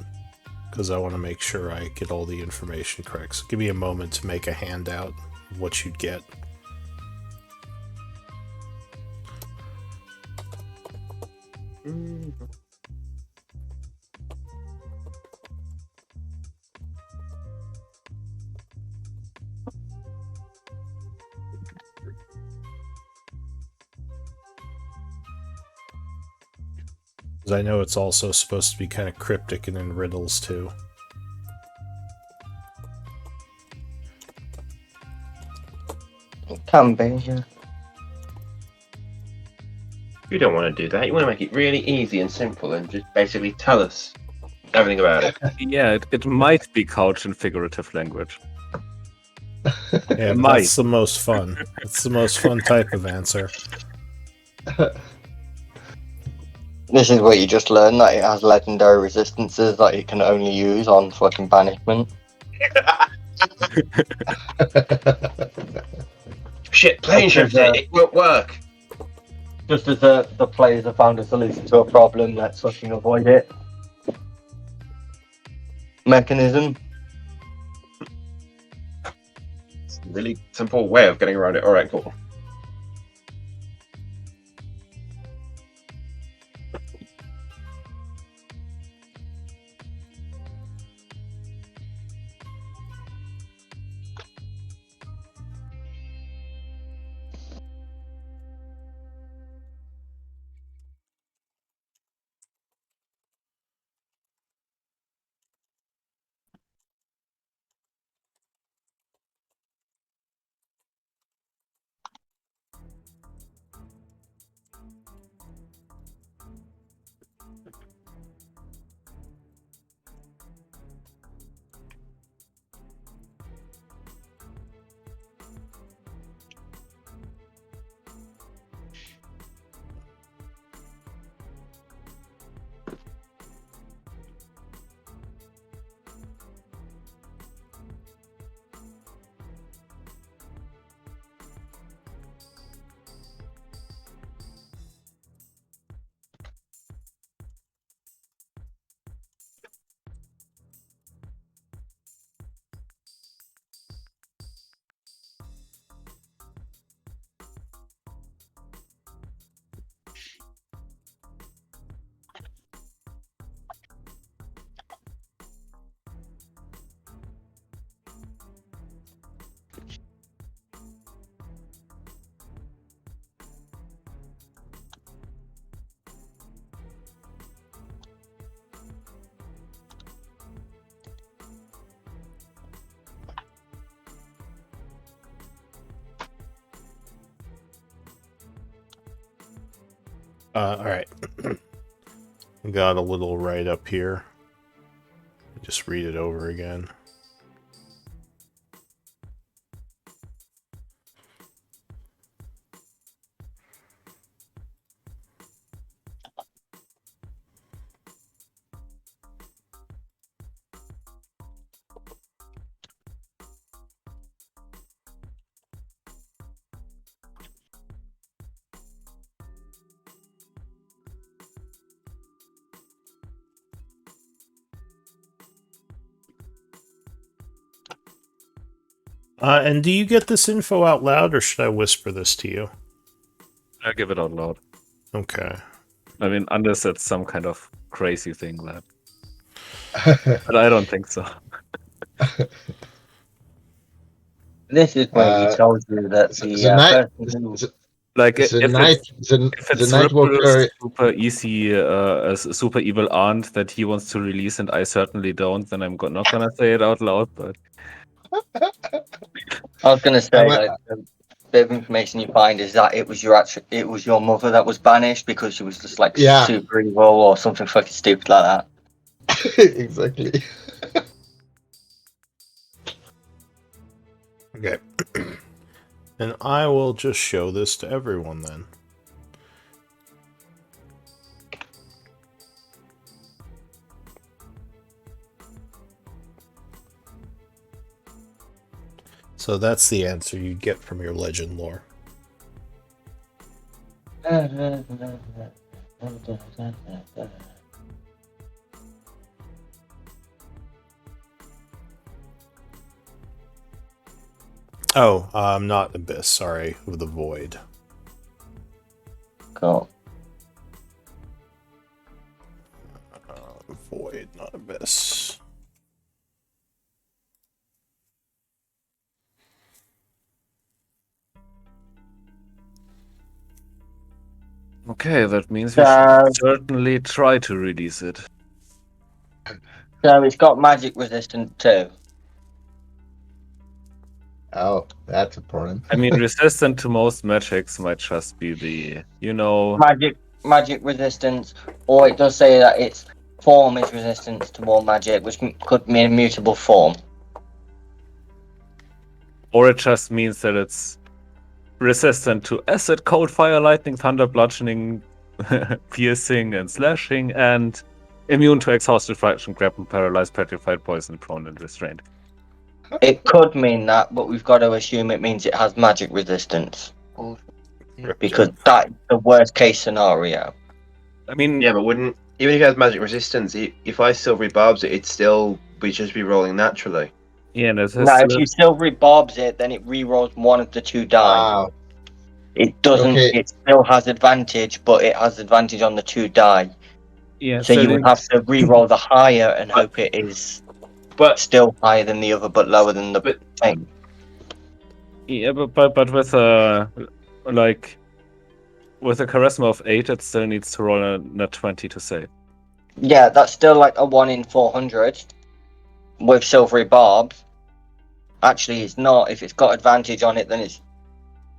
because I want to make sure I get all the information correct. So give me a moment to make a handout of what you'd get. Because I know it's also supposed to be kind of cryptic and in riddles too. It can be, yeah. You don't want to do that. You want to make it really easy and simple and just basically tell us everything about it. Yeah, it might be couched in figurative language. Yeah, but that's the most fun. It's the most fun type of answer. This is where you just learn that it has legendary resistances that it can only use on fucking banishment. Shit, plane shift it. It won't work. Just as the players have found a solution to a problem, let's fucking avoid it. Mechanism. It's a really simple way of getting around it. All right, cool. Alright. Got a little write up here. Just read it over again. And do you get this info out loud, or should I whisper this to you? I give it out loud. Okay. I mean, unless it's some kind of crazy thing that. But I don't think so. This is where he tells you that person who... Like the if night, if it's the Nightwalker. Ripple's super easy, a super evil aunt that he wants to release, and I certainly don't, then I'm not gonna say it out loud. But I was gonna say that the bit of information you find is that it was your mother that was banished because she was just like super evil or something fucking stupid like that. Exactly. Okay. And I will just show this to everyone then. So that's the answer you'd get from your legend lore. Oh, not Abyss. Sorry, with the Void. Cool. Void, not Abyss. Okay, that means we So, should certainly try to release it. so it's got magic resistant too. Oh, that's a problem. I mean, resistant to most magics might just be the, Magic resistance, or it does say that its form is resistant to more magic, which could mean a mutable form. or it just means that it's resistant to acid, cold, fire, lightning, thunder, bludgeoning, piercing, and slashing, and immune to exhausted, frightened, grappled, paralyzed, petrified, poisoned, prone, and restrained. It could mean that, but we've got to assume it means it has magic resistance. Because that's the worst case scenario. I mean, Yeah, but wouldn't even if it has magic resistance, if I silvery barbs it, it'd still just be rolling naturally. yeah, this No, if is you silvery bobs it, then it re-rolls one of the 2 die. Wow. It doesn't. Okay. It still has advantage, but it has advantage on the 2 die. yeah. So you would have to re-roll the higher and hope it is But still higher than the other, but lower than the But- thing. Yeah, but with a with a charisma of 8, it still needs to roll a nat 20 to save. Yeah, that's still like a 1 in 400 with silvery barbs. Actually, it's not. If it's got advantage on it, then it's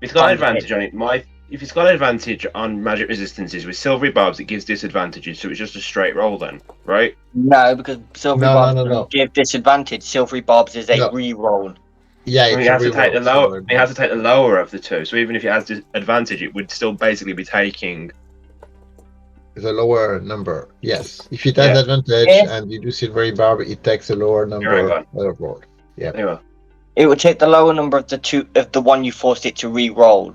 it's got Fine. advantage on it. If it's got advantage on magic resistances with silvery barbs, it gives disadvantages, so it's just a straight roll then, right? no, because silvery No, barbs no, doesn't no. give disadvantage. Silvery barbs is a No. re-roll. Yeah, I mean, it's it a has to take the reroll, lower. so- It has to take the lower of the two. So even if it has advantage, it would still basically be taking. The lower number, yes. If it has Yeah. advantage If- and you do silvery barb, it takes a lower number Right, overall. Anyway, It would take the lower number of the one you forced it to re-roll.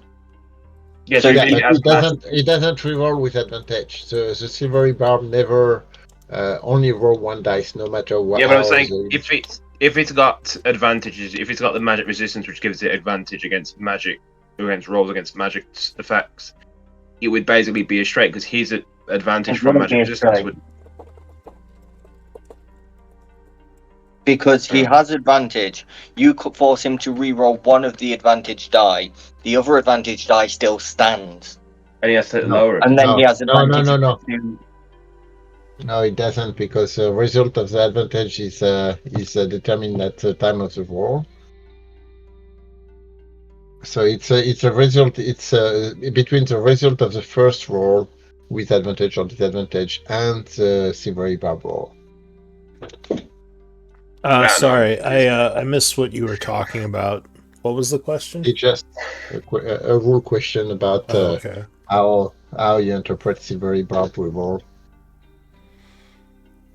yeah. So So Yeah, even if but it has it doesn't reroll with advantage. So the silvery barb never only roll 1 dice, no matter what. yeah, but I'm how saying the- if it's got advantages, if it's got the magic resistance, which gives it advantage against rolls against magic effects, it would basically be a straight because his advantage It from wouldn't magic be a resistance straight. would. Because he has advantage, you could force him to re-roll one of the advantage die. The other advantage die still stands, And he has to No. lower it. and then he No. has No, advantage. no. to- No, it doesn't, because the result of the advantage is determined at the time of the roll. So it's a result. It's between the result of the first roll with advantage or disadvantage and the silvery barb roll. no, Sorry, it's- I missed what you were talking about. What was the question? It's just a rule question about Oh, okay. how you interpret silvery barb roll.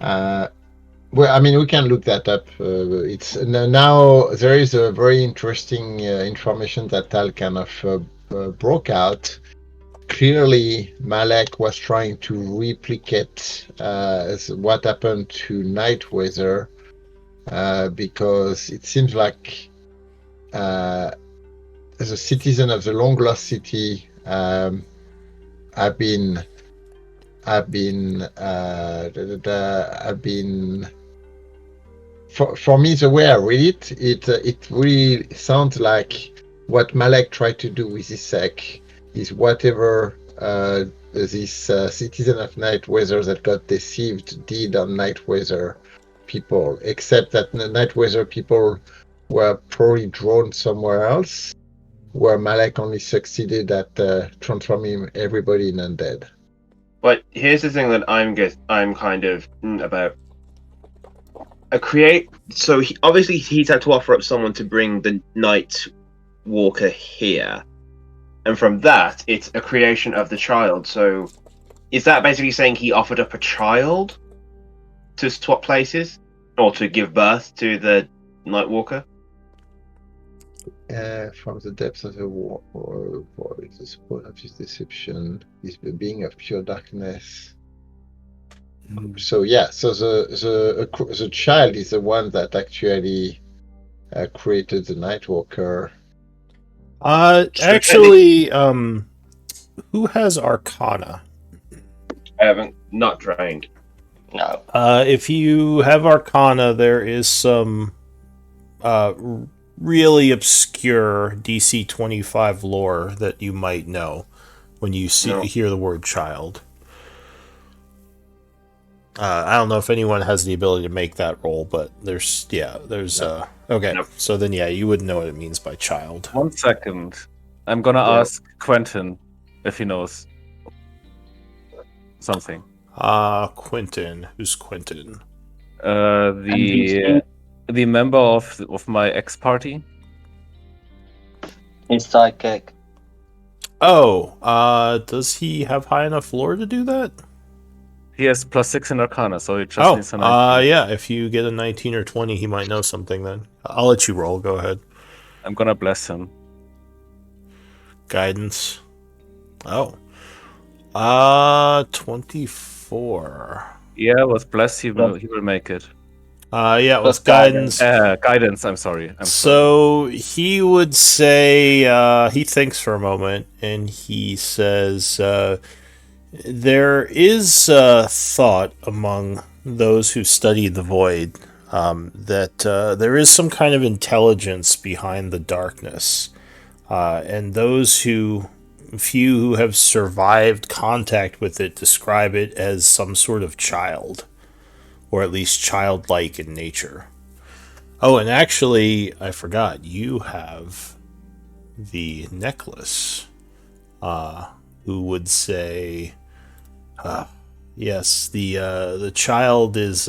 Well, I mean, we can look that up. It's now there is a very interesting information that Tal kind of broke out. Clearly, Malek was trying to replicate what happened to Nightweather, because it seems like as a citizen of the Long Lost City, I've been for me, the way I read it really sounds like what Malek tried to do with his sec is whatever this citizen of Nightweather that got deceived did on Nightweather people, except that the Nightweather people were probably drawn somewhere else, where Malek only succeeded at transforming everybody in undead. But here's the thing that I'm kind of about. So obviously he's had to offer up someone to bring the Night Walker here, and from that it's a creation of the child. So is that basically saying he offered up a child to swap places or to give birth to the Night Walker? From the depths of the war, the spawn of his deception is the being of pure darkness. So yeah, so the child is the one that actually created the Nightwalker, Actually, who has Arcana? I haven't not trained. No. If you have Arcana, there is some really obscure DC 25 lore that you might know when you hear the word child. I don't know if anyone has the ability to make that roll, but there's No. okay. Nope. So then you wouldn't know what it means by child. 1 second. I'm gonna ask Quentin if he knows something. Quentin. Who's Quentin? The member of my ex party. His sidekick. Oh, does he have high enough lore to do that? He has +6 in Arcana, so he just needs a 19. Yeah, if you get a 19 or 20, he might know something then. I'll let you roll, go ahead. I'm gonna bless him. Guidance. Oh. 24. Yeah, with bless he will make it. Yeah, Plus with guidance. Guidance, I'm sorry. So he would say, he thinks for a moment, and he says, there is thought among those who study the void that there is some kind of intelligence behind the darkness. And those few who have survived contact with it describe it as some sort of child, or at least childlike in nature. Oh, and actually, I forgot, you have the necklace. Who would say, yes, the child is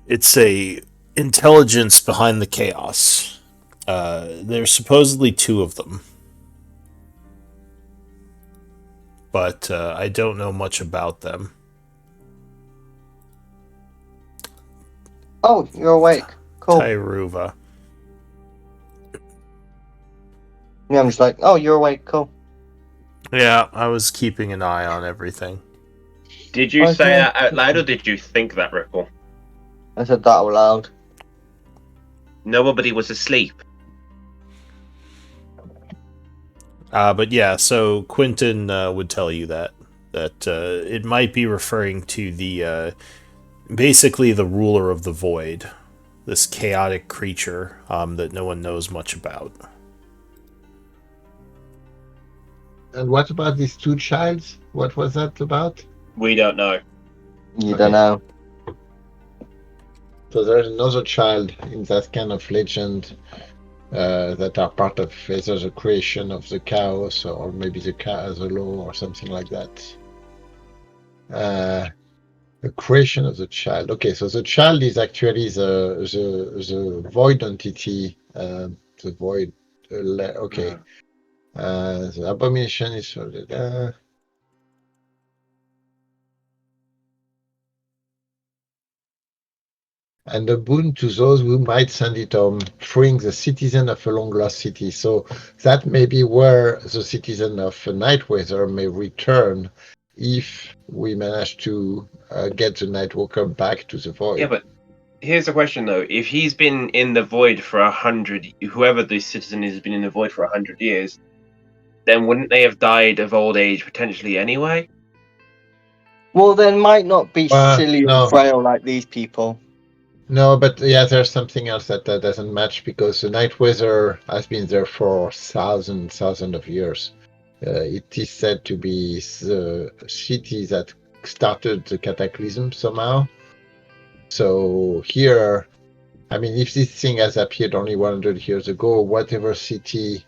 it's a intelligence behind the chaos. There's supposedly 2 of them, but I don't know much about them. Oh, you're awake. Cool. Tyruva. Yeah, I'm just like, oh, you're awake. Cool. Yeah, I was keeping an eye on everything. Did you Okay. say that out loud, or did you think that, Ripple? I said that out loud. Nobody was asleep. But yeah, so Quentin would tell you that it might be referring to the basically the ruler of the void, this chaotic creature that no one knows much about. And what about these 2 childs? What was that about? We don't know. You Okay. don't know. So there's another child in that kind of legend that are part of either the creation of the chaos or maybe the law or something like that. The creation of the child. Okay, so the child is actually the void entity. The void. Okay. The abomination is. And the boon to those who might send it home, freeing the citizen of a long-lost city. So that may be where the citizen of Nightweather may return if we manage to get the Nightwalker back to the void. Yeah, but here's the question though: if he's been in the void for 100, whoever this citizen is, has been in the void for 100 years, then wouldn't they have died of old age potentially anyway? Well, then might not be silly no. and frail like these people. No, but yeah, there's something else that doesn't match because the Nightweather has been there for thousands of years. It is said to be the city that started the cataclysm somehow. So here, I mean, if this thing has appeared only 100 years ago, whatever city...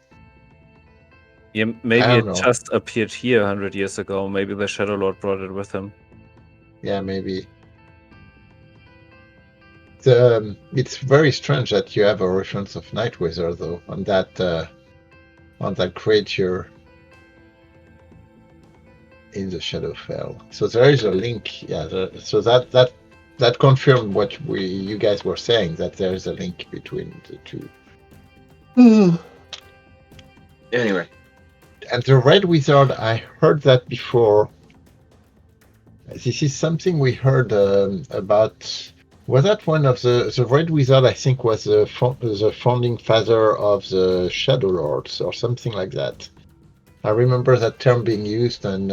Yeah, maybe it just appeared here 100 years ago. Maybe the Shadowlord brought it with him. Yeah, maybe. It's very strange that you have a reference of Nightweather, though, on that creature in the Shadowfell. So there is a link. Yeah. So that confirmed what you guys were saying, that there is a link between the 2. Anyway. And the Red Wizard, I heard that before. This is something we heard about Was that one of the Red Wizard? I think was the founding father of the Shadowlords or something like that. I remember that term being used and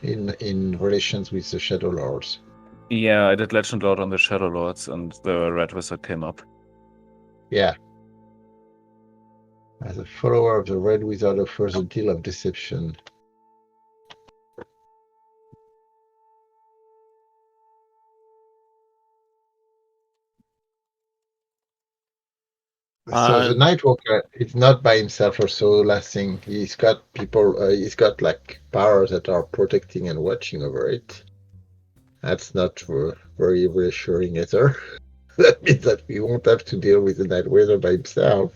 in relations with the Shadowlords. Yeah, I did Legend Lord on the Shadowlords, and the Red Wizard came up. Yeah. As a follower of the Red Wizard offers a deal of deception. So the Nightwalker is not by himself also last thing. He's got people, he's got like powers that are protecting and watching over it. That's not very reassuring either. That means that we won't have to deal with the Nightwalker by himself.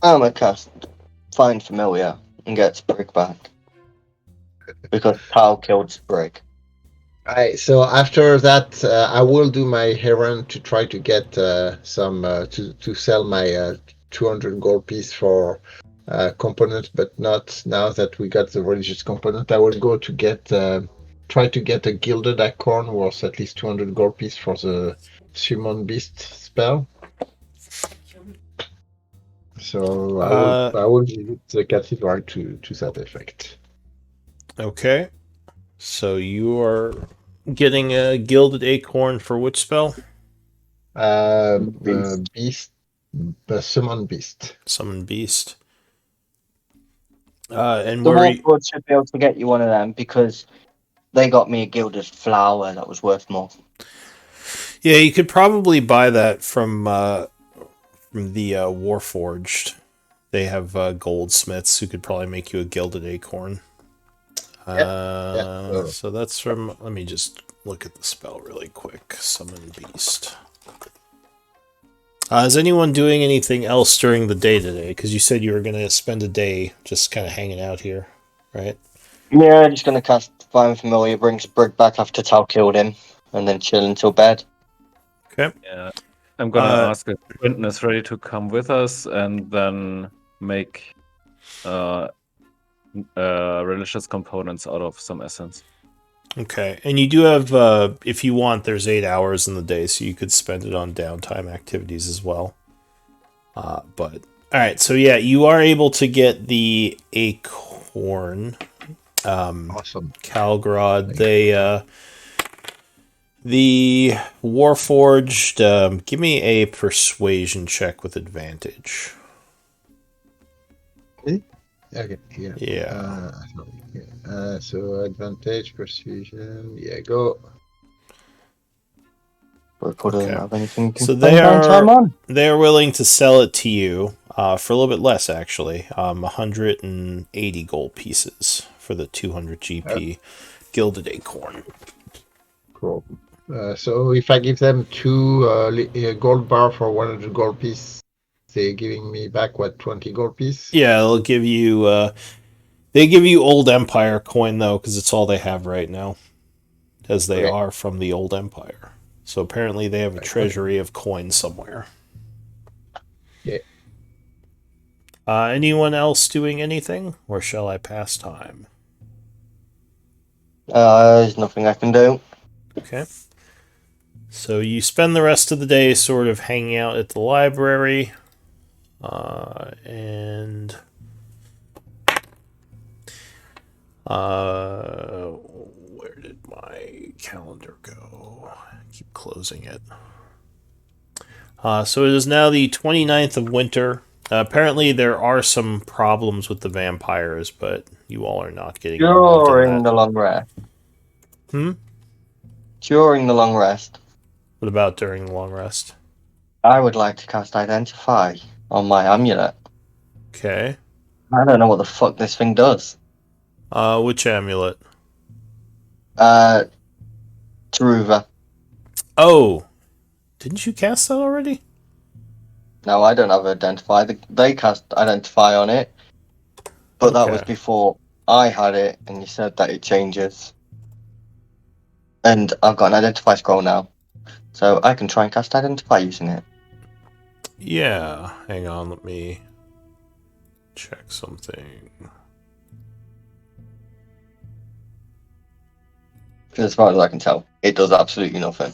I'm a cast Find Familiar and get Sprig back. Because Tau killed Sprig. Right, so after that, I will do my errand to try to get some to sell my 200 gold piece for component, but not now that we got the religious component. I will go to get try to get a gilded acorn worth at least 200 gold piece for the summon beast spell. So I will visit the cathedral to that effect. Okay. So you are getting a gilded acorn for which spell? Beast, summon beast. Summon beast. And The where? Warlord should be able to get you one of them because they got me a gilded flower that was worth more. Yeah, you could probably buy that from the Warforged. They have goldsmiths who could probably make you a gilded acorn. So that's from. Let me just look at the spell really quick. Summon beast. Is anyone doing anything else during the day today? Because you said you were going to spend a day just kind of hanging out here, right? Yeah, just gonna cast Find Familiar, bring Sprig back after Tau killed him, and then chill until bed. Okay. Yeah, I'm gonna ask if Quentin is ready to come with us, and then make religious components out of some essence. Okay, and you do have, if you want, there's 8 hours in the day, so you could spend it on downtime activities as well. But all right, so yeah, you are able to get the acorn. Awesome. Calgrod, the Warforged. Give me a persuasion check with advantage. Okay, yeah. Yeah. So advantage, persuasion. Yeah, go. Doesn't have anything to So spend downtime on. they are willing to sell it to you for a little bit less, actually. 180 gold pieces for the 200 GP gilded acorn. Cool. So if I give them 2 gold bar for 100 gold piece, they're giving me back what, 20 gold piece? Yeah, they'll give you. They give you Old Empire coin though, because it's all they have right now, as they are from the Old Empire. So apparently they have a treasury of coins somewhere. Yeah. Anyone else doing anything, or shall I pass time? There's nothing I can do. Okay. So you spend the rest of the day sort of hanging out at the library, and where did my calendar go? I keep closing it. So it is now the 29th of winter. Apparently there are some problems with the vampires, but you all are not getting involved in During that. the long rest. Hmm? During the long rest, What about during the long rest? I would like to cast Identify on my amulet. Okay. I don't know what the fuck this thing does. Which amulet? Taruva. Oh, didn't you cast that already? No, I don't have Identify. They cast Identify on it. But that was before I had it, and you said that it changes. And I've got an Identify scroll now. So I can try and cast Identify using it. Yeah. Hang on, let me check something. As far as I can tell, it does absolutely nothing.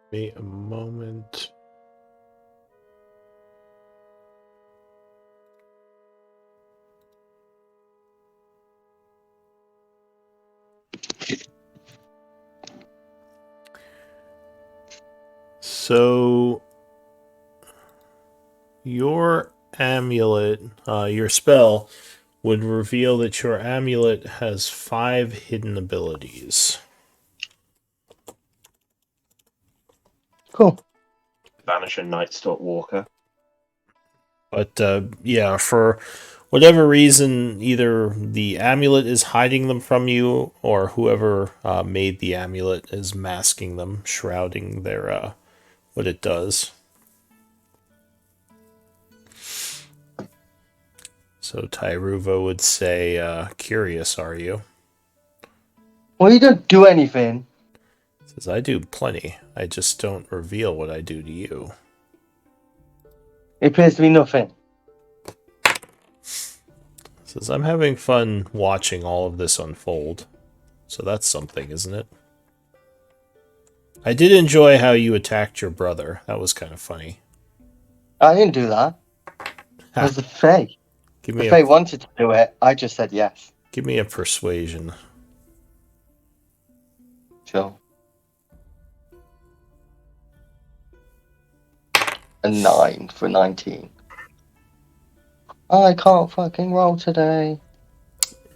Wait a moment. So your amulet, your spell, would reveal that your amulet has 5 hidden abilities. Cool. Banish a Night Stalk Walker. But yeah, for whatever reason, either the amulet is hiding them from you, or whoever made the amulet is masking them, shrouding their what it does. So Tyruva would say, "Curious, are you?" Well, you don't do anything. Says, "I do plenty. I just don't reveal what I do to you." It appears to be nothing. Says, "I'm having fun watching all of this unfold. So that's something, isn't it? I did enjoy how you attacked your brother. That was kind of funny." I didn't do that. It was the Fae. Give The me Fae a wanted to do it. I just said yes. give me a persuasion. Sure. A 9 for 19. I can't fucking roll today.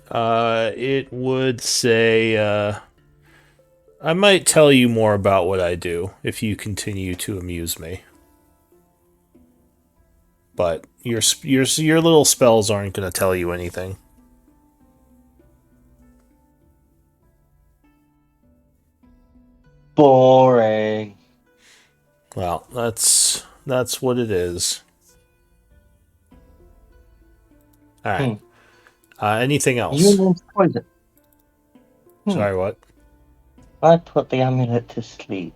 It would say, I might tell you more about what I do if you continue to amuse me. But your little spells aren't going to tell you anything. Boring. Well, that's what it is. All right. Anything else? You want poison? Sorry, what? I put the amulet to sleep.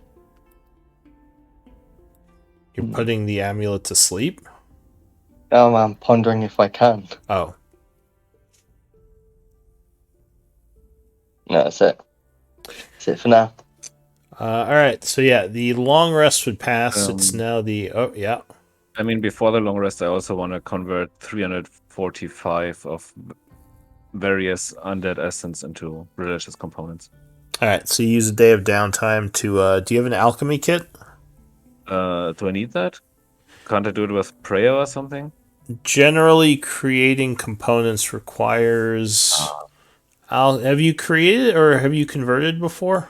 You're putting the amulet to sleep? Oh, I'm pondering if I can. Oh. No, that's it. That's it for now. All right. So yeah, the long rest would pass. It's now the yeah. I mean, before the long rest, I also want to convert 345 of various undead essence into religious components. All right. So you use a day of downtime to. Do you have an alchemy kit? Do I need that? Can't I do it with prayer or something? Generally, creating components requires. Have you created or have you converted before?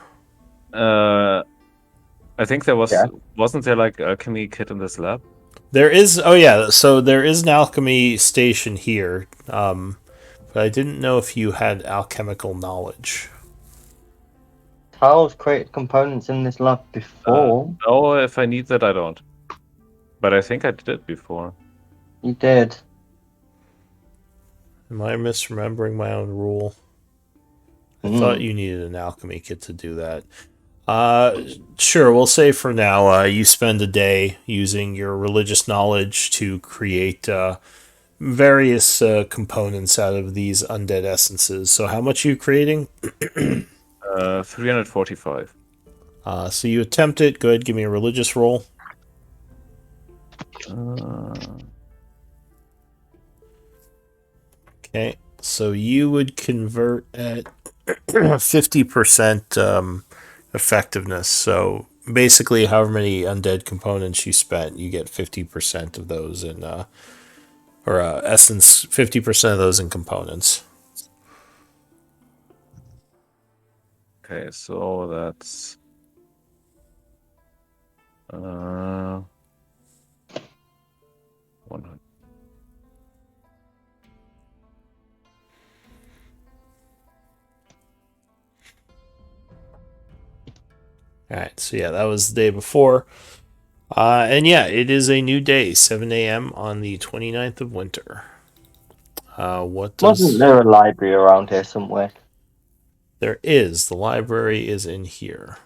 I think there wasn't there like alchemy kit in this lab? There is. Oh yeah. So there is an alchemy station here. But I didn't know if you had alchemical knowledge. Carl's created components in this lab before. No, if I need that, I don't. But I think I did it before. You did. Am I misremembering my own rule? I thought you needed an alchemy kit to do that. Sure, we'll say for now you spend a day using your religious knowledge to create various components out of these undead essences. So how much are you creating? 345. So you attempt it. Go ahead, give me a religious roll. Okay, so you would convert at 50% effectiveness. So basically, however many undead components you spent, you get 50% of those in, or essence, 50% of those in components. Okay, so that's 100. All right, so yeah, that was the day before. And yeah, it is a new day, 7 a.m. on the 29th of winter. What Wasn't does... there a library around here somewhere? There is. The library is in here.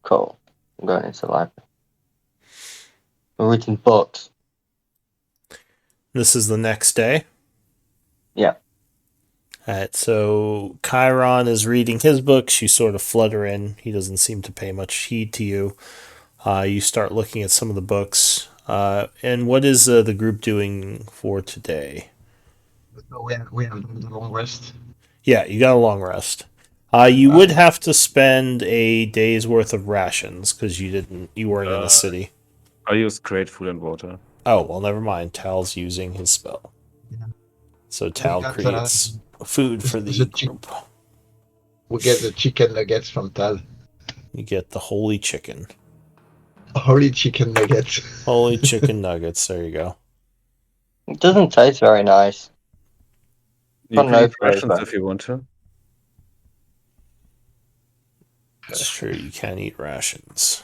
Cool. I'm going into the library. I'm reading books. This is the next day. Yeah. Alright, so Chiron is reading his books. You sort of flutter in. He doesn't seem to pay much heed to you. You start looking at some of the books. And what is the group doing for today? So we have done the long rest. Yeah, you got a long rest. You would have to spend a day's worth of rations because you weren't in the city. I use great food and water. Oh, well, never mind. Tal's using his spell. Yeah. So Tal got, creates food for the group. We get the chicken nuggets from Tal. You get the holy chicken. Holy chicken nuggets. Holy chicken nuggets. There you go. It doesn't taste very nice. You Oh, can no eat rations flavor. if you want to. It's true. You can eat rations.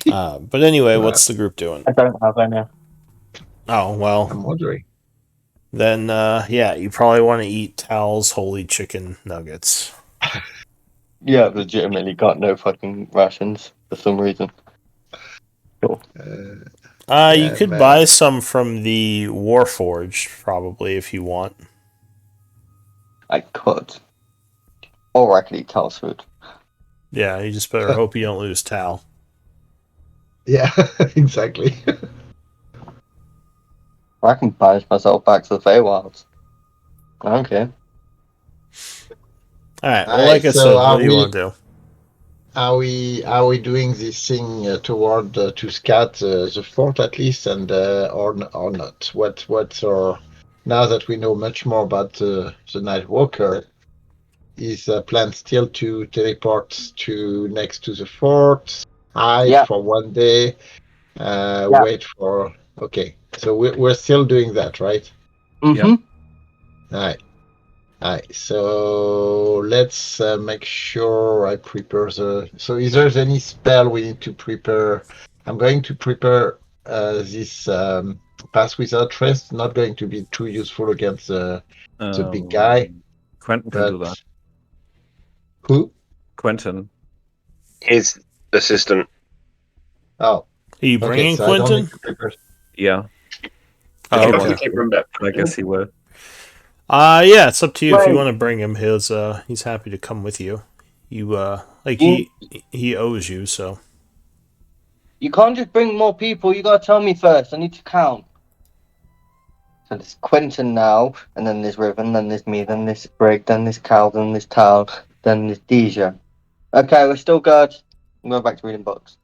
But anyway, what's the group doing? I don't have any. Oh, well, I'm wondering. then, yeah, you probably want to eat Tal's holy chicken nuggets. Yeah, I've legitimately got no fucking rations for some reason. Cool. You could buy some from the Warforged, probably, if you want. I could. Or I could eat Tal's food. Yeah, you just better hope you don't lose Tal. Yeah, exactly. I can banish myself back to the Feywilds. I don't care. Alright, well, like I said, what do you want to do? Are we doing this thing toward to scout the fort at least, and or not? What's our, now that we know much more about the Night Walker, is plan still to teleport to next to the fort, hide for one day, wait for... Okay, so we're still doing that, right? Mm-hmm. All right, so let's make sure I prepare the... So is there any spell we need to prepare? I'm going to prepare this Pass Without Trace. Not going to be too useful against the big guy. Quentin can do that. Who? Quentin. His assistant. Oh. Are you bringing so Quentin? I don't need to prepare. Yeah. Oh, I okay. keep remember. I guess he will. Yeah, it's up to you if you want to bring him. He's happy to come with you. He owes you, so. You can't just bring more people. You gotta tell me first. I need to count. So there's Quentin now, and then there's Riven, then there's me, then there's Brig, then there's Cal, then there's Tal, then there's Deja. Okay, we're still good. I'm going back to reading books.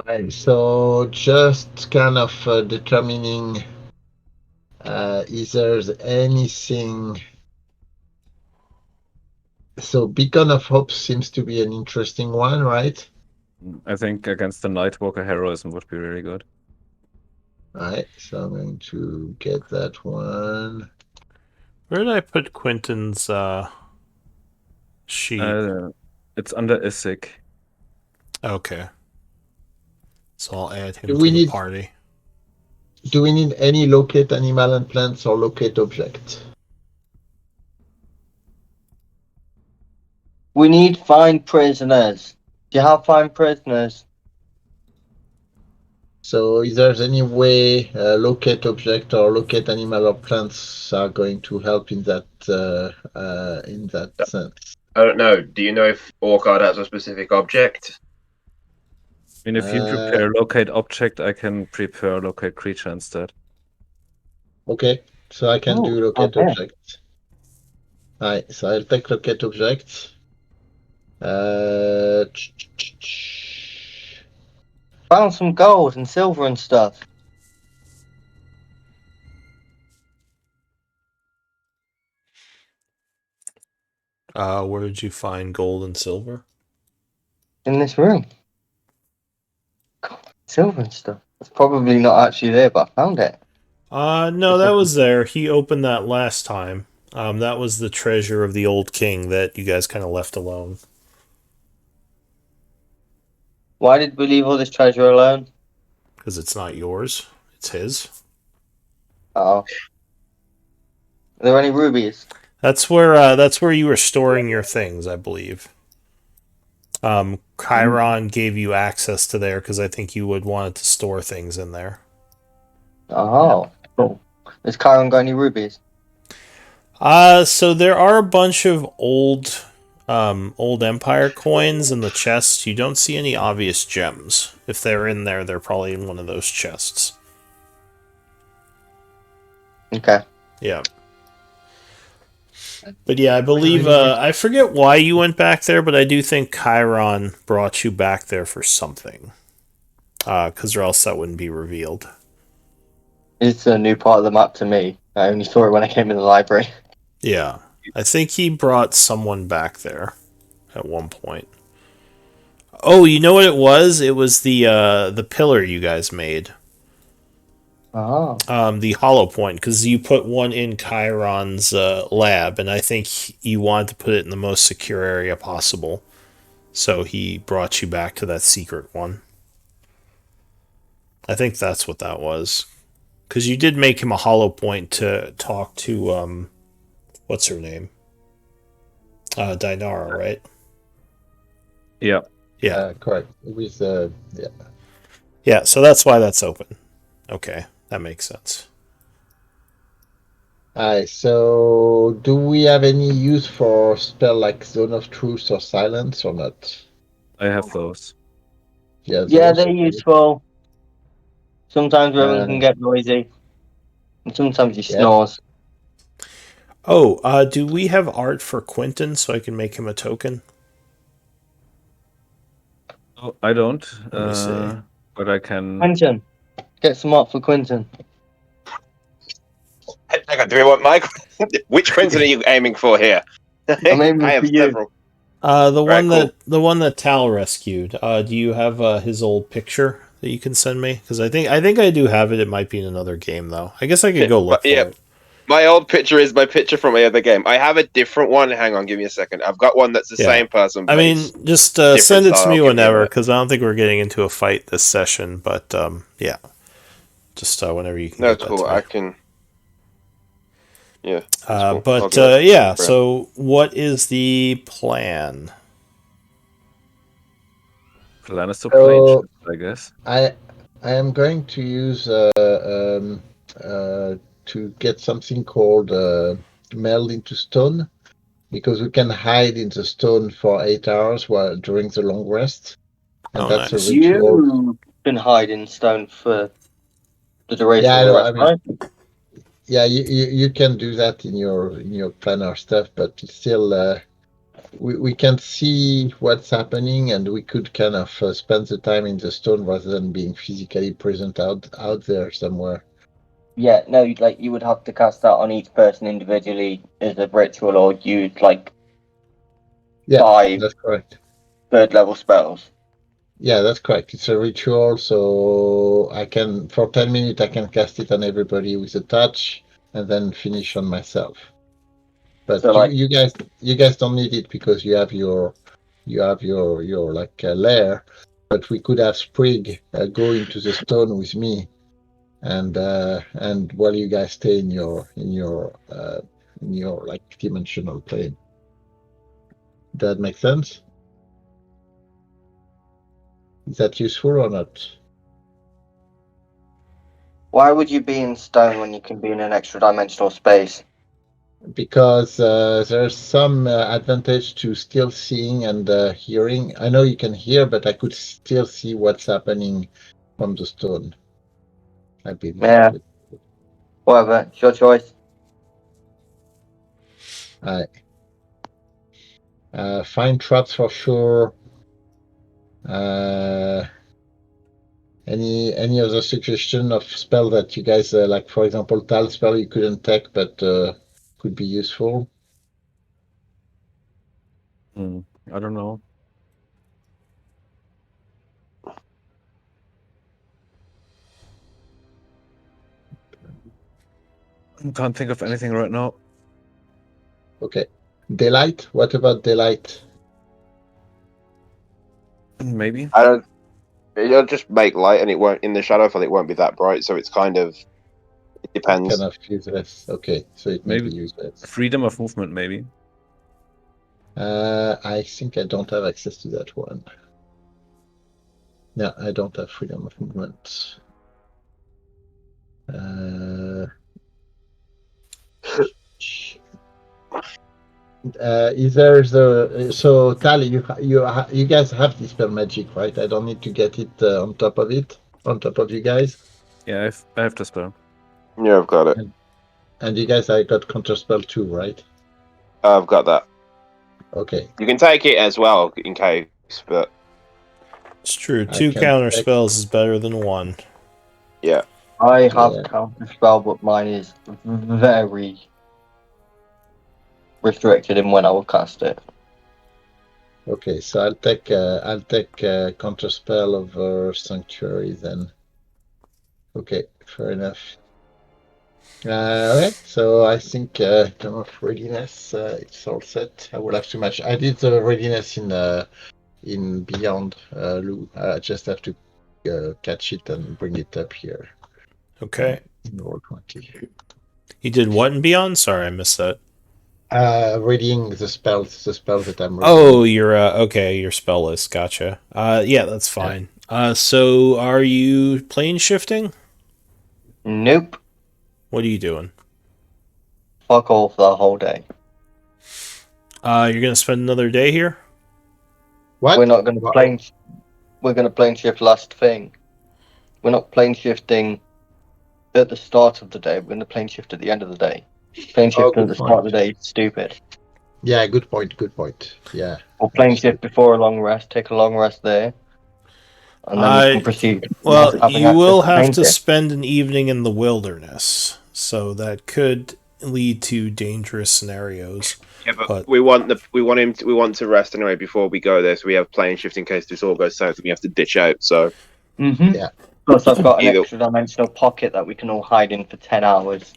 Right, so just kind of determining if there's anything... So Beacon of Hope seems to be an interesting one, right? I think against the Nightwalker heroism would be really good. Alright, so I'm going to get that one. Where did I put Quentin's sheet? It's under Isik. Okay. So I'll add him to the party. Do we need any locate animal and plants or locate object? We need find prisoners. Do you have find prisoners? So if there's any way locate object or locate animal or plants are going to help in that sense. I don't know. Do you know if Orchard has a specific object? I mean, if you prepare locate object, I can prepare locate creature instead. Okay, so I can do locate object. Alright, so I'll take locate object. Found some gold and silver and stuff. Where did you find gold and silver? In this room. God, silver and stuff. It's probably not actually there, but I found it. No, that was there. He opened that last time. That was the treasure of the old king that you guys kind of left alone. Why did we leave all this treasure alone? Because it's not yours. It's his. Oh. Are there any rubies? That's where you were storing your things, I believe. Chiron gave you access to there because I think you would want to store things in there. Oh, cool. Has Chiron got any rubies? So there are a bunch of old Empire coins in the chests. You don't see any obvious gems. If they're in there, they're probably in one of those chests. Okay. Yeah. But yeah, I believe, I forget why you went back there, but I do think Chiron brought you back there for something. Because or else that wouldn't be revealed. It's a new part of the map to me. I only saw it when I came in the library. Yeah. I think he brought someone back there at one point. Oh, you know what it was? It was the pillar you guys made. Oh. The hollow point, because you put one in Chiron's lab, and I think you wanted to put it in the most secure area possible. So he brought you back to that secret one. I think that's what that was. Because you did make him a hollow point to talk to, what's her name? Dinara, right? Yeah. Yeah. Correct. With yeah. Yeah, so that's why that's open. Okay, that makes sense. Alright, so do we have any use for spell like Zone of Truth or Silence or not? I have those. Yeah, Yeah, those, they're okay. useful. Sometimes Riven can Uh, get noisy. And sometimes he Yeah. snores. Oh, do we have art for Quentin so I can make him a token? Oh, I don't. Let me see. But I can. Quentin. Get some art for Quentin. Hang on, do we want Mike? Which Quentin are you aiming for here? I'm aiming I have for you. several. The one Right, that Tal rescued. Do you have his old picture that you can send me? Because I think I do have it. It might be in another game though. I guess I could go look But, yeah. for it. My old picture is my picture from my other game. I have a different one. Hang on, give me a second. I've got one that's the Yeah. same person. I But mean, it's just different send it to style. me Give me a whenever, minute. because I don't think we're getting into a fight this session. But yeah, just whenever you can No, get it's that cool. to me. I can. Yeah. That's cool. I'll But do it. yeah, Right. so what is the plan? Plan is to play, So- I guess. I am going to use to get something called meld into stone, because we can hide in the stone for 8 hours while during the long rest, and Oh, that's nice. a ritual. You can hide in stone for the duration Yeah, of the no, rest, I mean, right? yeah, you can do that in your planner stuff, but still, we can see what's happening, and we could kind of spend the time in the stone rather than being physically present out there somewhere. Yeah, no, like you would have to cast that on each person individually as a ritual, or you'd like Yeah, 5 that's correct. third level spells. Yeah, that's correct. It's a ritual, so I can, for 10 minutes, I can cast it on everybody with a touch, and then finish on myself. But So, like, you guys don't need it because you have your like lair. But we could have Sprig go into the stone with me, and while you guys stay in your like dimensional plane. Does that make sense? Is that useful or not? why would you be in stone when you can be in an extra dimensional space? Because there's some advantage to still seeing and hearing. I know you can hear, but I could still see what's happening from the stone, I believe. Yeah. Whatever, it's your choice. Find traps for sure. Any other suggestion of spell that you guys like? For example, Tal spell you couldn't take, but could be useful. I don't know. Can't think of anything right now. Okay. Daylight? What about daylight? Maybe. I don't. It'll just make light, and it won't in the Shadowfell. It won't be that bright, so it's kind of. It depends. Kind of useless. Okay, so it may Maybe be useless. freedom of movement, maybe. I think I don't have access to that one. Yeah, I don't have freedom of movement. Is there the so Tali? You guys have dispel magic, right? I don't need to get it on top of you guys. Yeah, I have to spell. Yeah, I've got it. And you guys, I got counterspell too, right? I've got that. Okay. You can take it as well in case, but It's true. I 2 can counter take- spells is better than 1. yeah. I have Yeah. counterspell, but mine is very restricted in when I will cast it. Okay, so I'll take counterspell over sanctuary then. Okay, fair enough. Okay, so I think in terms of readiness, it's all set. I will have to match. I did the readiness in Beyond Lou. I just have to catch it and bring it up here. Okay. In roll 20. You did what in Beyond? Sorry, I missed that. Reading the spells that I'm reading. Oh, you're okay. Your spell list. Gotcha. Yeah, that's fine. So are you plane shifting? Nope. What are you doing? Fuck all for the whole day. You're gonna spend another day here? What? We're not going to plane. We're going to plane shift last thing. We're not plane shifting at the start of the day. We're going to plane shift at the end of the day. Plane shift good at the start of the point. day is stupid. Yeah, good point. Good point. Yeah. Or plane shift before a long rest. Take a long rest there, and then we can proceed. Well, having you access will to have plane to shift. spend an evening in the wilderness, so that could lead to dangerous scenarios. Yeah, but But- we want to rest anyway before we go there, so we have plane shift in case this all goes south and we have to ditch out. So Mm-hmm. Yeah. Plus, I've got an Either- extra dimensional pocket that we can all hide in for 10 hours.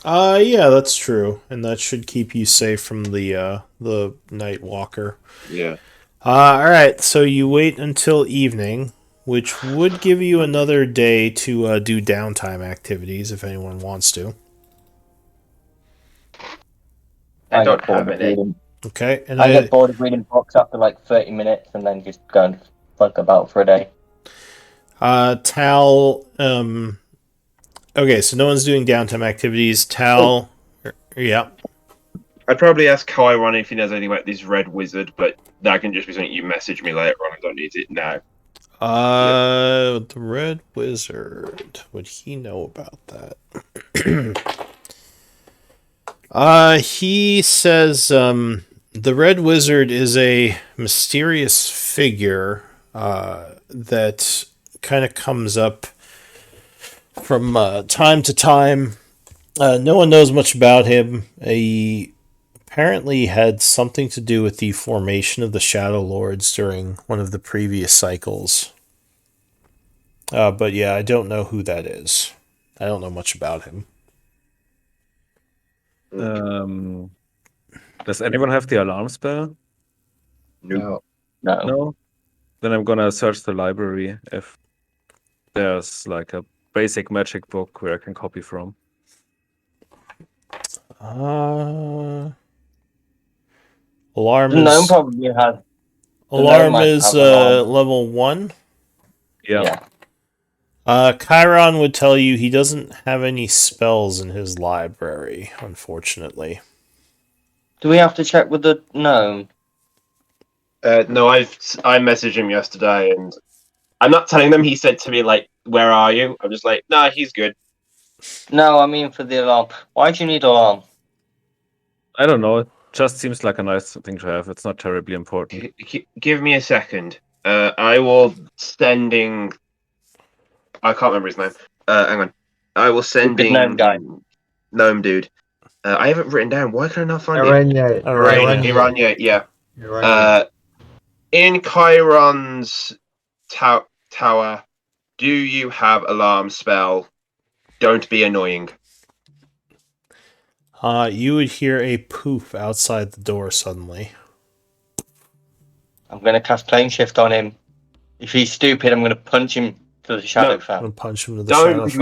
Yeah, that's true, and that should keep you safe from the Night Walker. yeah, All right, so you wait until evening, which would give you another day to do downtime activities if anyone wants to. I don't get bored have of any. reading. Okay, and I get bored of reading books after like 30 minutes and then just go and fuck about for a day. Tal. Okay, so no one's doing downtime activities. Tal. Yeah. I'd probably ask Chiron if he knows anything about this red wizard, but that can just be something you message me later on. I don't need it now. The Red Wizard. Would he know about that? He says, the Red Wizard is a mysterious figure, that kind of comes up from, time to time. No one knows much about him. He apparently had something to do with the formation of the Shadowlords during one of the previous cycles. But yeah, I don't know who that is. I don't know much about him. Does anyone have the alarm spell? No. No. No? Then I'm gonna search the library if there's like a basic magic book where I can copy from. Alarm The gnome is probably has. alarm might is have alarm. level 1. Yeah. Chiron would tell you he doesn't have any spells in his library, unfortunately. Do we have to check with the gnome? No, I messaged him yesterday, and I'm not telling them. He said to me like, "Where are you?" I'm just like, "Nah, he's good." No, I mean for the alarm. Why do you need alarm? I don't know. It just seems like a nice thing to have. It's not terribly important. Give me a second. I will sending. I can't remember his name. Hang on. I will sending gnome guy. gnome dude. I haven't written down. Why can I not find it? Aranya. Iranya, yeah. Aranya. In Chiron's tower, do you have alarm spell? Don't be annoying. You would hear a poof outside the door suddenly. I'm going to cast plane shift on him. If he's stupid, I'm going to punch him to the I'm Shadowfell. gonna punch him to the Don't, Shadowfell. because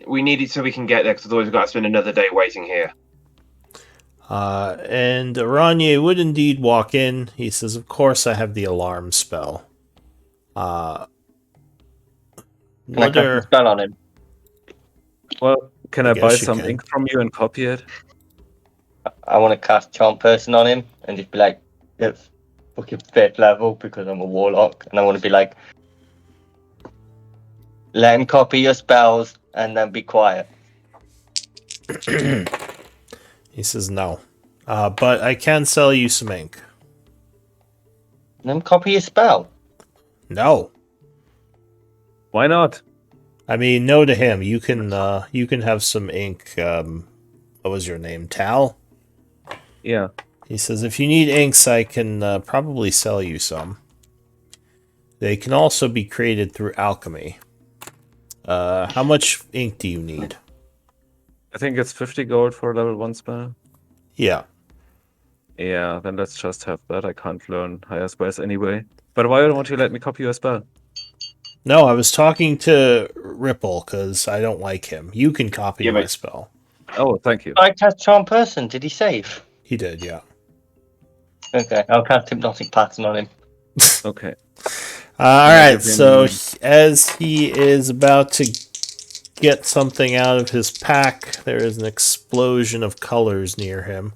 we need it so we can get there, because otherwise we've got to spend another day waiting here. And Aranye would indeed walk in. He says, "Of course, I have the alarm spell." Can I What cast a are spell on him? Well, can I I guess buy you some can. ink from you and copy it? I want to cast Charm Person on him and just be like, it's fucking 5th level because I'm a warlock. And I want to be like, let him copy your spells and then be quiet. He says no. But I can sell you some ink. Let him copy your spell. No. Why not? I mean, no to him. You can have some ink. What was your name? Tal? Yeah. He says, if you need inks, I can probably sell you some. They can also be created through alchemy. How much ink do you need? I think it's 50 gold for a level 1 spell. Yeah. Yeah, then let's just have that. I can't learn higher spells anyway. But why don't you let me copy your spell? No, I was talking to Ripple because I don't like him. You can copy Yeah, my but- spell. Oh, thank you. I cast Charm Person. Did he save? He did, yeah. Okay, I'll cast Hypnotic Pattern on him. Okay. All Yeah, right, give so him- as he is about to get something out of his pack, there is an explosion of colors near him.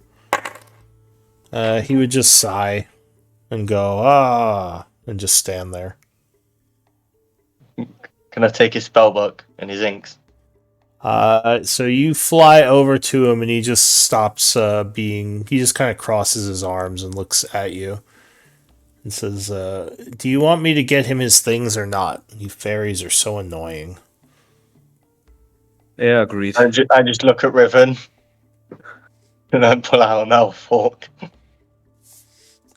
He would just sigh and go, ah, and just stand there. Can I take his spell book and his inks? So you fly over to him and he just stops he just kind of crosses his arms and looks at you and says, do you want me to get him his things or not? You fairies are so annoying. Yeah, agreed. I just look at Riven and I pull out a metal fork.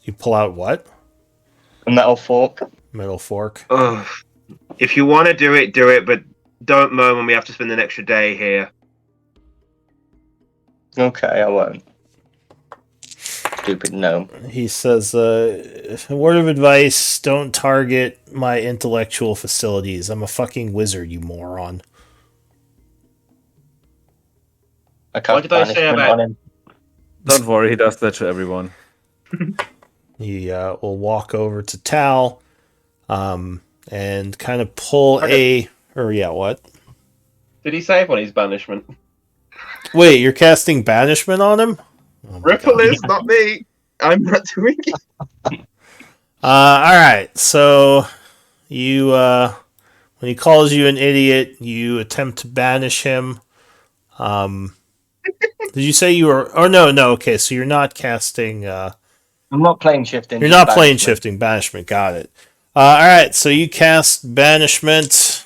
You pull out what? A metal fork. Metal fork. Ugh. If you want to do it, but don't moan when we have to spend an extra day here. Okay, I won't. Stupid gnome. He says, a word of advice, don't target my intellectual facilities. I'm a fucking wizard, you moron. I cast What did I say banishment about- on him. Don't worry, he does that to everyone. He will walk over to Tal and kind of pull what? Did he save on his banishment? Wait, you're casting banishment on him? Oh my Ripple God. is not me. I'm not doing it. Alright, so you, when he calls you an idiot, you attempt to banish him. Did you say you were, no, okay, so you're not casting, I'm not plane shifting. you're just not plane banishment. shifting, banishment, got it. Alright, so you cast banishment.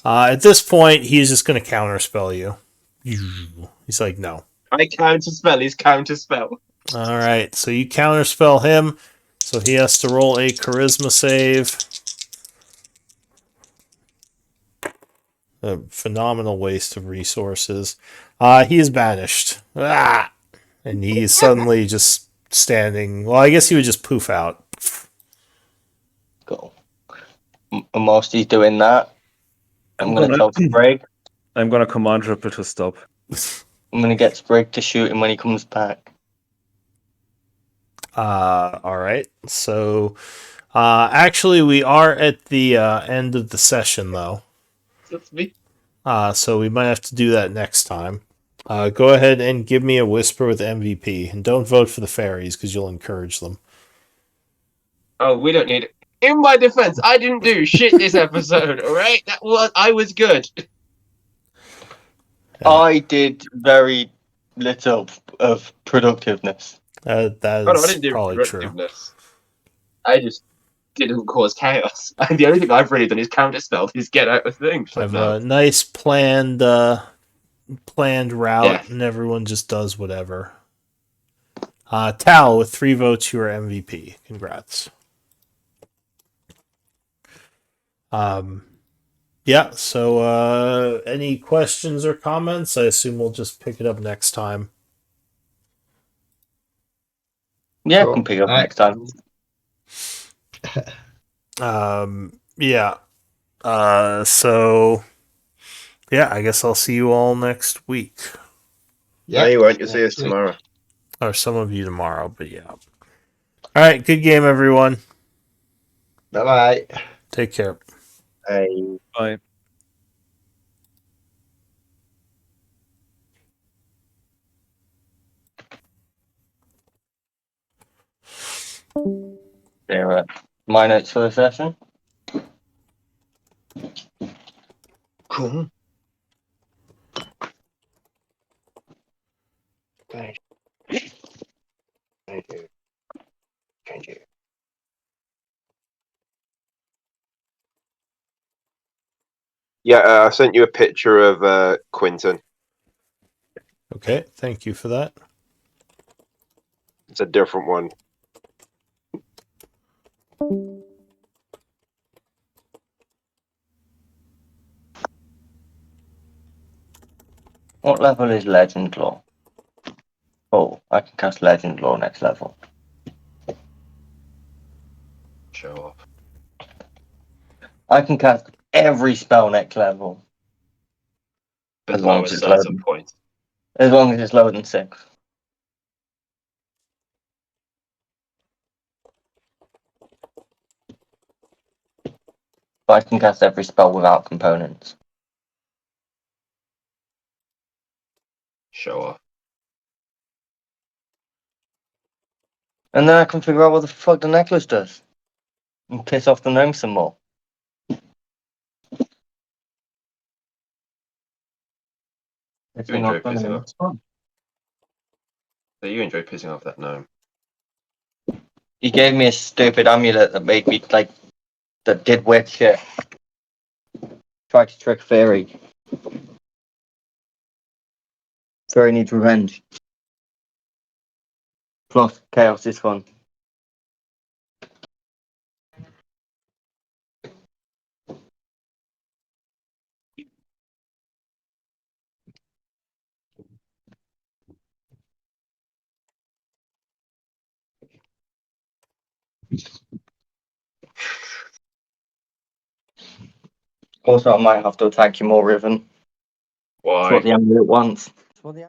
At this point, he's just going to counterspell you. He's like, no. I counterspell his counterspell. Alright, so you counterspell him, so he has to roll a charisma save. A phenomenal waste of resources. He is banished. Ah! And he's suddenly just standing. Well, I guess he would just poof out. Cool. And whilst he's doing that, I'm going to tell Sprig. I'm gonna command Ripple to stop. I'm going to get Sprig to shoot him when he comes back. Alright, so actually we are at the end of the session though. That's me. So we might have to do that next time. Go ahead and give me a whisper with MVP, and don't vote for the fairies because you'll encourage them. Oh, we don't need it. In my defense, I didn't do shit this episode, alright? I was good. I did very little of productiveness. That Oh, no, I is didn't do probably true. productiveness. I just didn't cause chaos. And the only thing I've really done is counterspell, is get out of things. I have No. a nice planned planned route, Yeah. and everyone just does whatever. Tal, with 3 votes, you are MVP. Congrats. Yeah, so any questions or comments? I assume we'll just pick it up next time. Yeah, Cool. can pick up I- next time. Yeah. So yeah, I guess I'll see you all next week. No, you won't. You'll see us tomorrow. Or some of you tomorrow, but yeah. Alright, good game, everyone. Bye-bye. Take care. Hey. Bye. There are my notes for the session. Cool. Thank you. Thank you. Thank you. Yeah, I sent you a picture of Quinton. Okay, thank you for that. It's a different one. What level is Legend Law? Oh, I can cast Legend Law next level. Show off. I can cast every spell next level. But As long lower as it's starting loading. point. As long as it's lower than 6. But I can cast every spell without components. Show off. And then I can figure out what the fuck the necklace does. And piss off the gnome some more. You enjoy pissing off. So you enjoy pissing off that gnome. He gave me a stupid amulet that made me, like, that did weird shit. Tried to trick Fairy. Fairy needs revenge. Plus, chaos is fun. Also, I might have to attack you more, Riven. That's Why? what the amulet wants. That's what the